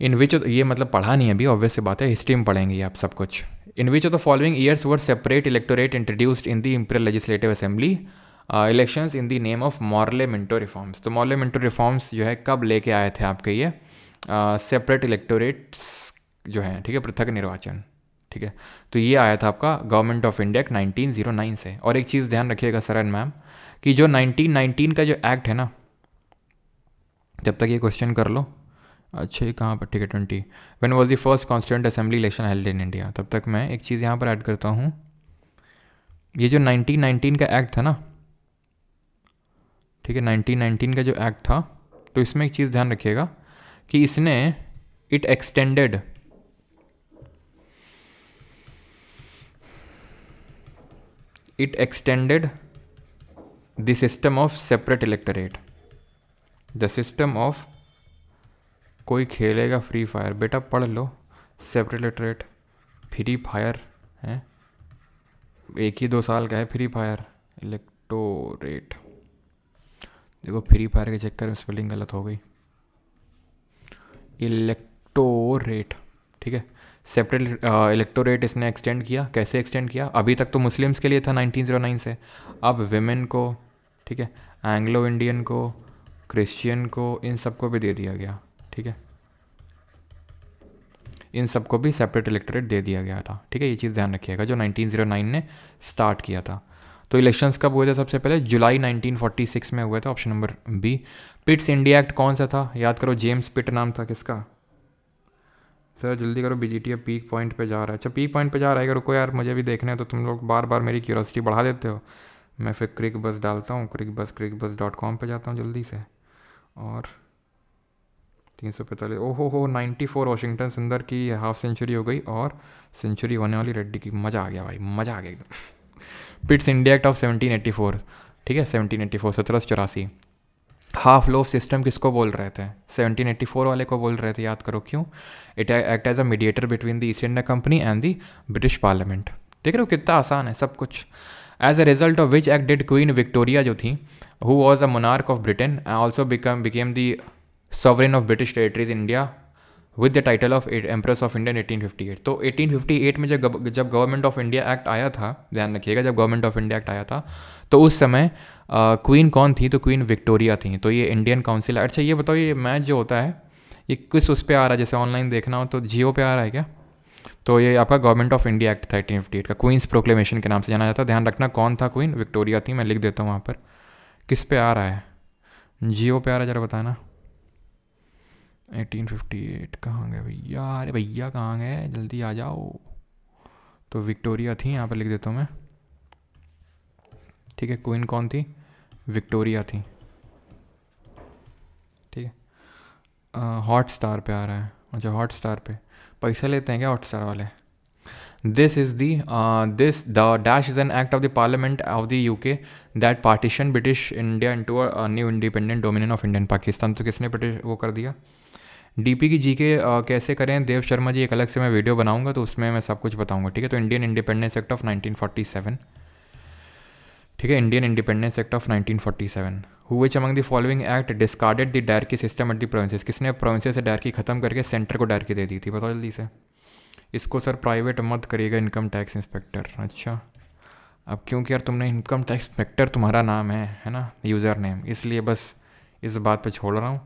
Speaker 2: इन विच, ये मतलब पढ़ा नहीं अभी, ऑब्वियस सी बात है, हिस्ट्री में पढ़ेंगे आप सब कुछ। In which of the following years were separate electorate introduced in the imperial legislative assembly elections in the name of Morley Minto reforms. तो मॉर्ले मिंटो रिफॉर्म्स जो है कब लेके आए थे आपके ये सेपरेट इलेक्टोरेट्स जो हैं, ठीक है, पृथक निर्वाचन, ठीक है। तो ये आया था आपका गवर्नमेंट ऑफ इंडिया 1909 से। और एक चीज़ ध्यान रखिएगा सर एंड मैम, कि जो 1919 का जो एक्ट है ना, जब तक ये क्वेश्चन कर लो, अच्छा ये कहाँ पर, ठीक है, 20 when was the first constituent assembly election held in India. तब तक मैं एक चीज़ यहाँ पर ऐड करता हूँ, ये जो 1919 का एक्ट था ना, ठीक है, 1919 का जो एक्ट था, तो इसमें एक चीज़ ध्यान रखिएगा कि इसने it extended it extended the system of separate electorate, the system of, कोई खेलेगा फ्री फायर, बेटा पढ़ लो, सेपरेट इलेक्टोरेट, फ्री फायर है, 1 ही 2 साल का है फ्री फायर, इलेक्टोरेट, देखो फ्री फायर के चक्कर में स्पेलिंग गलत हो गई, इलेक्टोरेट, ठीक है। सेपरेट इलेक्टोरेट इसने एक्सटेंड किया, कैसे एक्सटेंड किया, अभी तक तो मुस्लिम्स के लिए था 1909 से, अब विमेन को, ठीक है, एंग्लो इंडियन को, क्रिश्चियन को, इन सबको भी दे दिया गया, ठीक है, इन सबको भी सेपरेट इलेक्टोरेट दे दिया गया था, ठीक है। ये चीज़ ध्यान रखिएगा, जो 1909 ने स्टार्ट किया था। तो इलेक्शंस कब हुए थे सबसे पहले, जुलाई 1946 में हुए थे, option number B. Pitt's India act कौन सा था, याद करो, जेम्स पिट नाम था किसका, सर जल्दी करो, बीजीटी अब पीक पॉइंट पे जा रहा है, अच्छा पीक पॉइंट पे जा रहा है, रुको यार मुझे भी देखना है, तो तुम लोग बार बार मेरी क्यूरोसिटी बढ़ा देते हो। मैं फिर क्रिक बस डालता हूँ, crickbus.com पे जाता हूँ जल्दी से, और 345, ओहो हो 94, वाशिंगटन सुंदर की हाफ सेंचुरी हो गई, और सेंचुरी होने वाली रेड्डी की, मज़ा आ गया भाई, मज़ा आ गया एकदम। पिट्स इंडिया एक्ट ऑफ 1784, ठीक है, 1784, 1784। हाफ लोफ सिस्टम किसको बोल रहे थे, 1784 वाले को बोल रहे थे, याद करो क्यों, it act as a mediator between the East India Company and the British Parliament. देख रहे हो कितना आसान है सब कुछ। As a result of which act did Queen Victoria जो थी, who was a monarch of Britain, also became the sovereign of British territories India with the title of Empress of India 1858। तो 1858 में जब गवर्नमेंट ऑफ इंडिया एक्ट आया था, ध्यान रखिएगा, जब गवर्नमेंट ऑफ इंडिया एक्ट आया था तो उस समय क्वीन कौन थी, तो क्वीन विक्टोरिया थी। तो ये इंडियन काउंसिल, अच्छा ये बताओ, ये मैच जो होता है ये किस उस पर आ रहा है, जैसे ऑनलाइन देखना हो तो जियो पे आ रहा है क्या, तो ये आपका गवर्नमेंट ऑफ इंडिया एक्ट था 1858 का, क्वींस प्रोक्लेमेशन के नाम से जाना जाता है। ध्यान रखना कौन था, क्वीन विक्टोरिया थी, मैं लिख देता हूँ वहाँ पर। किस पे आ रहा है, जियो पे आ रहा है, ज़रा बताना। 1858 कहाँ गए भैया, अरे भैया कहाँ गए, जल्दी आ जाओ। तो विक्टोरिया थी, यहाँ पर लिख देता हूँ मैं, ठीक है, क्वीन कौन थी, विक्टोरिया थी, ठीक है। हॉट स्टार पे आ रहा है, अच्छा हॉट स्टार पे पैसा लेते हैं क्या हॉट स्टार वाले। This the dash is an act of the parliament of the UK that partition British India into a new independent dominion of Indian Pakistan. तो किसने वो कर दिया, डीपी की जीके कैसे करें, देव शर्मा जी, एक अलग से मैं वीडियो बनाऊंगा तो उसमें मैं सब कुछ बताऊंगा, ठीक है। तो इंडियन इंडिपेंडेंस एक्ट ऑफ 1947, ठीक है, Indian independence act of 1947। Who which among the following act discarded the dyarchy system at the provinces, किसने प्रोविंसेस से डायरकी खत्म करके सेंटर को डायरकी दे दी थी, बताओ जल्दी से। इसको सर प्राइवेट मत करिएगा, इनकम टैक्स इंस्पेक्टर, अच्छा अब क्योंकि यार तुमने इनकम टैक्स इंस्पेक्टर तुम्हारा नाम है ना, यूज़र नेम, इसलिए बस इस बात पे छोड़ रहा हूँ,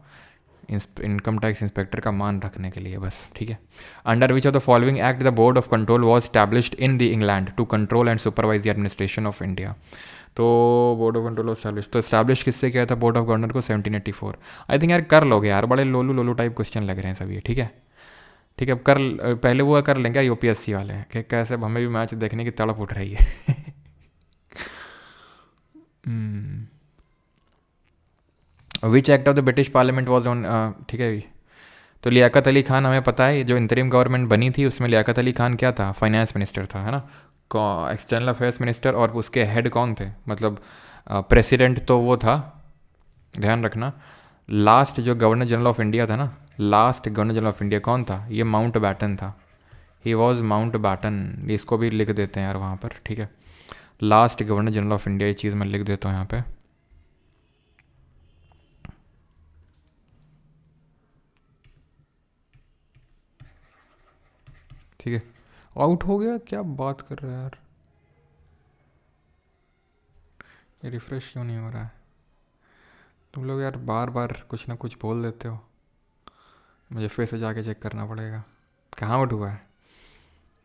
Speaker 2: इनकम टैक्स इंस्पेक्टर का मान रखने के लिए बस, ठीक है। Under which of the following act the board of control was established in the England to control and supervise the administration of India. तो बोर्ड ऑफ कंट्रोल स्टैब्लिश, तो स्टैब्लिश किससे किया था, बोर्ड ऑफ गवर्नर को 1784। I think यार कर लोगे यार, बड़े लोलू टाइप क्वेश्चन लग रहे हैं सब ये, ठीक है, ठीक है। अब कर, पहले वो कर लेंगे यूपीएससी वाले, कि कैसे हमें भी मैच देखने की तड़प उठ रही है। Which act of the British parliament was on, ठीक है। तो लियाकत अली खान हमें पता है, जो इंतरिम गवर्नमेंट बनी थी उसमें लियाकत अली खान क्या था, फाइनेंस मिनिस्टर था, है ना, एक्सटर्नल अफेयर्स मिनिस्टर, और उसके हेड कौन थे, मतलब प्रेसिडेंट तो वो था, ध्यान रखना। लास्ट जो गवर्नर जनरल ऑफ इंडिया था ना, last governor general of India कौन था, ये माउंट बैटन था, ही वॉज माउंट बैटन, इसको भी लिख देते हैं यार वहाँ पर, ठीक है। Last governor general of India, ये चीज़ मैं लिख देता हूँ यहाँ पे, ठीक है। आउट हो गया, क्या बात कर रहा है यार, ये रिफ़्रेश क्यों नहीं हो रहा है, तुम लोग यार बार बार कुछ ना कुछ बोल देते हो, मुझे फिर से जाके चेक करना पड़ेगा कहाँ आउट हुआ है।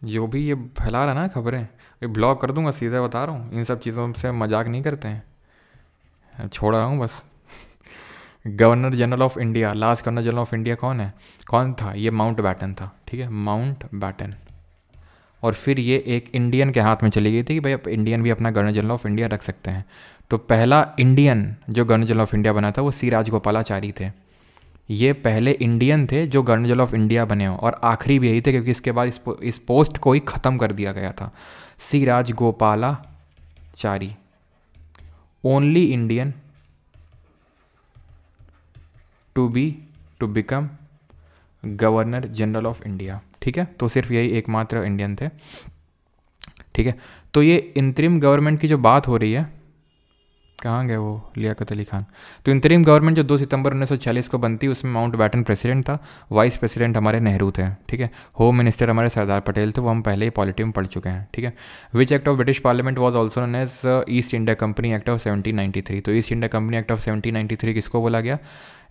Speaker 2: जो भी ये फैला रहा है ना खबरें, ये ब्लॉक कर दूंगा, सीधा बता रहा हूँ, इन सब चीज़ों से मजाक नहीं करते हैं, छोड़ रहा हूँ बस। Governor general of India, last governor general of India कौन था, ये माउंट बैटन था, ठीक है, माउंट बैटन। और फिर ये एक इंडियन के हाथ में चली गई थी कि भाई अब इंडियन भी अपना गवर्नर जनरल ऑफ इंडिया रख सकते हैं। तो पहला इंडियन जो गवर्नर जनरल ऑफ इंडिया बना था वो सी राजगोपालाचारी थे, ये पहले इंडियन थे जो गवर्नर जनरल ऑफ इंडिया बने हो, और आखिरी भी यही थे क्योंकि इसके बाद इस पोस्ट को ही ख़त्म कर दिया गया था। C Rajagopalachari, Chari, only Indian to become governor general of India. ठीक है, तो सिर्फ यही एकमात्र इंडियन थे। ठीक है, तो ये इंतरिम गवर्नमेंट की जो बात हो रही है, कहाँ गए वो लियाकत अली खान। तो इंतरिम गवर्नमेंट जो 2 सितंबर 1946 को बनती, उसमें माउंट बैटन प्रेसिडेंट था, वाइस प्रेसिडेंट हमारे नेहरू थे। ठीक है, होम मिनिस्टर हमारे सरदार पटेल थे, वो हम पहले ही पॉलिटी में पढ़ चुके हैं। ठीक है, which act of British Parliament was also known as East India Company act of 1793। तो East India Company act of 1793 किसको बोला गया?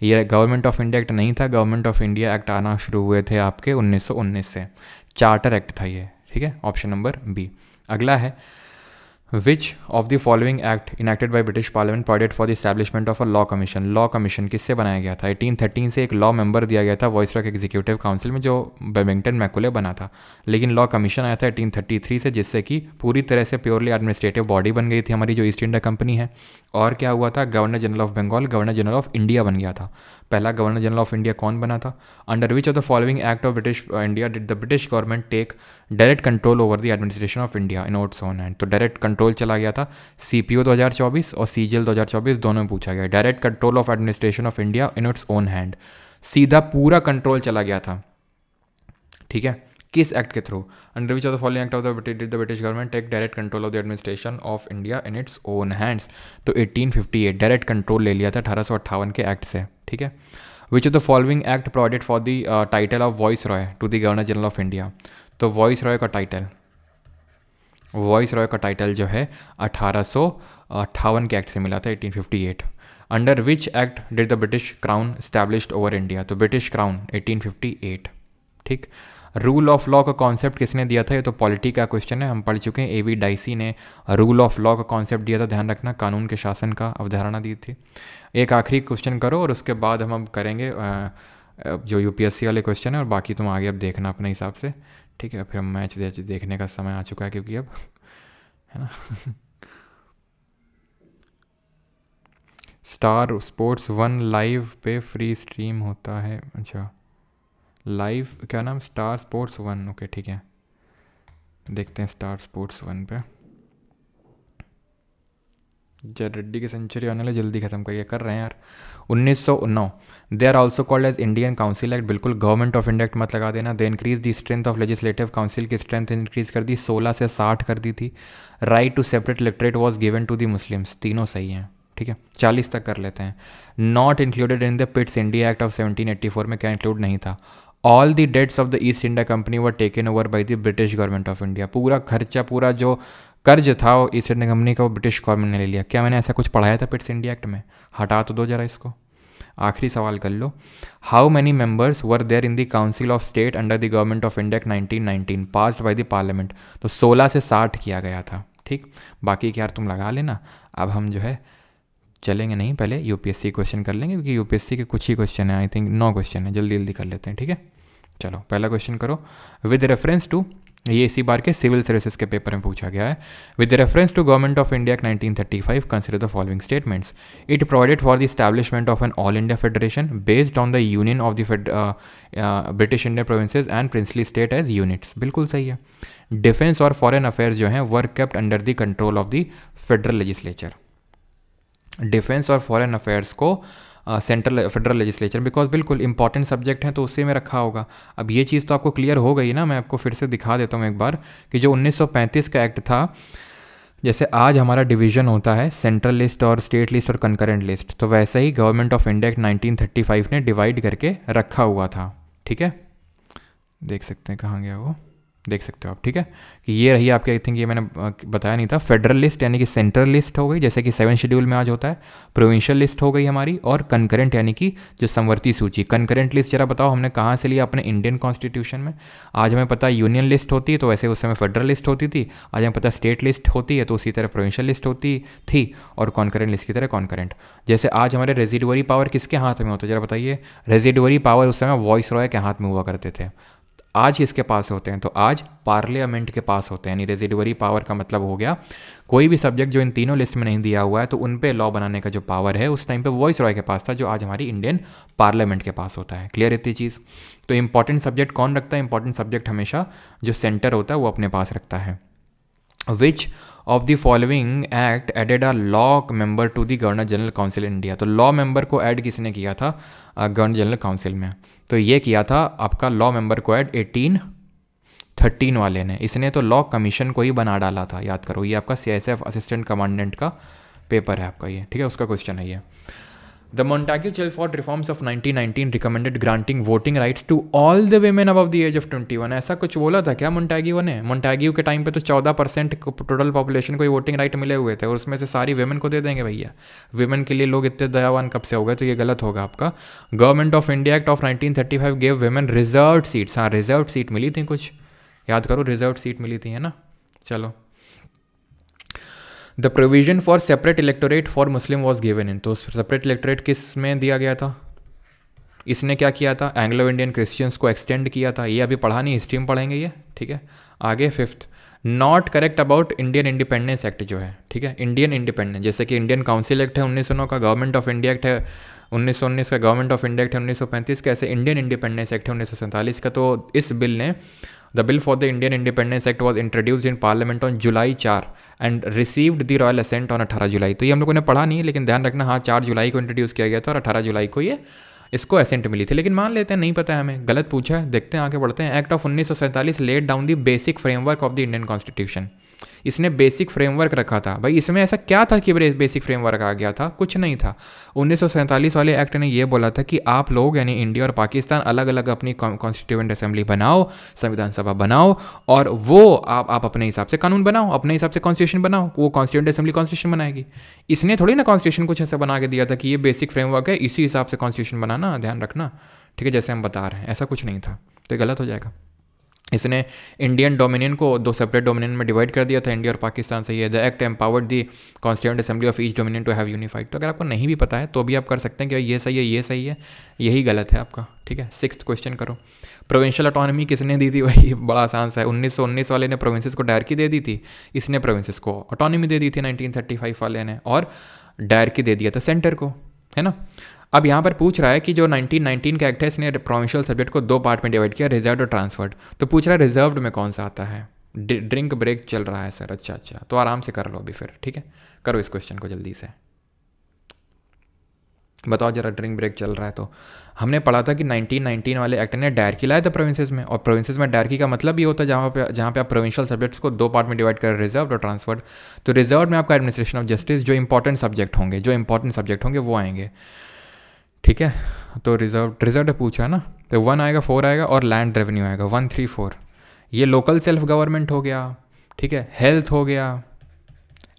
Speaker 2: ये गवर्नमेंट ऑफ इंडिया एक्ट नहीं था, गवर्नमेंट ऑफ इंडिया एक्ट आना शुरू हुए थे आपके 1919 से, चार्टर एक्ट था ये। ठीक है, ऑप्शन नंबर बी। अगला है, Which of the following act enacted by British Parliament provided for the establishment of a law commission? Law commission किससे बनाया गया था? 1813 से एक लॉ मेंबर दिया गया था वॉइसरॉय एग्जीक्यूटिव काउंसिल में, जो बेबिंगटन मैकुले बना था। लेकिन लॉ कमीशन आया था 1833 से, जिससे कि पूरी तरह से प्योरली एडमिनिस्ट्रेटिव बॉडी बन गई थी हमारी जो ईस्ट इंडिया कंपनी है। और क्या हुआ था? Governor general of Bengal governor general of India बन गया था। पहला गवर्नर जनरल ऑफ इंडिया कौन बना था? Under which of the following act of British India did the British government take direct control over the administration of India in its own hand? तो direct control चला गया था। CPO 2024 और CGL 2024 दोनों में पूछा गया। Direct control of administration of India in its own hand, सीधा पूरा कंट्रोल चला गया था। ठीक है, किस एक्ट के through? Under which of the following act of the did the British government take direct control of the administration of India in its own hands? तो 1858 डायरेक्ट कंट्रोल ले लिया था 1858 के एक्ट से। ठीक है, which of the following act provided for the title of viceroy to the governor general of India? तो viceroy का टाइटल जो है 1858 के एक्ट से मिला था, 1858। Under which act did the British crown established over India? तो British crown 1858। ठीक, रूल ऑफ लॉ का कॉन्सेप्ट किसने दिया था? ये तो पॉलिटी का क्वेश्चन है, हम पढ़ चुके हैं। एवी डाइसी ने रूल ऑफ लॉ का कॉन्सेप्ट दिया था, ध्यान रखना, कानून के शासन का अवधारणा दी थी। एक आखिरी क्वेश्चन करो और उसके बाद हम अब करेंगे जो यूपीएससी वाले क्वेश्चन है, और बाकी तुम आगे अब देखना अपने हिसाब से। ठीक है, फिर मैच देखने का समय आ चुका है, क्योंकि अब है ना स्टार स्पोर्ट्स 1 लाइव पे फ्री स्ट्रीम होता है। अच्छा, लाइव क्या नाम? Star sports 1। ओके, ठीक है, देखते हैं स्टार स्पोर्ट्स 1 पे। जय रेड्डी की सेंचुरी आने वाले, जल्दी खत्म करिए, कर रहे हैं यार। 1909 they are also called as Indian council act. बिल्कुल गवर्नमेंट ऑफ इंडिया एक्ट मत लगा देना। They increase the strength of legislative council की स्ट्रेंथ इंक्रीज कर दी, 16 से 60 कर दी थी। Right to separate electorate was given to the Muslims, तीनों सही हैं। ठीक है, 40 तक कर लेते हैं। Not included in the Pitt's India act of 1784 में क्या इंक्लूड नहीं था? All the debts of the East India Company were taken over by the British government of India. पूरा खर्चा, पूरा जो कर्ज था वो ईस्ट इंडिया कंपनी का, वो ब्रिटिश गवर्नमेंट ने ले लिया। क्या मैंने ऐसा कुछ पढ़ाया था पिट्स इंडिया एक्ट में? हटा तो दो जरा इसको। आखिरी सवाल कर लो। How many members were there in the council of state under the government of India 1919 passed by the parliament? तो 16 से 60 किया गया था। ठीक, बाकी क्या यार तुम लगा लेना। अब हम जो है चलेंगे नहीं, पहले यूपीएससी क्वेश्चन कर लेंगे, क्योंकि यूपीएससी के कुछ ही क्वेश्चन है, आई थिंक 9 क्वेश्चन है, जल्दी जल्दी कर लेते हैं। ठीक है, चलो पहला क्वेश्चन करो। विद रेफरेंस टू, ये इसी बार के सिविल सर्विसेज के पेपर में पूछा गया है। With reference to government of India 1935 consider the following statements. It provided for the establishment of an all India federation based on the union of the British Indian provinces and princely state as units, बिल्कुल सही है। Defence और foreign affairs जो हैं were kept under the control of the federal legislature. Defence और foreign affairs को central federal legislature, because बिल्कुल important subject हैं तो उसी में रखा होगा। अब ये चीज़ तो आपको क्लियर हो गई ना, मैं आपको फिर से दिखा देता हूँ एक बार कि जो 1935 का एक्ट था, जैसे आज हमारा डिवीजन होता है सेंट्रल लिस्ट और स्टेट लिस्ट और कंकरेंट लिस्ट, तो वैसे ही गवर्नमेंट ऑफ इंडिया एक्ट 1935 ने डिवाइड करके रखा हुआ था। ठीक है, देख सकते हैं कहाँ गया वो, देख सकते हो आप। ठीक है, कि ये रही आपके, आई थिंक ये मैंने बताया नहीं था, फेडरल लिस्ट यानी कि सेंट्रल लिस्ट हो गई, जैसे कि 7 शेड्यूल में आज होता है। प्रोविंशियल लिस्ट हो गई हमारी, और कंकरेंट यानी कि जो संवर्ती सूची। कंकरेंट लिस्ट जरा बताओ हमने कहाँ से लिया? अपने इंडियन कॉन्स्टिट्यूशन में। आज हमें पता है यूनियन लिस्ट होती है, तो वैसे उस समय फेडरल लिस्ट होती थी। आज हमें पता है स्टेट लिस्ट होती है, तो उसी तरह प्रोविंशियल लिस्ट होती थी, और कॉन्करेंट लिस्ट की तरह कॉन्करेंट। जैसे आज हमारे रेजिडुअरी पावर किसके हाथ में होता है जरा बताइए? रेजिडुअरी पावर उस समय वॉइस रॉय के हाथ में हुआ करते थे। आज किसके पास होते हैं? तो आज पार्लियामेंट के पास होते हैं। यानी रेजिडुअरी पावर का मतलब हो गया कोई भी सब्जेक्ट जो इन तीनों लिस्ट में नहीं दिया हुआ है, तो उन पे लॉ बनाने का जो पावर है उस टाइम पे वॉइस रॉय के पास था, जो आज हमारी इंडियन पार्लियामेंट के पास होता है। क्लियर इतनी चीज़? तो इंपॉर्टेंट सब्जेक्ट कौन रखता है? इंपॉर्टेंट सब्जेक्ट हमेशा जो सेंटर होता है वो अपने पास रखता है। Which of the following act added a law member to the governor general council India. तो लॉ मेंबर को ऐड किसने किया था गवर्नर जनरल काउंसिल में? तो ये किया था आपका लॉ मेंबर को ऐड 1813 वाले ने। इसने तो लॉ कमीशन को ही बना डाला था, याद करो। ये आपका CISF असिस्टेंट कमांडेंट का पेपर है आपका ये, ठीक है, उसका क्वेश्चन है ये। The Montagu Chelmsford reforms of 1919 recommended granting voting rights to all the women above the age of 21। ऐसा कुछ बोला था क्या मोन्टाग्यू ने? मोन्टाग्यू के टाइम पे तो 14% टोटल पॉपुलेशन को ही वोटिंग राइट मिले हुए थे, और उसमें से सारी वेमेन को दे देंगे भैया? वेमेन के लिए लोग इतने दयावान कब से हो गए? तो ये गलत होगा आपका। Government of India act of 1935 gave women reserved seats. हाँ, रिजर्व्ड सीट मिली थी कुछ, याद करो, रिजर्व्ड सीट मिली थी, है ना। चलो, the provision for separate electorate for Muslim was given in. तो सेपरेट इलेक्टोरेट किस में दिया गया था? इसने क्या किया था? एंग्लो इंडियन क्रिश्चियंस को एक्सटेंड किया था। ये अभी पढ़ा नहीं, हिस्ट्री में पढ़ेंगे ये, ठीक है। आगे 5th, not correct about Indian independence act जो है, ठीक है, इंडियन इंडिपेंडेंस, जैसे कि इंडियन काउंसिल एक्ट है 1909 का, गवर्नमेंट ऑफ इंडिया एक्ट है 1919 का, गवर्नमेंट ऑफ इंडिया एक्ट है 1935 का, ऐसे इंडियन इंडिपेंडेंस एक्ट है 1947 का। तो इस बिल ने the bill for the Indian independence act was introduced in parliament on July 4 and received the royal assent on 18 July. तो ये हम लोगों ने पढ़ा नहीं, लेकिन ध्यान रखना, हाँ 4 जुलाई को इंट्रोड्यूस किया गया था और 18 जुलाई को ये इसको असेंट मिली थी। लेकिन मान लेते हैं नहीं पता है हमें, गलत पूछा है, देखते हैं आगे बढ़ते हैं। Act of 1947 laid down the basic framework of the Indian constitution. इसने बेसिक फ्रेमवर्क रखा था। भाई इसमें ऐसा क्या था कि बेसिक फ्रेमवर्क आ गया था? कुछ नहीं था। 1947 वाले एक्ट ने ये बोला था कि आप लोग यानी इंडिया और पाकिस्तान अलग अलग अपनी कॉन्स्टिट्यूएंट असेंबली बनाओ, संविधान सभा बनाओ, और वो आप अपने हिसाब से कानून बनाओ, अपने हिसाब से कॉन्स्टिट्यूशन बनाओ। वो कॉन्स्टिट्यूएंट असेंबली कॉन्स्टिट्यूशन बनाएगी। इसने थोड़ी ना कॉन्स्टिट्यूशन कुछ ऐसा बना के दिया था कि ये बेसिक फ्रेमवर्क है, इसी हिसाब से कॉन्स्टिट्यूशन बनाना, ध्यान रखना, ठीक है, जैसे हम बता रहे हैं, ऐसा कुछ नहीं था। तो ये गलत हो जाएगा। इसने इंडियन डोमिनियन को 2 सेपरेट डोमिनियन में डिवाइड कर दिया था, इंडिया और पाकिस्तान से। ये the act empowered the constituent assembly of each dominion to have unified. तो अगर आपको नहीं भी पता है तो भी आप कर सकते हैं कि ये सही है, ये सही है, यही गलत है आपका, ठीक है। 6th क्वेश्चन करो। प्रोविंशियल ऑटोनॉमी किसने दी थी? भाई बड़ा आसान सा है। 1919 वाले ने प्रोविंसेस को डायरेक्टली दे दी थी, इसने प्रोविंसेस को ऑटोनॉमी दे दी थी 1935 वाले ने, और डायरेक्टली दे दिया था सेंटर को, है ना। अब यहाँ पर पूछ रहा है कि जो 1919 का एक्ट है, इसने प्रोविंशियल सब्जेक्ट को 2 पार्ट में डिवाइड किया, रिजर्व्ड और ट्रांसफर्ड। तो पूछ रहा है रिजर्व्ड में कौन सा आता है? ड्रिंक ब्रेक चल रहा है सर, अच्छा, तो आराम से कर लो अभी फिर, ठीक है। करो इस क्वेश्चन को जल्दी से, बताओ जरा, ड्रिंक ब्रेक चल रहा है। तो हमने पढ़ा था कि 1919 वाले एक्ट ने डायरेक्टी लाया था प्रोविंसेस में, और प्रोविंसेस में डायरेक्टी का मतलब ये होता है जहाँ पे आप प्रोविंशियल सब्जेक्ट्स को 2 पार्ट में डिवाइड कर, रिजर्व और ट्रांसफर्ड। तो रिजर्व में आपका एडमिनिस्ट्रेशन ऑफ जस्टिस, जो इंपॉर्टेंट सब्जेक्ट होंगे वो आएंगे, ठीक है। तो रिजर्व पूछा है ना, तो 1 आएगा, 4 आएगा, और लैंड रेवेन्यू आएगा 1, 3, 4। ये लोकल सेल्फ गवर्नमेंट हो गया, ठीक है, हेल्थ हो गया,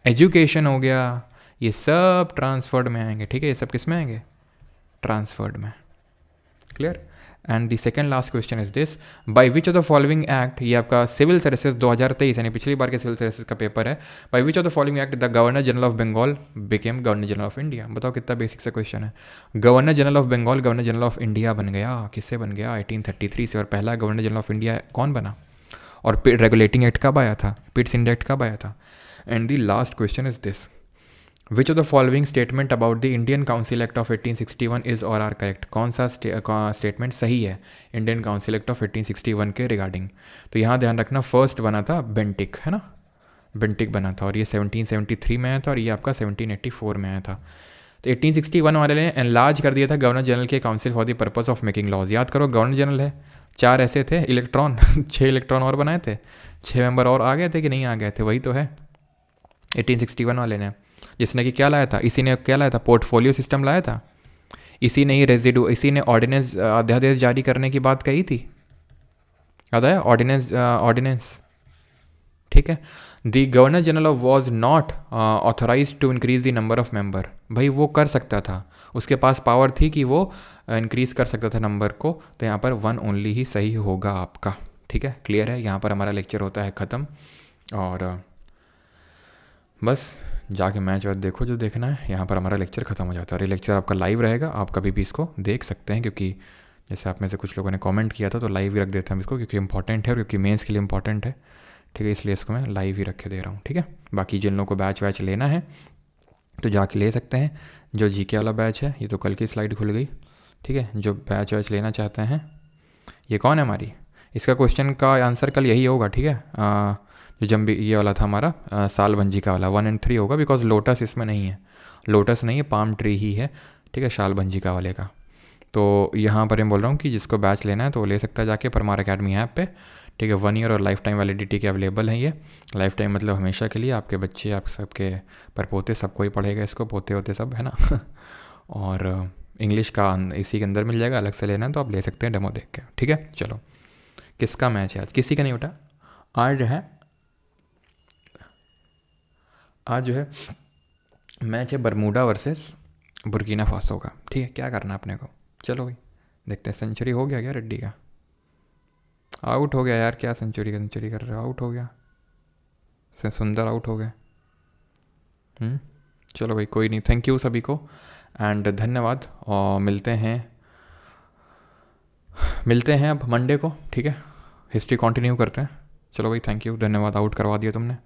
Speaker 2: एजुकेशन हो गया, ये सब ट्रांसफर्ड में आएंगे, ठीक है। ये सब किस में आएंगे? ट्रांसफर्ड में, clear. And the second last question is this, by which of the following act, ये आपका सिविल सर्विसेज 2023 यानी पिछली बार के सिविल सर्विसेज का पेपर है। By which of the following act the governor general of Bengal became governor general of India. बताओ कितना बेसिक सा क्वेश्चन है। Governor general of Bengal governor general of India बन गया, किससे बन गया? 1833 से। और पहला गवर्नर जनरल ऑफ इंडिया कौन बना? और रेगुलेटिंग एक्ट कब आया था? पिट्स इंडिया एक्ट कब आया था? And the last question is this, which of the following statement about the Indian council act of 1861 is और आर करेक्ट। कौन सा स्टेटमेंट सही है इंडियन काउंसिल एक्ट ऑफ 1861 के रिगार्डिंग? तो यहाँ ध्यान रखना, फर्स्ट बना था बेंटिक, है ना, बेंटिक बना था, और ये 1773 में आया था, और ये आपका 1784 में आया था। तो 1861 वाले ने एनलार्ज कर दिया था गवर्नर जनरल के council for the purpose of making laws. याद करो, गवर्नर जनरल है, 4 ऐसे थे इलेक्ट्रॉन 6 इलेक्ट्रॉन और बनाए थे, 6 मेंबर और आ गए थे कि नहीं आ गए थे? वही तो है 1861 वाले ने, जिसने कि क्या लाया था? इसी ने क्या लाया था? पोर्टफोलियो सिस्टम लाया था। इसी ने ही रेजिडू, इसी ने ऑर्डिनेंस अध्यादेश जारी करने की बात कही थी, याद आया? ऑर्डिनेंस, ठीक है। The governor general was not authorize to increase the number of member. भाई वो कर सकता था, उसके पास पावर थी कि वो इंक्रीज कर सकता था नंबर को। तो यहाँ पर 1 ओनली ही सही होगा आपका, ठीक है, क्लियर है। यहाँ पर हमारा लेक्चर होता है ख़त्म, और बस जाके मैच वैच देखो जो देखना है, यहाँ पर हमारा लेक्चर ख़त्म हो जाता है। और ये लेक्चर आपका लाइव रहेगा, आप कभी भी इसको देख सकते हैं, क्योंकि जैसे आप में से कुछ लोगों ने कमेंट किया था, तो लाइव ही रख देते हैं इसको, क्योंकि इंपॉर्टेंट है, और क्योंकि मेंस के लिए इंपॉर्टेंट है, ठीक है, इसलिए इसको मैं लाइव ही रख के दे रहा हूँ, ठीक है। बाकी जिन लोगों को बैच वैच लेना है तो जाके ले सकते हैं। जो जीके वाला बैच है, ये तो कल की स्लाइड खुल गई, ठीक है। जो बैच वैच लेना चाहते हैं, ये कौन है हमारी, इसका क्वेश्चन का आंसर कल यही होगा, ठीक है।
Speaker 1: ये वाला था हमारा सालभंजी का वाला 1 and 3 होगा, बिकॉज लोटस इसमें नहीं है, लोटस नहीं है, पाम ट्री ही है, ठीक है, सालभंजी का वाले का। तो यहाँ पर मैं बोल रहा हूँ कि जिसको बैच लेना है तो वो ले सकता है जाके परमार अकेडमी ऐप पे, ठीक है। 1 ईयर और लाइफ टाइम वैलिडिटी के अवेलेबल हैं ये। लाइफ टाइम मतलब हमेशा के लिए, आपके बच्चे, आप सबके परपोते सबको ही पढ़ेगा इसको, पोते होते सब, है ना। और इंग्लिश का इसी के अंदर मिल जाएगा, अलग से लेना है तो आप ले सकते हैं डेमो देख के, ठीक है। चलो, किसका मैच है आज? किसी का नहीं उठा आज जो है मैच है बरमूडा वर्सेस बुर्किना फासो का, ठीक है। क्या करना अपने को, चलो भाई देखते हैं। सेंचुरी हो गया क्या रेड्डी का? आउट हो गया यार, क्या सेंचुरी कर रहे हो, आउट हो गया, सुंदर आउट हो गए। चलो भाई कोई नहीं, थैंक यू सभी को एंड धन्यवाद, और मिलते हैं अब मंडे को, ठीक है। हिस्ट्री कंटिन्यू करते हैं। चलो भाई, थैंक यू, धन्यवाद, आउट करवा दिया तुमने।